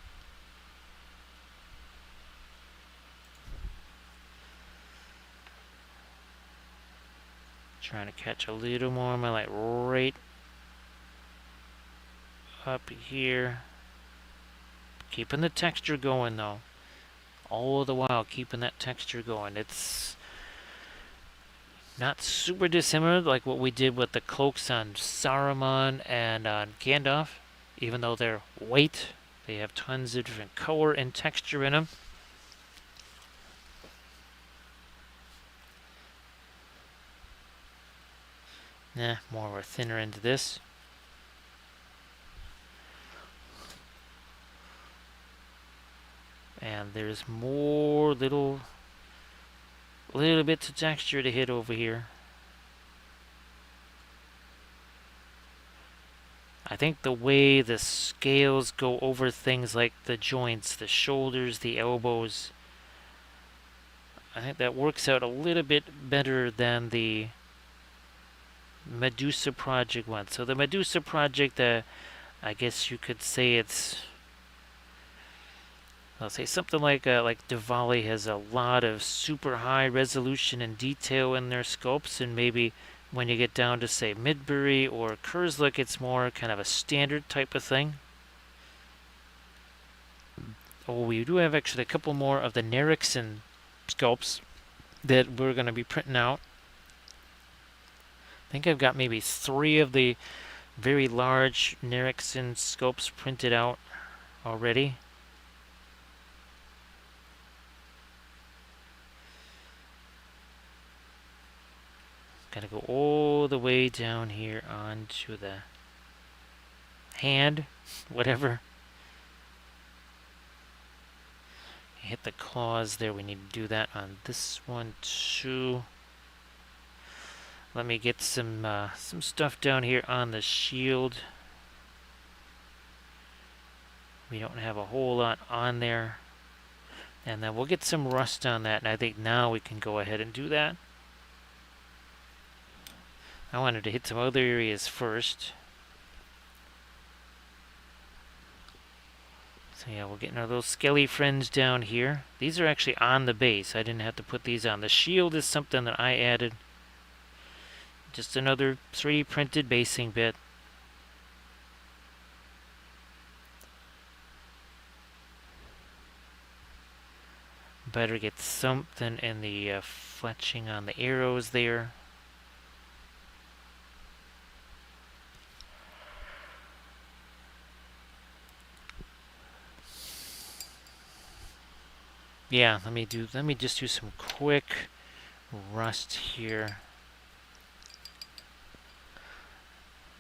Trying to catch a little more of my light right up here. Keeping the texture going though. All the while keeping that texture going. It's not super dissimilar like what we did with the cloaks on Saruman and on Gandalf. Even though they're white, they have tons of different color and texture in them. More of a thinner into this. And there's more little bits of texture to hit over here. I think the way the scales go over things like the joints, the shoulders, the elbows, I think that works out a little bit better than the Medusa Project one. So the Medusa Project, I guess you could say it's, I'll say something like Diwali has a lot of super high resolution and detail in their sculpts, and maybe when you get down to say Midbury or Kurzlik, it's more kind of a standard type of thing. Oh, we do have actually a couple more of the Nerixon sculpts that we're going to be printing out. I think I've got maybe 3 of the very large Nerixon sculpts printed out already. Gotta go all the way down here onto the hand, whatever. Hit the claws there. We need to do that on this one too. Let me get some stuff down here on the shield. We don't have a whole lot on there. And then we'll get some rust on that, and I think now we can go ahead and do that. I wanted to hit some other areas first. So yeah, we're getting our little skelly friends down here. These are actually on the base. I didn't have to put these on. The shield is something that I added. Just another 3D printed basing bit. Better get something in the fletching on the arrows there. Yeah, let me just do some quick rust here.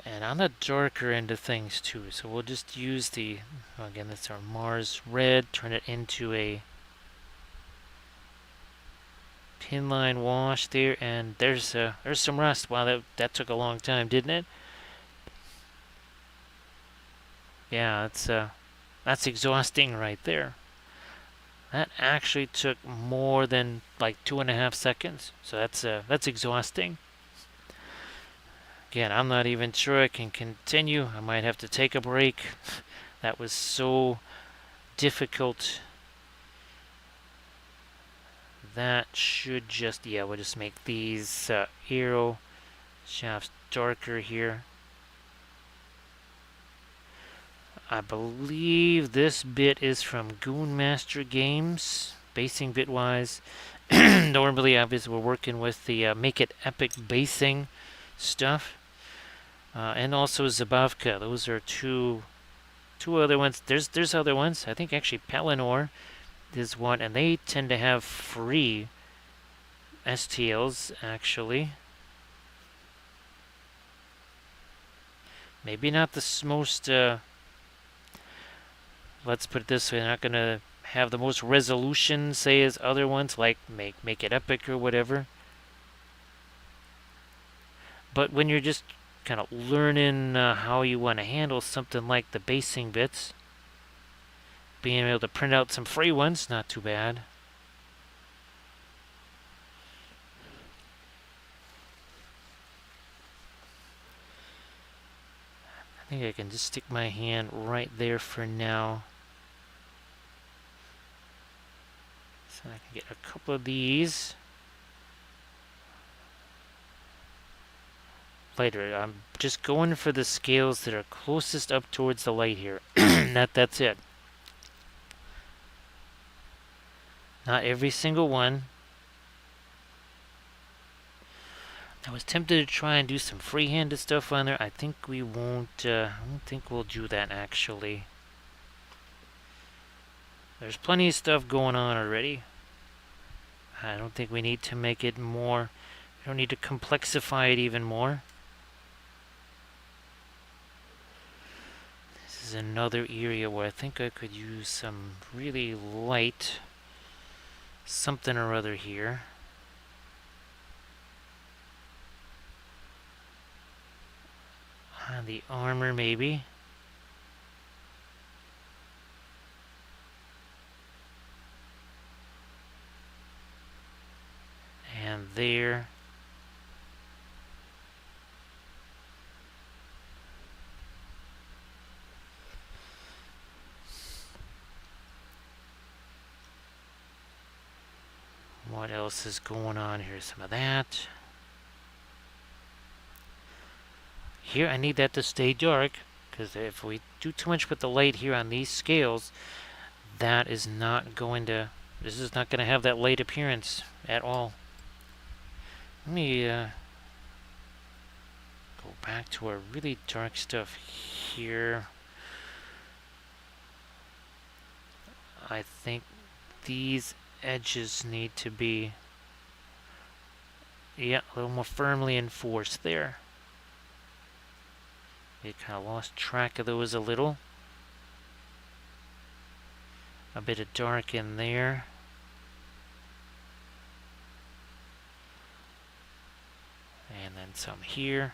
And on the darker end of things too, so we'll just use the, again, that's our Mars red, turn it into a pin line wash there, and there's some rust. Wow, that took a long time, didn't it? Yeah, that's exhausting right there. That actually took more than like 2.5 seconds, so that's exhausting. Again, I'm not even sure I can continue. I might have to take a break. That was so difficult. That should just, yeah, we'll just make these arrow shafts darker here. I believe this bit is from Goon Master Games, basing bit wise. Normally, obviously, we're working with the Make It Epic basing stuff. And also Zabavka. Those are two other ones. There's other ones. I think actually Pelennor is one, and they tend to have free STLs actually. Maybe not the most. Let's put it this way: they're not gonna have the most resolution, say, as other ones like Make It Epic or whatever. But when you're just kind of learning how you want to handle something like the basing bits, being able to print out some free ones, not too bad. I think I can just stick my hand right there for now. So I can get a couple of these. Later, I'm just going for the scales that are closest up towards the light here. That's it. Not every single one. I was tempted to try and do some free-handed stuff on there. I think we won't. I don't think we'll do that actually. There's plenty of stuff going on already. I don't think we need to make it more. We don't need to complexify it even more. This is another area where I think I could use some really light something or other here. On the armor, maybe. And there. What else is going on here? Some of that. Here, I need that to stay dark, because if we do too much with the light here on these scales, that is not going to, this is not going to have that light appearance at all. Let me go back to our really dark stuff here. I think these edges need to be, yeah, a little more firmly enforced there. We kind of lost track of those a little. A bit of dark in there. And then some here.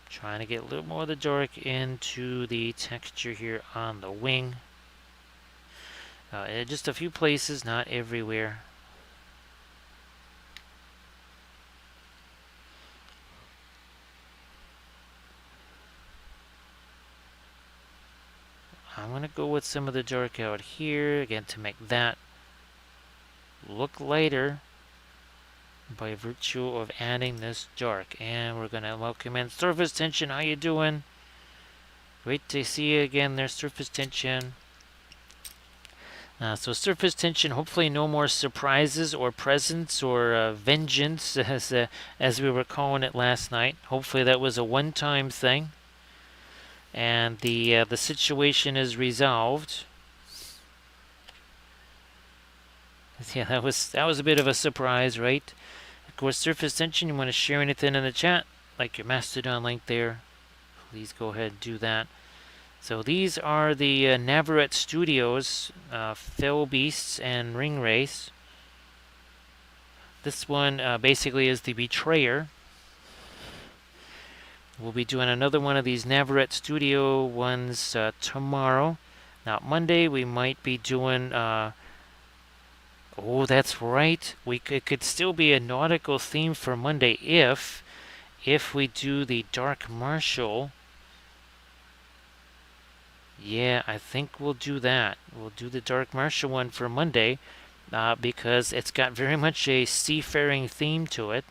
Trying to get a little more of the dark into the texture here on the wing. Just a few places, not everywhere. I'm going to go with some of the dark out here, again, to make that look lighter by virtue of adding this dark. And we're gonna welcome in Surface Tension. How you doing? Great to see you again there, Surface Tension. So Surface Tension, hopefully no more surprises or presents or vengeance as we were calling it last night. Hopefully that was a one-time thing and the situation is resolved. Yeah, that was a bit of a surprise, right? Of course, Surface Tension, you want to share anything in the chat, like your Mastodon link there, please go ahead and do that. So these are the Navarrete Studios Fell Beasts and Ring Race. This one basically is the Betrayer. We'll be doing another one of these Navarrete Studio ones tomorrow. Now Monday we might be doing oh, that's right. It could still be a nautical theme for Monday if we do the Dark Marshal. Yeah, I think we'll do that. We'll do the Dark Marshal one for Monday because it's got very much a seafaring theme to it.